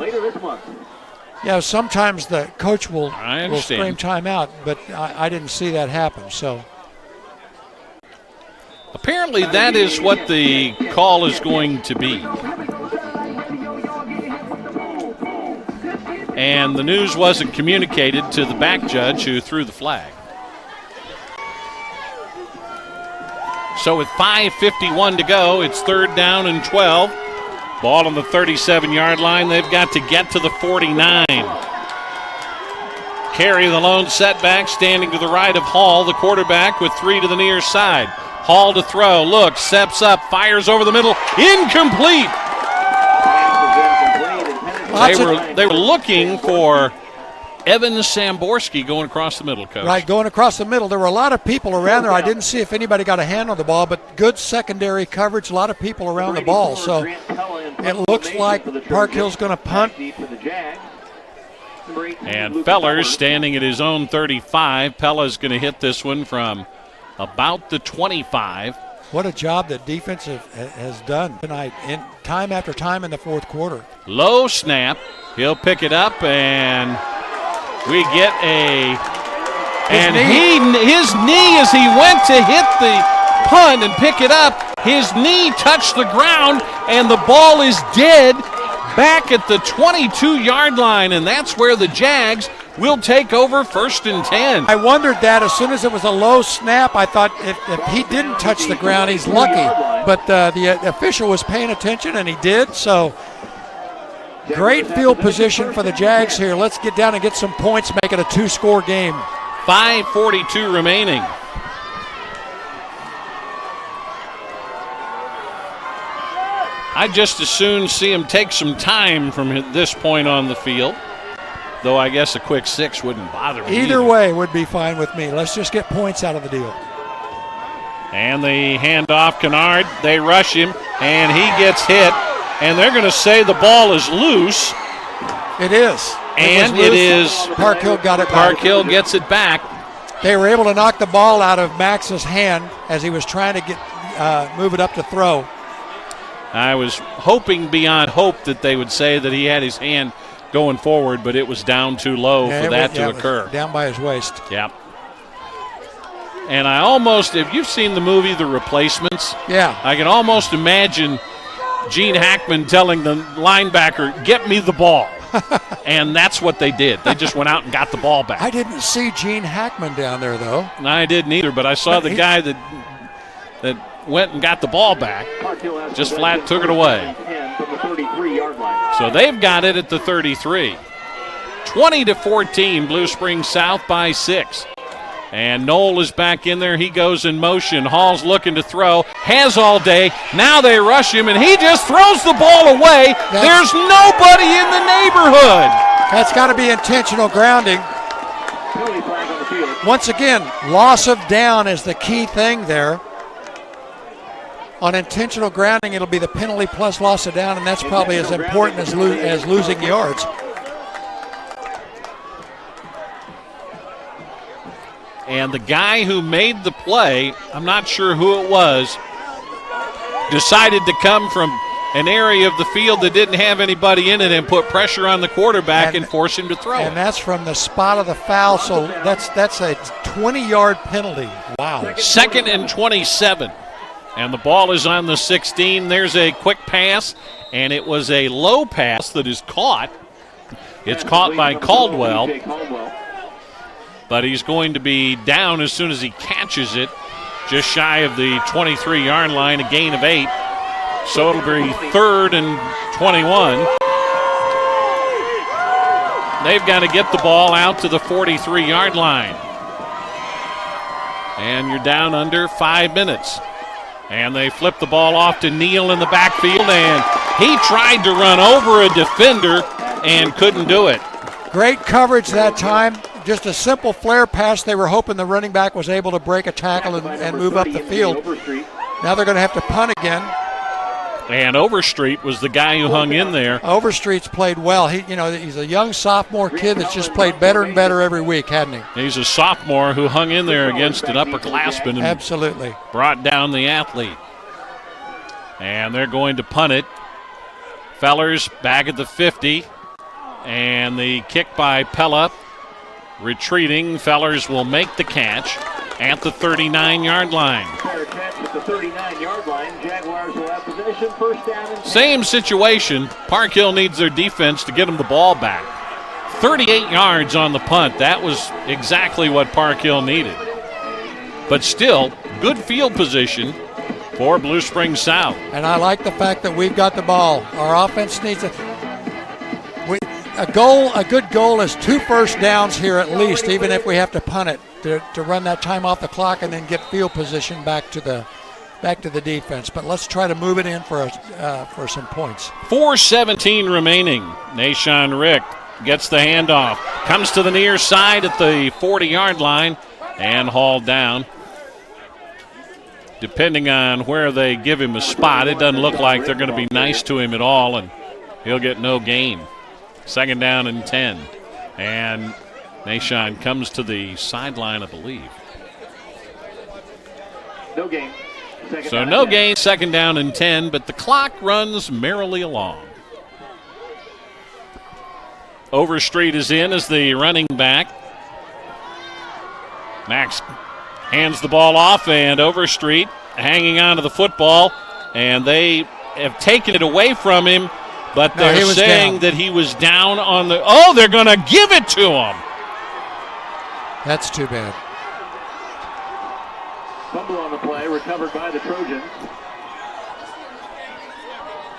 Speaker 10: Yeah, sometimes the coach will
Speaker 11: scream
Speaker 10: timeout, but I didn't see that happen. So
Speaker 11: apparently that is what the call is going to be. And the news wasn't communicated to the back judge who threw the flag. So with 5:51 to go, it's 3rd down and 12. Ball on the 37-yard line. They've got to get to the 49. Carry the lone setback, standing to the right of Hall, the quarterback, with 3 to the near side. Hall to throw. Looks, steps up, fires over the middle. Incomplete. They were looking for Evan Samborski going across the middle, Coach.
Speaker 10: Right, going across the middle. There were a lot of people around there. I didn't see if anybody got a hand on the ball, but good secondary coverage, a lot of people around the ball. So it looks like Park Hill's going to punt.
Speaker 11: And Fellers standing at his own 35. Pella's going to hit this one from about the 25.
Speaker 10: What a job that defense has done tonight, in time after time in the fourth quarter.
Speaker 11: Low snap. He'll pick it up, and we get his knee as he went to hit the punt and pick it up, his knee touched the ground, and the ball is dead back at the 22-yard line, and that's where the Jags will take over 1st and 10.
Speaker 10: I wondered that as soon as it was a low snap. I thought if he didn't touch the ground, he's lucky. But the official was paying attention, and he did. So great field position for the Jags here. Let's get down and get some points, make it a 2-score game.
Speaker 11: 5:42 remaining. I'd just as soon see him take some time from this point on the field. Though I guess a quick 6 wouldn't bother me.
Speaker 10: Either way would be fine with me. Let's just get points out of the deal.
Speaker 11: And the handoff, Kennard. They rush him, and he gets hit. And they're going to say the ball is loose.
Speaker 10: It is.
Speaker 11: It is.
Speaker 10: Park Hill got it back.
Speaker 11: Park Hill gets it back.
Speaker 10: They were able to knock the ball out of Max's hand as he was trying to move it up to throw.
Speaker 11: I was hoping beyond hope that they would say that he had his hand going forward, but it was down too low for that to occur.
Speaker 10: Down by his waist.
Speaker 11: Yep. And I almost, if you've seen the movie The Replacements,
Speaker 10: yeah,
Speaker 11: I can almost imagine Gene Hackman telling the linebacker, get me the ball. And that's what they did. They just went out and got the ball back.
Speaker 10: I didn't see Gene Hackman down there, though.
Speaker 11: I didn't either, but I saw the guy that went and got the ball back, just flat took it away. So they've got it at the 33. 20-14, Blue Springs South by 6. And Knoll is back in there. He goes in motion. Hall's looking to throw. Has all day. Now they rush him, and he just throws the ball away. There's nobody in the neighborhood.
Speaker 10: That's got to be intentional grounding. Once again, loss of down is the key thing there. On intentional grounding, it'll be the penalty plus loss of down, and that's probably as important as losing yards.
Speaker 11: And the guy who made the play, I'm not sure who it was, decided to come from an area of the field that didn't have anybody in it and put pressure on the quarterback and force him to throw.
Speaker 10: And that's from the spot of the foul, so that's a 20-yard penalty. Wow.
Speaker 11: 2nd and 27. And the ball is on the 16. There's a quick pass, and it was a low pass that is caught. It's caught by Caldwell. but he's going to be down as soon as he catches it, just shy of the 23-yard line, a gain of 8. So it'll be 3rd and 21. They've got to get the ball out to the 43-yard line. And you're down under 5 minutes. And they flip the ball off to Neal in the backfield, and he tried to run over a defender and couldn't do it.
Speaker 10: Great coverage that time. Just a simple flare pass. They were hoping the running back was able to break a tackle and move up the field. Now they're going to have to punt again.
Speaker 11: And Overstreet was the guy who hung in there.
Speaker 10: Overstreet's played well. He's a young sophomore kid that's just played better and better every week, hasn't he?
Speaker 11: He's a sophomore who hung in there against an upperclassman and
Speaker 10: absolutely
Speaker 11: brought down the athlete. And they're going to punt it. Fellers back at the 50. And the kick by Pella. Retreating. Fellers will make the catch at the 39-yard line.
Speaker 13: Fair catch at the 39-yard line. Jaguars will have possession. First down and 10.
Speaker 11: Same situation. Park Hill needs their defense to get them the ball back. 38 yards on the punt. That was exactly what Park Hill needed. But still, good field position for Blue Springs South.
Speaker 10: And I like the fact that we've got the ball. Our offense needs a good goal is 2 first downs here at least, even if we have to punt it, to run that time off the clock and then get field position back to the defense. But let's try to move it in for some points.
Speaker 11: 4:17 remaining. Nashawn Rick gets the handoff, comes to the near side at the 40-yard line and hauled down. Depending on where they give him a spot, it doesn't look like they're going to be nice to him at all, and he'll get no gain. 2nd down and 10. And Nashawn comes to the sideline, I believe.
Speaker 13: No gain.
Speaker 11: So no gain, 2nd down and 10, but the clock runs merrily along. Overstreet is in as the running back. Max hands the ball off, and Overstreet hanging on to the football, and they have taken it away from him. But they're saying that he was down on the... Oh, they're going to give it to him.
Speaker 10: That's too bad.
Speaker 13: Fumble on the play, recovered by the Trojans.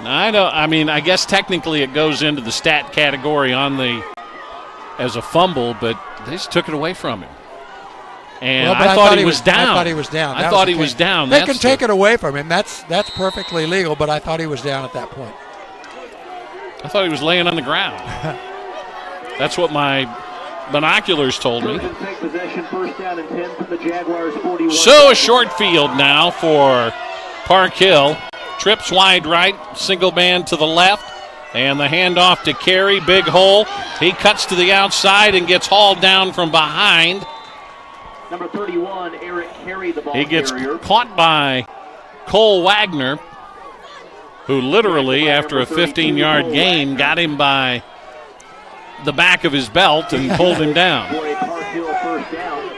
Speaker 11: I guess technically it goes into the stat category as a fumble, but they just took it away from him. And I thought he was down.
Speaker 10: I thought he was down.
Speaker 11: I thought he was down.
Speaker 10: They can take it away from him. That's perfectly legal, but I thought he was down at that point.
Speaker 11: I thought he was laying on the ground. That's what my binoculars told me.
Speaker 13: Take possession, 1st down and 10 from the Jaguars 41.
Speaker 11: So a short field now for Park Hill. Trips wide right, single man to the left, and the handoff to Carey, big hole. He cuts to the outside and gets hauled down from behind.
Speaker 13: Number 31, Eric Carey, the ball
Speaker 11: He gets
Speaker 13: carrier.
Speaker 11: caught by Cole Wagner, who literally, after a 15-yard gain, got him by the back of his belt and pulled him down.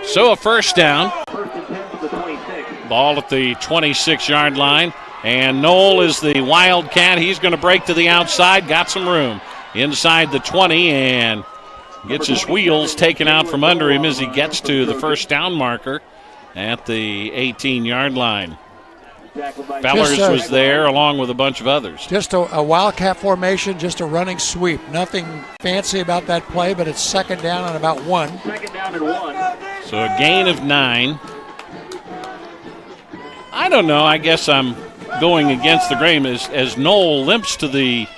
Speaker 11: So a 1st down.
Speaker 13: 1st and 10 from the 26.
Speaker 11: Ball at the 26-yard line. And Knoll is the Wildcat. He's going to break to the outside. Got some room inside the 20 and gets his wheels taken out from under him as he gets to the 1st down marker at the 18-yard line. Fellers was there along with a bunch of others.
Speaker 10: Just a Wildcat formation, just a running sweep. Nothing fancy about that play, but it's 2nd down and about 1.
Speaker 13: 2nd down and 1.
Speaker 11: So a gain of 9. I don't know. I guess I'm going against the grain as Knoll limps to the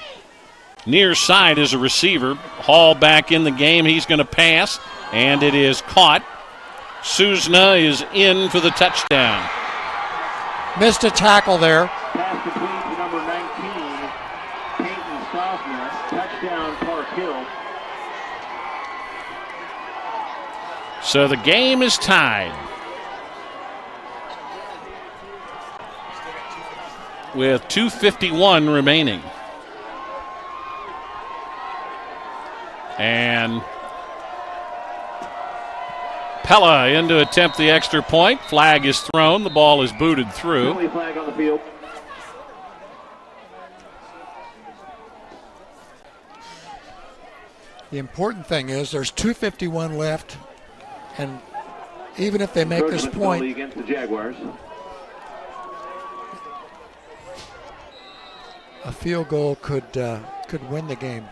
Speaker 11: near side as a receiver. Hall back in the game. He's going to pass, and it is caught. Susna is in for the touchdown.
Speaker 10: Missed a tackle there.
Speaker 13: Pass complete to number 19, Peyton Softness. Touchdown, Park Hill.
Speaker 11: So the game is tied with 2:51 remaining. And Pella in to attempt the extra point. Flag is thrown. The ball is booted through.
Speaker 13: Penalty flag on the field.
Speaker 10: The important thing is there's 2:51 left. And even if they make this point,
Speaker 13: against the Jaguars.
Speaker 10: a field goal could win the game.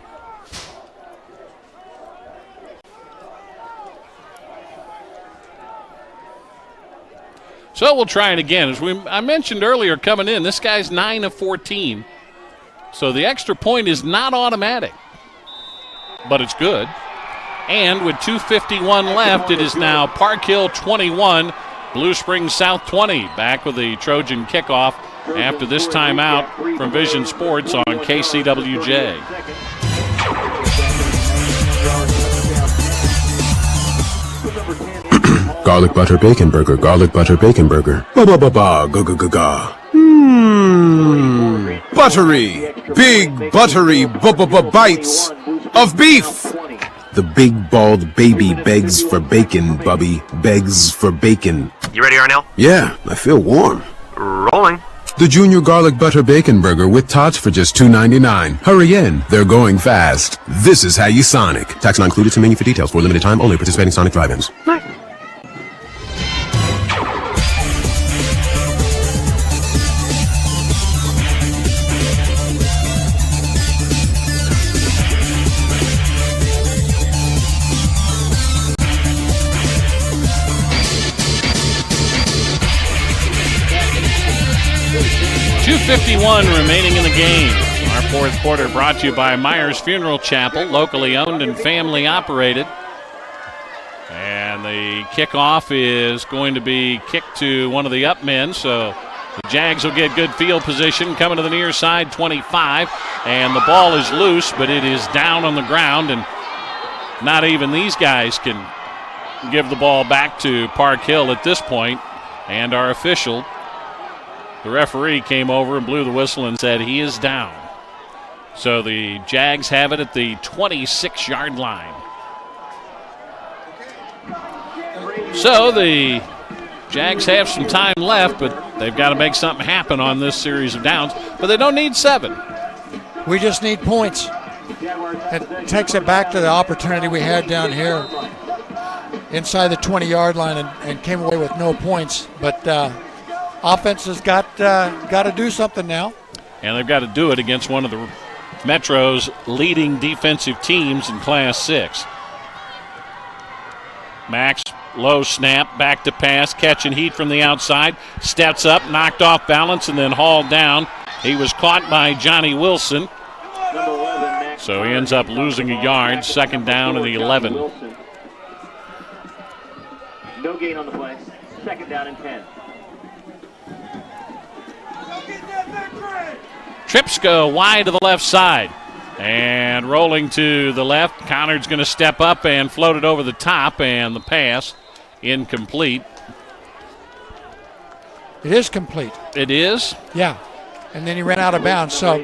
Speaker 11: So we'll try it again. As I mentioned earlier coming in, this guy's 9 of 14. So the extra point is not automatic, but it's good. And with 2:51 left, it is now Park Hill 21, Blue Springs South 20. Back with the Trojan kickoff after this timeout from Vision Sports on KCWJ.
Speaker 18: Garlic butter bacon burger, garlic butter bacon burger. Ba ba ba ba, ga ga ga ga.
Speaker 19: Buttery, big buttery bites of beef.
Speaker 18: The big bald baby begs for bacon, Bubby. Begs for bacon.
Speaker 20: You ready, Arnell?
Speaker 18: Yeah, I feel warm.
Speaker 20: Rolling.
Speaker 18: The Junior Garlic Butter Bacon Burger with tots for just $2.99. Hurry in, they're going fast. This is how you Sonic. Tax not included. See menu for details. For limited time only. Participating Sonic drive-ins.
Speaker 20: Nice.
Speaker 11: .51 remaining in the game. Our fourth quarter brought to you by Myers Funeral Chapel, locally owned and family operated. And the kickoff is going to be kicked to one of the up men, so the Jags will get good field position coming to the near side, 25. And the ball is loose, but it is down on the ground, and not even these guys can give the ball back to Park Hill at this point. And our official, the referee, came over and blew the whistle and said he is down. So the Jags have it at the 26-yard line. So the Jags have some time left, but they've got to make something happen on this series of downs. But they don't need 7.
Speaker 10: We just need points. It takes it back to the opportunity we had down here inside the 20-yard line and came away with no points. But offense has got to do something now.
Speaker 11: And they've got to do it against one of the Metro's leading defensive teams in Class 6. Max, low snap, back to pass, catching heat from the outside, steps up, knocked off balance, and then hauled down. He was caught by Johnny Wilson. So he ends up losing a yard, second down and 11.
Speaker 13: No gain on the play, second down and 10.
Speaker 11: Trips go wide to the left side. And rolling to the left, Conard's going to step up and float it over the top, and the pass incomplete.
Speaker 10: It is complete.
Speaker 11: It is?
Speaker 10: Yeah. And then he ran out of bounds. So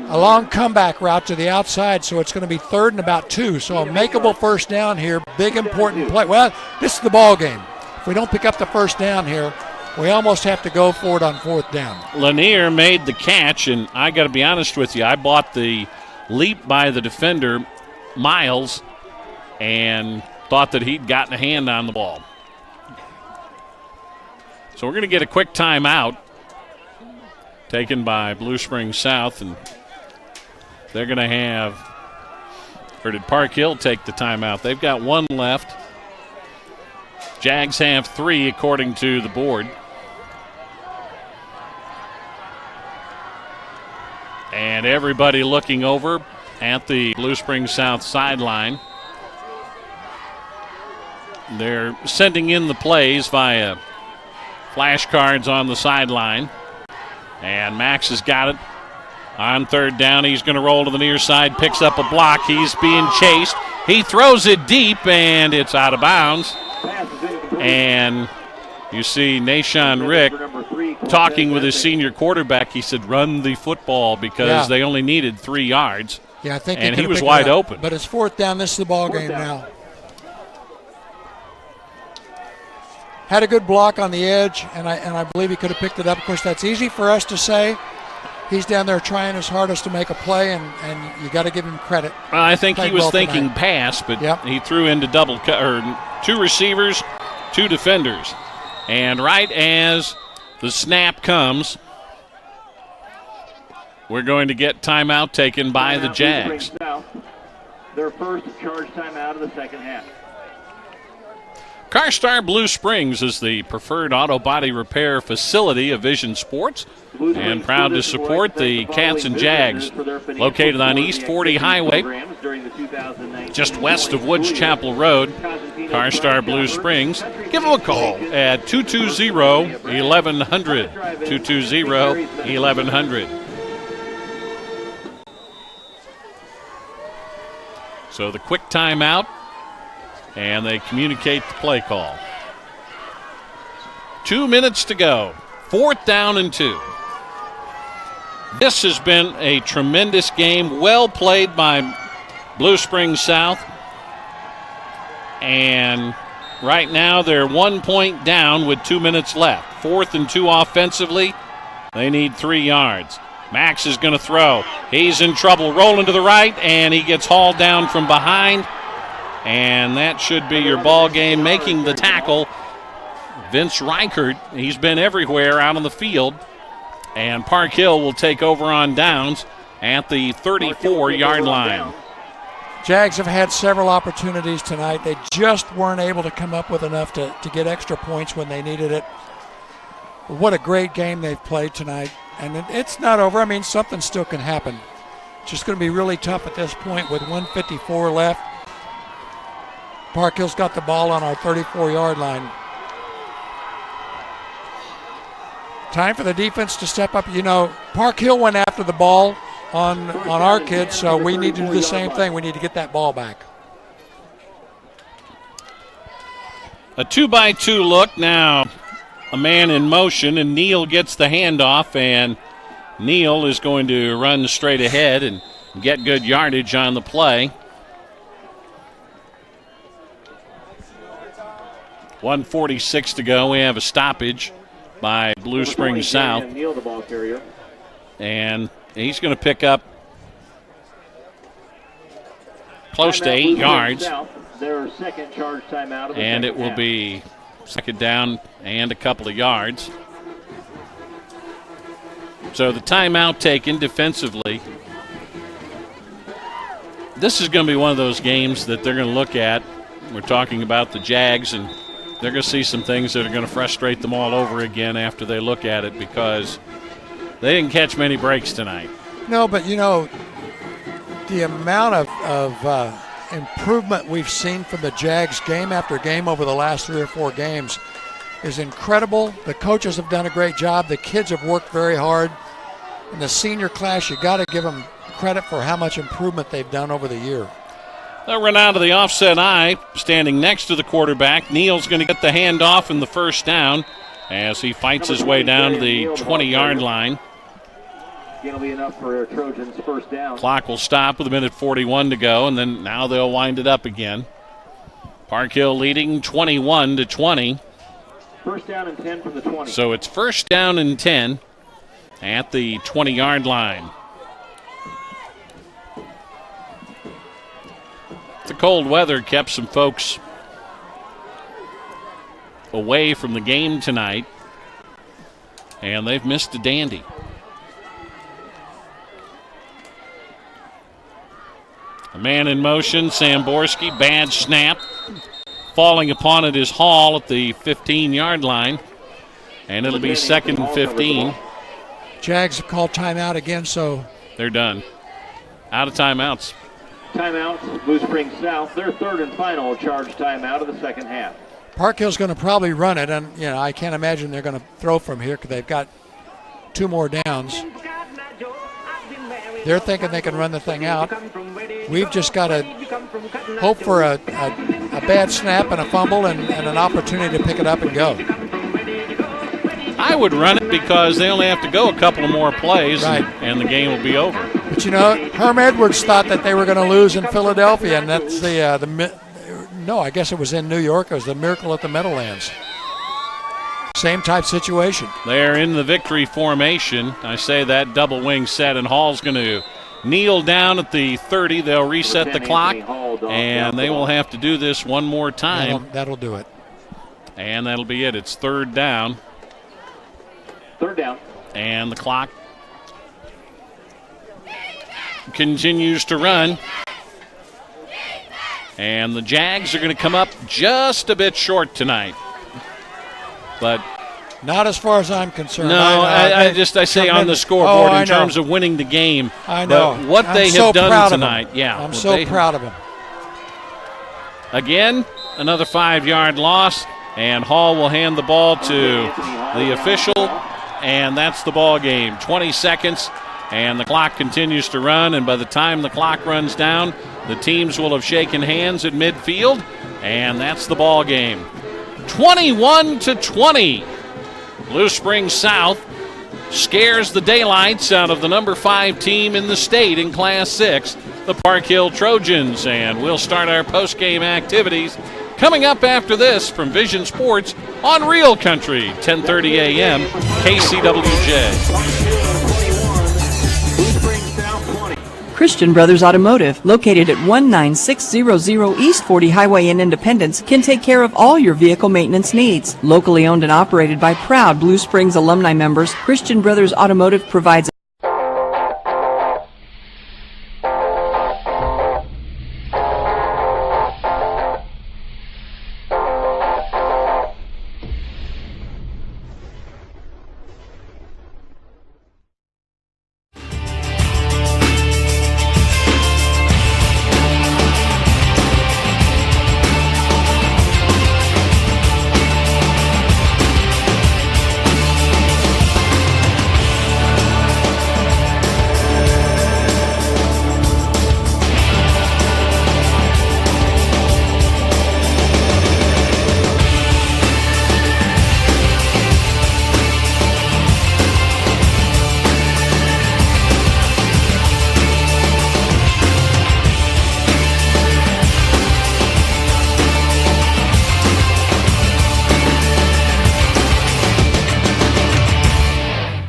Speaker 10: a long comeback route to the outside, so it's going to be 3rd and about 2. So a makeable first down here, big important play. Well, this is the ball game. If we don't pick up the first down here, we almost have to go for it on 4th down.
Speaker 11: Lanier made the catch, and I got to be honest with you, I bought the leap by the defender, Miles, and thought that he'd gotten a hand on the ball. So we're going to get a quick timeout taken by Blue Springs South, and they're going to have, or did Park Hill take the timeout? They've got 1 left. Jags have 3 according to the board. And everybody looking over at the Blue Springs South sideline. They're sending in the plays via flashcards on the sideline. And Max has got it on 3rd down. He's going to roll to the near side, picks up a block. He's being chased. He throws it deep, and it's out of bounds. And you see Nashawn Rick talking with his senior quarterback. He said, run the football, because they only needed 3 yards.
Speaker 10: Yeah, I think
Speaker 11: and he was wide open.
Speaker 10: But it's 4th down. This is the ball game now. Had a good block on the edge, and I believe he could have picked it up. Of course, that's easy for us to say. he's down there trying his hardest to make a play, and you got to give him credit.
Speaker 11: Well, I think he was thinking
Speaker 10: tonight.
Speaker 11: pass, but he threw into two receivers, two defenders. And right as the snap comes, we're going to get timeout taken by the Jags.
Speaker 13: Their first charge timeout of the second half.
Speaker 11: CarStar Blue Springs is the preferred auto body repair facility of Vision Sports and proud to support the Cats and Jags. Located on East 40 Highway, just west of Woods Chapel Road, CarStar Blue Springs. Give them a call at 220-1100, 220-1100. So the quick timeout, and they communicate the play call. 2 minutes to go. 4th down and 2. This has been a tremendous game. Well played by Blue Springs South. And right now they're 1 point down with 2 minutes left. 4th and 2 offensively. They need 3 yards. Max is going to throw. He's in trouble. Rolling to the right, and he gets hauled down from behind. And that should be your ball game. Making the tackle, Vince Reichert. He's been everywhere out on the field. And Park Hill will take over on downs at the 34-yard line.
Speaker 10: Jags have had several opportunities tonight. They just weren't able to come up with enough to get extra points when they needed it. What a great game they've played tonight. And it's not over. I mean, something still can happen. It's just going to be really tough at this point with 1:54 left. Park Hill's got the ball on our 34-yard line. Time for the defense to step up. You know, Park Hill went after the ball on our kids, so we need to do the same thing. We need to get that ball back.
Speaker 11: A 2-by-2 look now. A man in motion, and Neal gets the handoff, and Neal is going to run straight ahead and get good yardage on the play. 1:46 to go. We have a stoppage by Blue Springs South. And he's going to pick up close to 8 yards.
Speaker 13: Their second charge timeout.
Speaker 11: And it will be second down and a couple of yards. So the timeout taken defensively. This is going to be one of those games that they're going to look at. We're talking about the Jags, and they're going to see some things that are going to frustrate them all over again after they look at it, because they didn't catch many breaks tonight.
Speaker 10: No, but, you know, the amount of improvement we've seen from the Jags game after game over the last 3 or 4 games is incredible. The coaches have done a great job. The kids have worked very hard. In the senior class, you got to give them credit for how much improvement they've done over the year.
Speaker 11: They'll run out of the offset eye, standing next to the quarterback. Neal's going to get the handoff in the first down as he fights his way down to the 20-yard line.
Speaker 13: Going to be enough for Trojans' first down.
Speaker 11: Clock will stop with 1:41 to go, and then now they'll wind it up again. Park Hill leading 21-20.
Speaker 13: First down and 10 from the 20.
Speaker 11: So it's first down and 10 at the 20-yard line. The cold weather kept some folks away from the game tonight, and they've missed a dandy. A man in motion, Samborski, bad snap. Falling upon it is Hall at the 15-yard line, and it'll be second and 15.
Speaker 10: Jags have called timeout again, so
Speaker 11: they're done. Out of timeouts.
Speaker 13: Timeouts, Blue Springs South. Their third and final charge timeout of the second half.
Speaker 10: Park Hill's going to probably run it, and you know I can't imagine they're going to throw from here because they've got 2 more downs. They're thinking they can run the thing out. We've just got to hope for a bad snap and a fumble and an opportunity to pick it up and go.
Speaker 11: I would run it because they only have to go a couple of more plays,
Speaker 10: right,
Speaker 11: and the game will be over.
Speaker 10: But you know, Herm Edwards thought that they were going to lose in Philadelphia, and that's no, I guess it was in New York. It was the Miracle at the Meadowlands. Same type situation.
Speaker 11: They're in the victory formation. I say that double wing set, and Hall's going to kneel down at the 30. They'll reset the clock, and they will have to do this one more time.
Speaker 10: That'll do it.
Speaker 11: And that'll be it. It's third down.
Speaker 13: Third down.
Speaker 11: And the clock continues to run. And the Jags are going to come up just a bit short tonight. But
Speaker 10: not as far as I'm concerned.
Speaker 11: No, I say on the scoreboard in terms of winning the game.
Speaker 10: I know.
Speaker 11: But what they have done tonight,
Speaker 10: I'm so proud of them.
Speaker 11: Again, another 5-yard loss, and Hall will hand the ball to the official, and that's the ball game. 20 seconds, and the clock continues to run, and by the time the clock runs down, the teams will have shaken hands at midfield, and that's the ball game. 21-20. Blue Springs South scares the daylights out of the number 5 team in the state in Class 6, the Park Hill Trojans. And we'll start our post-game activities coming up after this from Vision Sports on Real Country, 10:30 a.m. KCWJ.
Speaker 16: Christian Brothers Automotive, located at 19600 East 40 Highway in Independence, can take care of all your vehicle maintenance needs. Locally owned and operated by proud Blue Springs alumni members, Christian Brothers Automotive provides